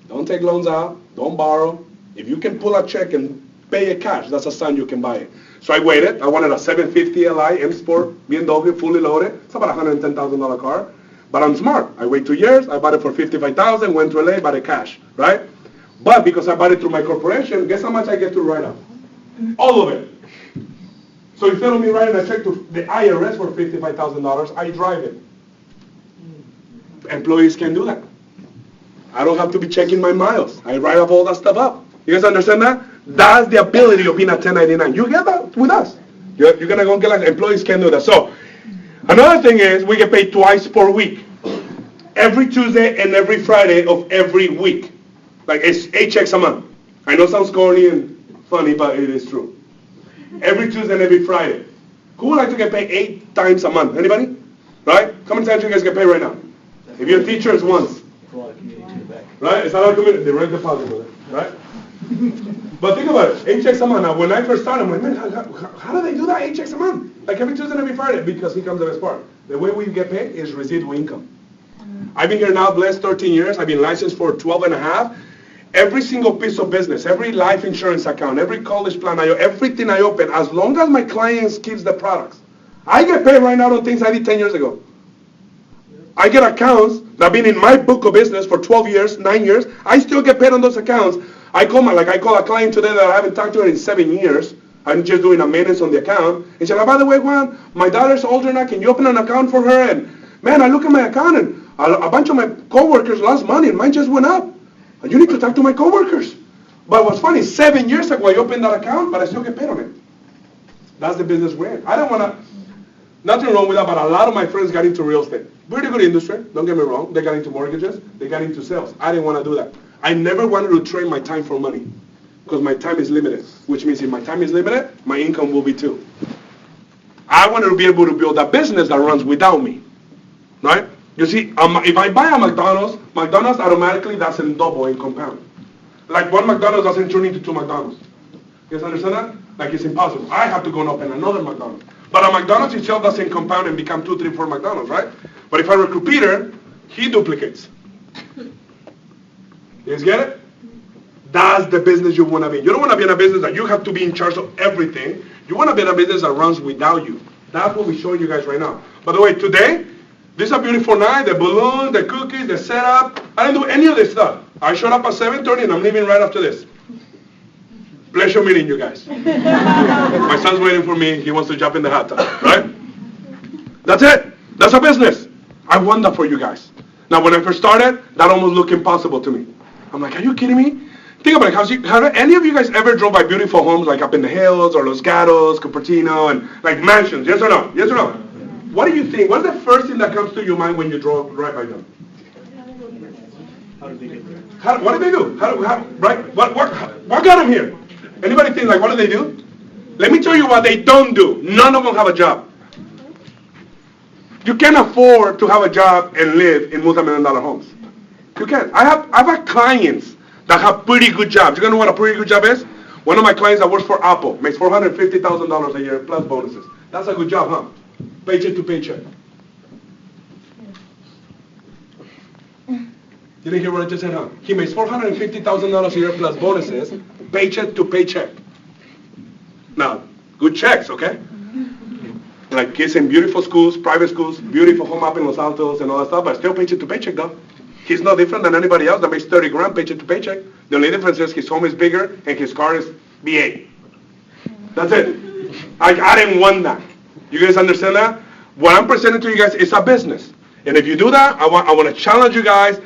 Don't take loans out, don't borrow. If you can pull a check and pay it cash, that's a sign you can buy it. So I waited. I wanted a 750 Li M Sport BMW, fully loaded. It's about a $110,000 car. But I'm smart. I wait 2 years. I bought it for $55,000. Went to LA, bought it cash, right? But because I bought it through my corporation, guess how much I get to write up? All of it. So instead of me writing a check to the IRS for $55,000, I drive it. Employees can do that. I don't have to be checking my miles. I write up all that stuff up. You guys understand that? That's the ability of being a 1099. You get that with us. You're going to go get like employees can do that. So another thing is we get paid twice per week. Every Tuesday and every Friday of every week. Like it's 8 checks a month. I know it sounds corny and funny, but it is true. Every Tuesday and every Friday. Who would like to get paid 8 times a month? Anybody? Right? How many times do you guys get paid right now? If you're a teacher, it's once. Right? It's not a community. They direct deposit, right? But think about it. 8 checks a month. Now, when I first started, I'm like, man, how do they do that 8 checks a month? Like every Tuesday and every Friday, because here comes the best part. The way we get paid is residual income. I've been here now, blessed 13 years. I've been licensed for 12 and a half. Every single piece of business, every life insurance account, every college plan, everything I open, as long as my clients keeps the products, I get paid right now on things I did 10 years ago. I get accounts that have been in my book of business for 12 years, 9 years. I still get paid on those accounts. I call a client today that I haven't talked to her in 7 years. I'm just doing a maintenance on the account. And she said, by the way, Juan, my daughter's older now. Can you open an account for her? And man, I look at my account and a bunch of my coworkers lost money and mine just went up. And you need to talk to my coworkers. But what's funny, 7 years ago I opened that account, but I still get paid on it. That's the business we're in. I don't want to. Nothing wrong with that, but a lot of my friends got into real estate. Pretty good industry, don't get me wrong. They got into mortgages, they got into sales. I didn't want to do that. I never wanted to trade my time for money because my time is limited, which means if my time is limited, my income will be too. I wanted to be able to build a business that runs without me, right? You see, if I buy a McDonald's, McDonald's automatically doesn't double and compound. Like one McDonald's doesn't turn into two McDonald's. You guys understand that? Like it's impossible. I have to go and open another McDonald's. But a McDonald's itself doesn't compound and become 2, 3, 4 McDonald's, right? But if I recruit Peter, he duplicates. You guys get it? That's the business you want to be. You don't want to be in a business that you have to be in charge of everything. You want to be in a business that runs without you. That's what we're showing you guys right now. By the way, today, this is a beautiful night. The balloons, the cookies, the setup. I didn't do any of this stuff. I showed up at 7:30 and I'm leaving right after this. Pleasure meeting you guys. My son's waiting for me. He wants to jump in the hot tub, right? That's it. That's a business. I want that for you guys. Now, when I first started, that almost looked impossible to me. I'm like, are you kidding me? Think about it. Have any of you guys ever drove by beautiful homes like up in the hills or Los Gatos, Cupertino, and like mansions? Yes or no? Yes or no? What do you think? What's the first thing that comes to your mind when you drove right by them? How did they get there? What did they do? Right? What got them here? Anybody think like, what do they do? Let me tell you what they don't do. None of them have a job. You can't afford to have a job and live in multi-million-dollar homes. You can't. I've had clients that have pretty good jobs. You gonna know what a pretty good job is? One of my clients that works for Apple makes $450,000 a year plus bonuses. That's a good job, huh? Paycheck to paycheck. You didn't hear what I just said, huh? He makes $450,000 a year plus bonuses, paycheck to paycheck. Now, good checks, okay? Like kids in beautiful schools, private schools, beautiful home up in Los Altos and all that stuff, but still paycheck to paycheck though. He's no different than anybody else that makes 30 grand paycheck to paycheck. The only difference is his home is bigger and his car is V8. That's it. I didn't want that. You guys understand that? What I'm presenting to you guys is a business. And if you do that, I want to challenge you guys.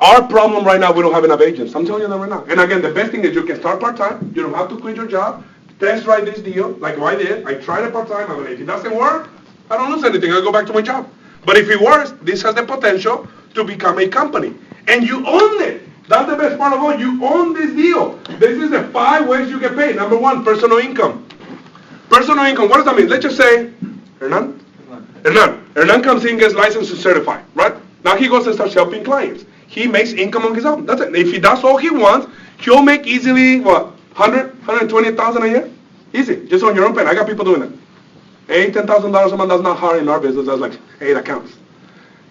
Our problem right now, we don't have enough agents. I'm telling you that right now. And again, the best thing is you can start part-time. You don't have to quit your job. Test ride this deal, like I did. I tried it part-time. I'm like, if it doesn't work, I don't lose anything. I go back to my job. But if it works, this has the potential to become a company. And you own it. That's the best part of all. You own this deal. This is the 5 ways you get paid. Number 1, personal income. Personal income, what does that mean? Let's just say, Hernan comes in, gets licensed and certified, right? Now he goes and starts helping clients. He makes income on his own. That's it. If he does all he wants, he'll make easily, what, 120,000 a year? Easy, just on your own pen. I got people doing that. $10,000 a month, that's not hard in our business. That's like, hey, that counts.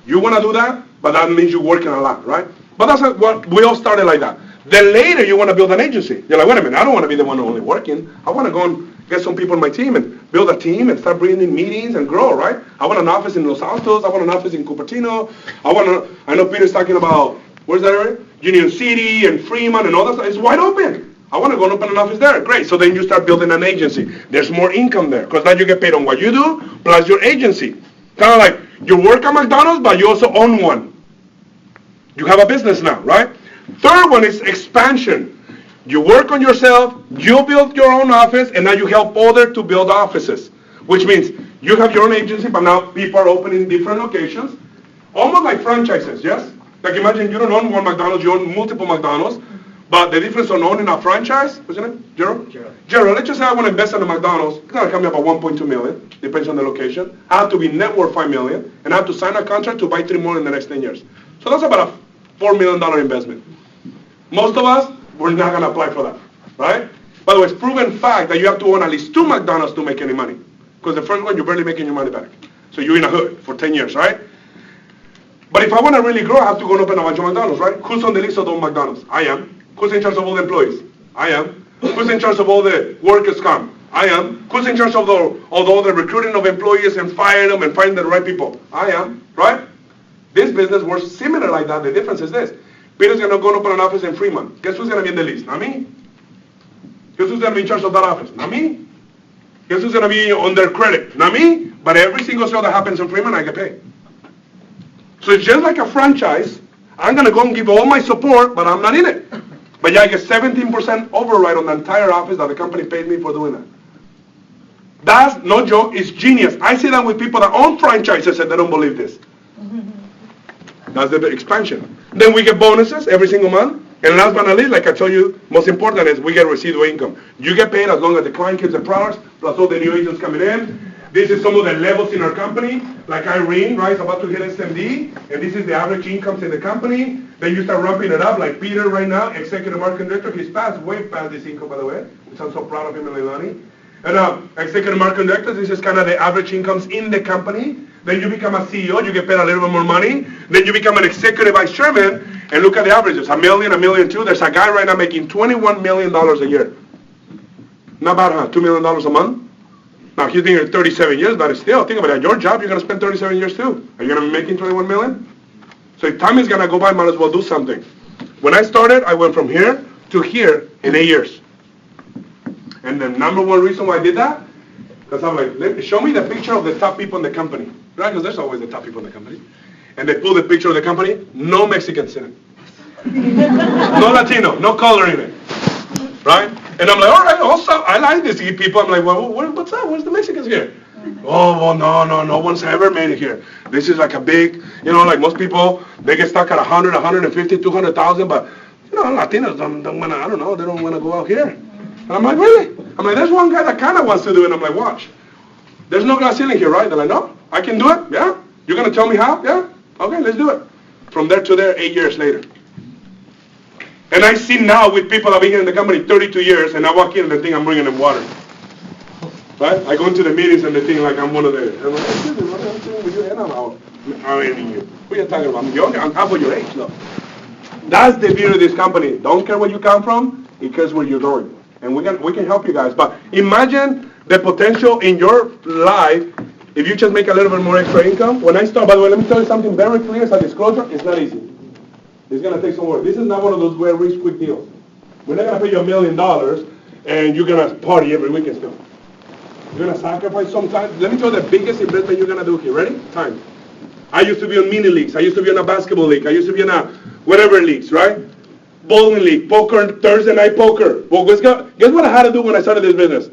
You want to do that, but that means you're working a lot, right? But that's what we all started like that. Then later you want to build an agency. You're like, wait a minute, I don't want to be the one only working. I want to go and get some people on my team and build a team and start bringing in meetings and grow, right? I want an office in Los Altos. I want an office in Cupertino. I know Peter's talking about, where's that area? Union City and Fremont and all that stuff. It's wide open. I want to go and open an office there. Great. So then you start building an agency. There's more income there because now you get paid on what you do plus your agency. Kind of like you work at McDonald's, but you also own one. You have a business now, right? Third one is expansion. You work on yourself, you build your own office, and now you help others to build offices. Which means you have your own agency, but now people are opening different locations. Almost like franchises, yes? Like imagine you don't own one McDonald's, you own multiple McDonald's. But the difference on owning a franchise, what's your name? Gerald? Gerald, let's just say I want to invest in a McDonald's. It's going to come me about 1.2 million, depends on the location. I have to be net worth 5 million, and I have to sign a contract to buy 3 more in the next 10 years. So that's about a $4 million investment. Most of us, we're not going to apply for that, right? By the way, it's proven fact that you have to own at least 2 McDonald's to make any money. Because the first one, you're barely making your money back. So you're in a hood for 10 years, right? But if I want to really grow, I have to go and open a bunch of McDonald's, right? Who's on the list of those McDonald's? I am. Who's in charge of all the employees? I am. Who's in charge of all the workers' comp? I am. Who's in charge of all the recruiting of employees and firing them and finding the right people? I am, right? This business works similar like that. The difference is this. Peter's going to go and open an office in Fremont. Guess who's going to be in the list? Not me. Guess who's going to be in charge of that office? Not me. Guess who's going to be on their credit? Not me. But every single sale that happens in Fremont, I get paid. So it's just like a franchise. I'm going to go and give all my support, but I'm not in it. But yeah, I get 17% override on the entire office that the company paid me for doing that. That's no joke, it's genius. I see that with people that own franchises and they don't believe this. That's the expansion. Then we get bonuses every single month. And last but not least, like I told you, most important is we get residual income. You get paid as long as the client keeps the products, plus all the new agents coming in. This is some of the levels in our company, like Irene, right, is about to hit SMD, and this is the average incomes in the company. Then you start ramping it up, like Peter right now, executive marketing director. He's passed, way past this income, by the way, which I'm so proud of him and Leilani. And executive marketing director, this is kind of the average incomes in the company. Then you become a CEO, you get paid a little bit more money. Then you become an executive vice chairman, and look at the averages, $1 million, $1.2 million. There's a guy right now making $21 million a year. Not bad, huh? $2 million a month? Now, he's been here 37 years, but still, think about it. Your job, you're going to spend 37 years too. Are you going to be making $21 million? So if time is going to go by, might as well do something. When I started, I went from here to here in 8 years. And the number one reason why I did that, because I'm like, show me the picture of the top people in the company. Right? Because there's always the top people in the company. And they pull the picture of the company, no Mexicans in it. No Latino, no color in it. Right? And I'm like, all right, also, I like these people. I'm like, well, what's up? Where's the Mexicans here? Oh, well, no one's ever made it here. This is like a big, like most people, they get stuck at 100, 150, 200,000, but, Latinos don't want to, I don't know, they don't want to go out here. And I'm like, really? I'm like, there's one guy that kind of wants to do it. I'm like, watch. There's no glass ceiling here, right? They're like, no, I can do it. Yeah? You're going to tell me how? Yeah? Okay, let's do it. From there to there, 8 years later. And I see now with people that have been here in the company 32 years, and I walk in and they think I'm bringing them water. Right? I go into the meetings and they think like I'm one of them. I'm like, excuse me, what am I doing with you? And I'm mean, you. What are you talking about? I'm young, I'm half of your age, though. That's the beauty of this company. Don't care where you come from, it cares where you're going. And we can help you guys. But imagine the potential in your life if you just make a little bit more extra income. When I start, by the way, let me tell you something very clear as a disclosure. It's not easy. It's going to take some work. This is not one of those where rich quick deals. We're not going to pay you $1 million and you're going to party every weekend still. You're going to sacrifice some time. Let me tell you the biggest investment you're going to do here. Ready? Time. I used to be on mini leagues. I used to be on a basketball league. I used to be in a whatever leagues, right? Bowling league, poker, Thursday night poker. Well, guess what I had to do when I started this business?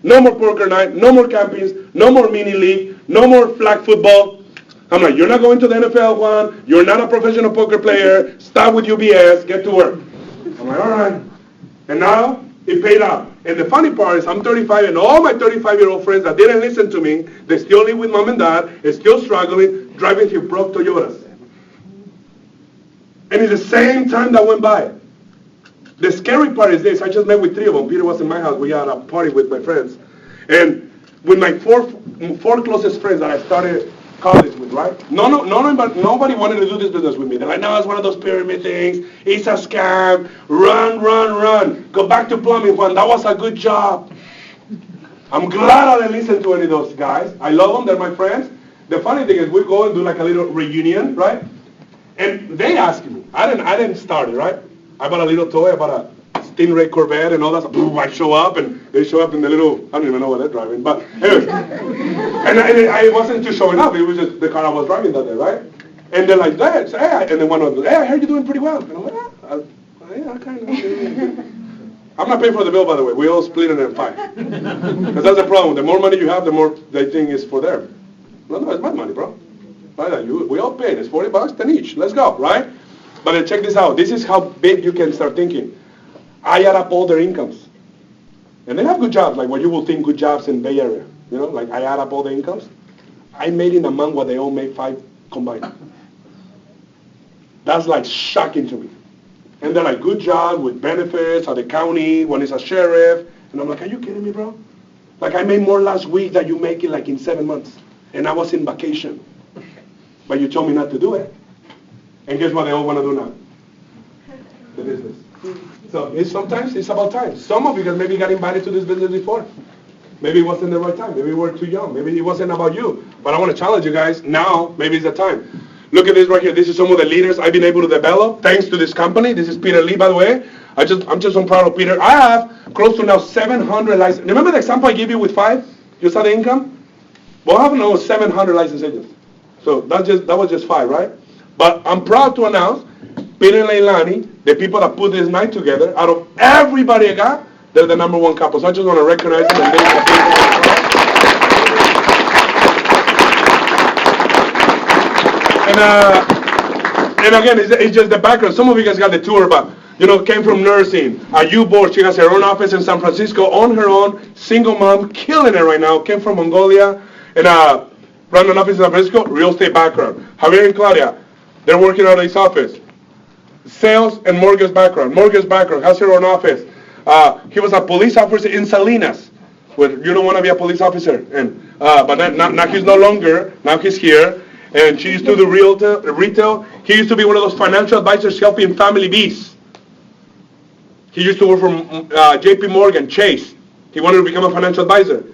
No more poker night, no more campings, no more mini league, no more flag football. I'm like, you're not going to the NFL one, you're not a professional poker player, start with UBS, get to work. I'm like, all right. And now, it paid off. And the funny part is I'm 35 and all my 35-year-old friends that didn't listen to me, they still live with mom and dad, they're still struggling, driving through broke Toyotas. And in the same time that went by, the scary part is this. I just met with 3 of them. Peter was in my house. We had a party with my friends. And with my four closest friends that I started college with, right? Nobody wanted to do this business with me. They're like, no, it's one of those pyramid things. It's a scam. Run. Go back to plumbing, Juan. That was a good job. I'm glad I didn't listen to any of those guys. I love them. They're my friends. The funny thing is we go and do like a little reunion, right? And they ask me. I didn't start it, right? I bought a little toy. I bought a Stingray Corvette and all that. So I show up and they show up in the little, I don't even know what they're driving. But anyway. And I wasn't just showing up. It was just the car I was driving that day, right? And they're like, hey. And then one of them, hey, I heard you're doing pretty well. And I'm like, yeah, I kind of. I'm not paying for the bill, by the way. We all split it in 5. Because that's the problem. The more money you have, the more they think is for them. No, it's my money, bro. Right? We all paid. It's $40, 10 each. Let's go, right? But then check this out. This is how big you can start thinking. I add up all their incomes. And they have good jobs, like what you will think good jobs in Bay Area. You know, like I add up all the incomes. I made in a month what they all made 5 combined. That's like shocking to me. And they're like, good job with benefits at the county, when it's a sheriff. And I'm like, are you kidding me, bro? Like I made more last week than you make it like in 7 months. And I was in vacation. But you told me not to do it. And guess what they all want to do now? The business. So sometimes it's about time. Some of you guys maybe got invited to this business before. Maybe it wasn't the right time. Maybe you were too young. Maybe it wasn't about you. But I want to challenge you guys. Now, maybe it's the time. Look at this right here. This is some of the leaders I've been able to develop thanks to this company. This is Peter Lee, by the way. I'm just so proud of Peter. I have close to now 700 licenses. Remember the example I gave you with 5? You saw the income? Well, I have now 700 licensed agents. So that was just 5, right? But I'm proud to announce Peter and Leilani, the people that put this night together, out of everybody I got, they're the #1 couple. So I just want to recognize them and And again, it's just the background. Some of you guys got the tour, but came from nursing. U-Board, she has her own office in San Francisco on her own, single mom, killing it right now. Came from Mongolia and run an office in San Francisco, real estate background. Javier and Claudia, they're working out of this office. Sales and mortgage background, has her own office. He was a police officer in Salinas, where you don't want to be a police officer. And but now he's no longer, now he's here. And she used to do retail. He used to be one of those financial advisors helping Family Bees. He used to work for JP Morgan, Chase. He wanted to become a financial advisor.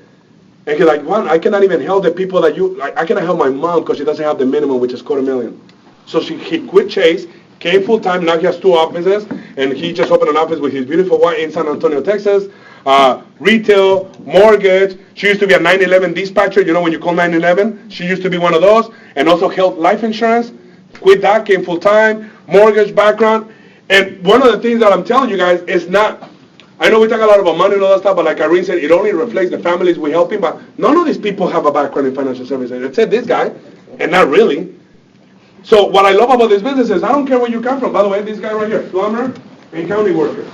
And he's like, well, I cannot even help the people that I cannot help my mom because she doesn't have the minimum, which is $250,000. So he quit Chase, came full time, now he has 2 offices, and he just opened an office with his beautiful wife in San Antonio, Texas. Retail, mortgage. She used to be a 911 dispatcher. When you call 911, she used to be one of those. And also held life insurance. Quit that, came full time, mortgage background. And one of the things that I'm telling you guys is not, I know we talk a lot about money and all that stuff, but like Irene said, it only reflects the families we helping, but none of these people have a background in financial services. Except this guy, and not really. So what I love about this business is I don't care where you come from. By the way, this guy right here, plumber and county worker.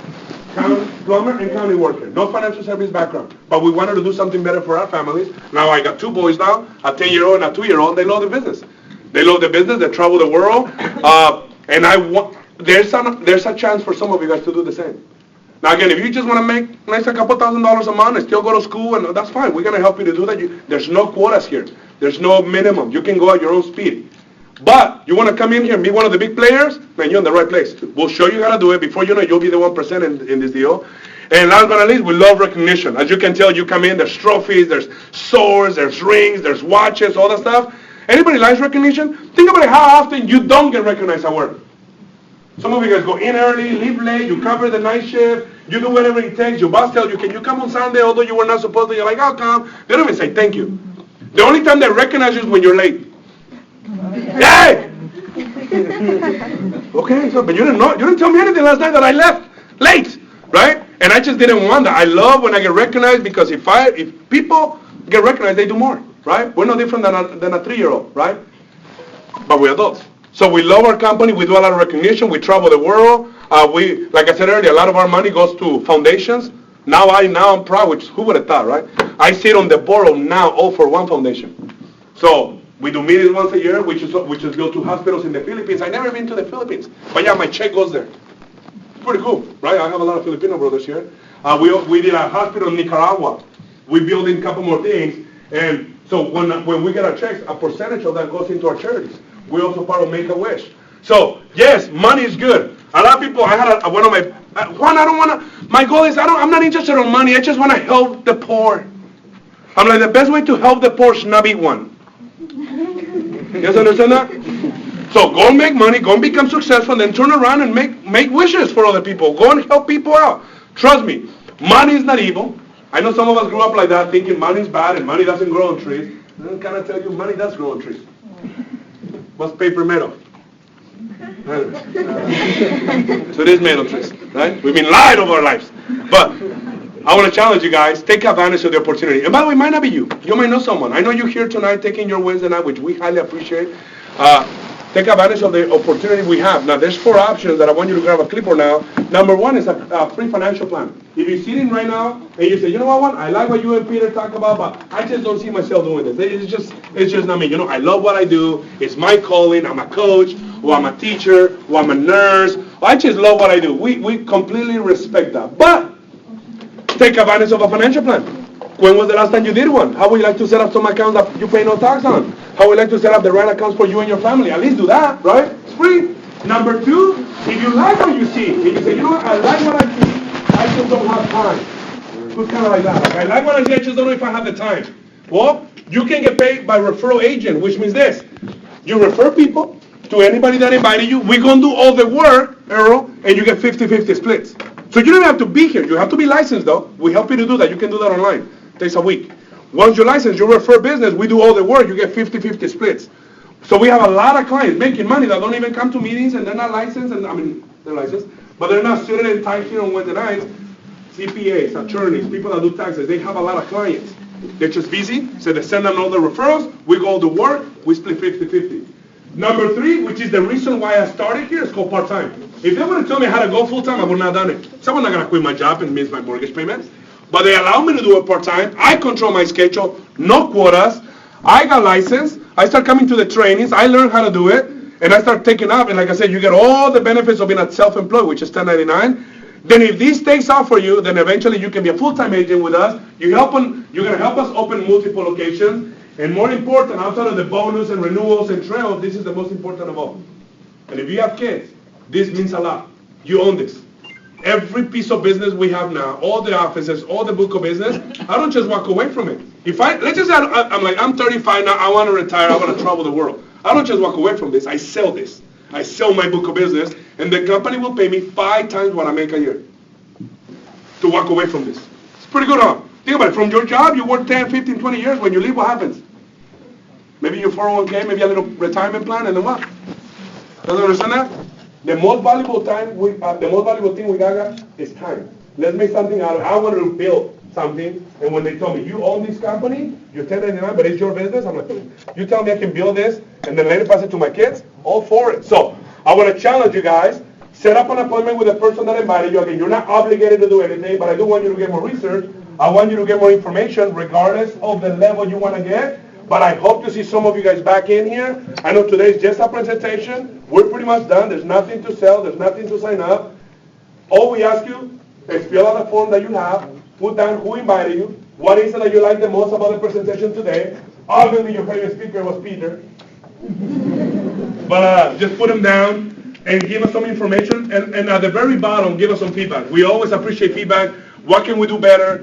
Plumber and county worker. No financial service background. But we wanted to do something better for our families. Now I got 2 boys now, a 10-year-old and a 2-year-old. They love the business. They travel the world. And there's a chance for some of you guys to do the same. Now again, if you just want to make a couple $1,000s a month and still go to school, and that's fine. We're going to help you to do that. There's no quotas here. There's no minimum. You can go at your own speed. But you want to come in here and be one of the big players, man, you're in the right place. We'll show you how to do it. Before you know it, you'll be the 1% in this deal. And last but not least, we love recognition. As you can tell, you come in, there's trophies, there's swords, there's rings, there's watches, all that stuff. Anybody likes recognition? Think about how often you don't get recognized at work. Some of you guys go in early, leave late, you cover the night shift, you do whatever it takes. Your boss tells you, can you come on Sunday, although you were not supposed to? You're like, I'll come. They don't even say thank you. The only time they recognize you is when you're late. Hey! Okay, but you didn't tell me anything last night that I left late, right? And I just didn't want that. I love when I get recognized because if people get recognized, they do more, right? We're no different than a 3-year-old, right? But we're adults. So we love our company. We do a lot of recognition. We travel the world. Like I said earlier, a lot of our money goes to foundations. Now I'm proud, which who would have thought, right? I sit on the board of Now All for One Foundation. So we do meetings once a year, which is go to hospitals in the Philippines. I've never been to the Philippines, but yeah, my check goes there. It's pretty cool, right? I have a lot of Filipino brothers here. We did a hospital in Nicaragua. We built in a couple more things, and so when we get our checks, a percentage of that goes into our charities. We're also part of Make-A-Wish. So yes, money is good. A lot of people, I had one of my Juan, I don't want to. My goal is I'm not interested in money. I just want to help the poor. I'm like, the best way to help the poor is not be one. You guys understand that? So go and make money, go and become successful, then turn around and make wishes for other people. Go and help people out. Trust me, money is not evil. I know some of us grew up like that, thinking money is bad and money doesn't grow on trees. I'm going to tell you, money does grow on trees. What's paper made of? So it is made of trees, right? We've been lied over our lives. But I want to challenge you guys, take advantage of the opportunity. And by the way, it might not be you. You might know someone. I know you're here tonight taking your Wednesday night, which we highly appreciate. Take advantage of the opportunity we have. Now, there's 4 options that I want you to grab a clipboard now. Number 1 is a free financial plan. If you're sitting right now and you say, you know what, I like what you and Peter talk about, but I just don't see myself doing this. It's just not me. You know, I love what I do. It's my calling. I'm a coach, or I'm a teacher, or I'm a nurse. I just love what I do. We completely respect that. But take advantage of a financial plan. When was the last time you did one? How would you like to set up some accounts that you pay no tax on? How would you like to set up the right accounts for you and your family? At least do that, right? It's free. Number 2, if you like what you see, if you say, you know what, I like what I see, I just don't have time. Who's kind of like that? Like, I like what I see, I just don't know if I have the time. Well, you can get paid by referral agent, which means this. You refer people to anybody that invited you. We're going to do all the work, Earl, and you get 50-50 splits. So you don't have to be here. You have to be licensed, though. We help you to do that. You can do that online. It takes a week. Once you're licensed, you refer business. We do all the work. You get 50-50 splits. So we have a lot of clients making money that don't even come to meetings, and they're not licensed. And they're licensed, but they're not sitting and typing on Wednesday nights. CPAs, attorneys, people that do taxes, they have a lot of clients. They're just busy, so they send them all the referrals. We go all the work. We split 50-50. Number 3, which is the reason why I started here, is called part-time. If they would have told me how to go full-time, I would not have done it. So I'm not going to quit my job and miss my mortgage payment. But they allow me to do it part-time. I control my schedule, no quotas. I got licensed. I start coming to the trainings. I learn how to do it. And I start taking off. And like I said, you get all the benefits of being a self-employed, which is 1099. Then if this takes off for you, then eventually you can be a full-time agent with us. You're going to help us open multiple locations. And more important, outside of the bonus and renewals and trails, this is the most important of all. And if you have kids, this means a lot. You own this. Every piece of business we have now, all the offices, all the book of business, I don't just walk away from it. Let's just say I'm 35 now, I want to retire, I want to travel the world. I don't just walk away from this, I sell this. I sell my book of business, and the company will pay me 5 times what I make a year to walk away from this. It's pretty good, huh? Think about it. From your job, you work 10, 15, 20 years. When you leave, what happens? Maybe your 401k, maybe a little retirement plan, and then what? Doesn't understand that? The most valuable thing we got is time. Let's make something out of it. I wanted to build something, and when they told me, you own this company, you're 1099, but it's your business, I'm like, you tell me I can build this, and then later pass it to my kids? All for it. So, I want to challenge you guys. Set up an appointment with the person that invited you. Again, you're not obligated to do anything, but I do want you to get more research. I want you to get more information, regardless of the level you want to get. But I hope to see some of you guys back in here. I know today is just a presentation. We're pretty much done. There's nothing to sell. There's nothing to sign up. All we ask you is fill out the form that you have. Put down who invited you. What is it that you like the most about the presentation today? Obviously, your favorite speaker was Peter. But just put them down and give us some information. And at the very bottom, give us some feedback. We always appreciate feedback. What can we do better?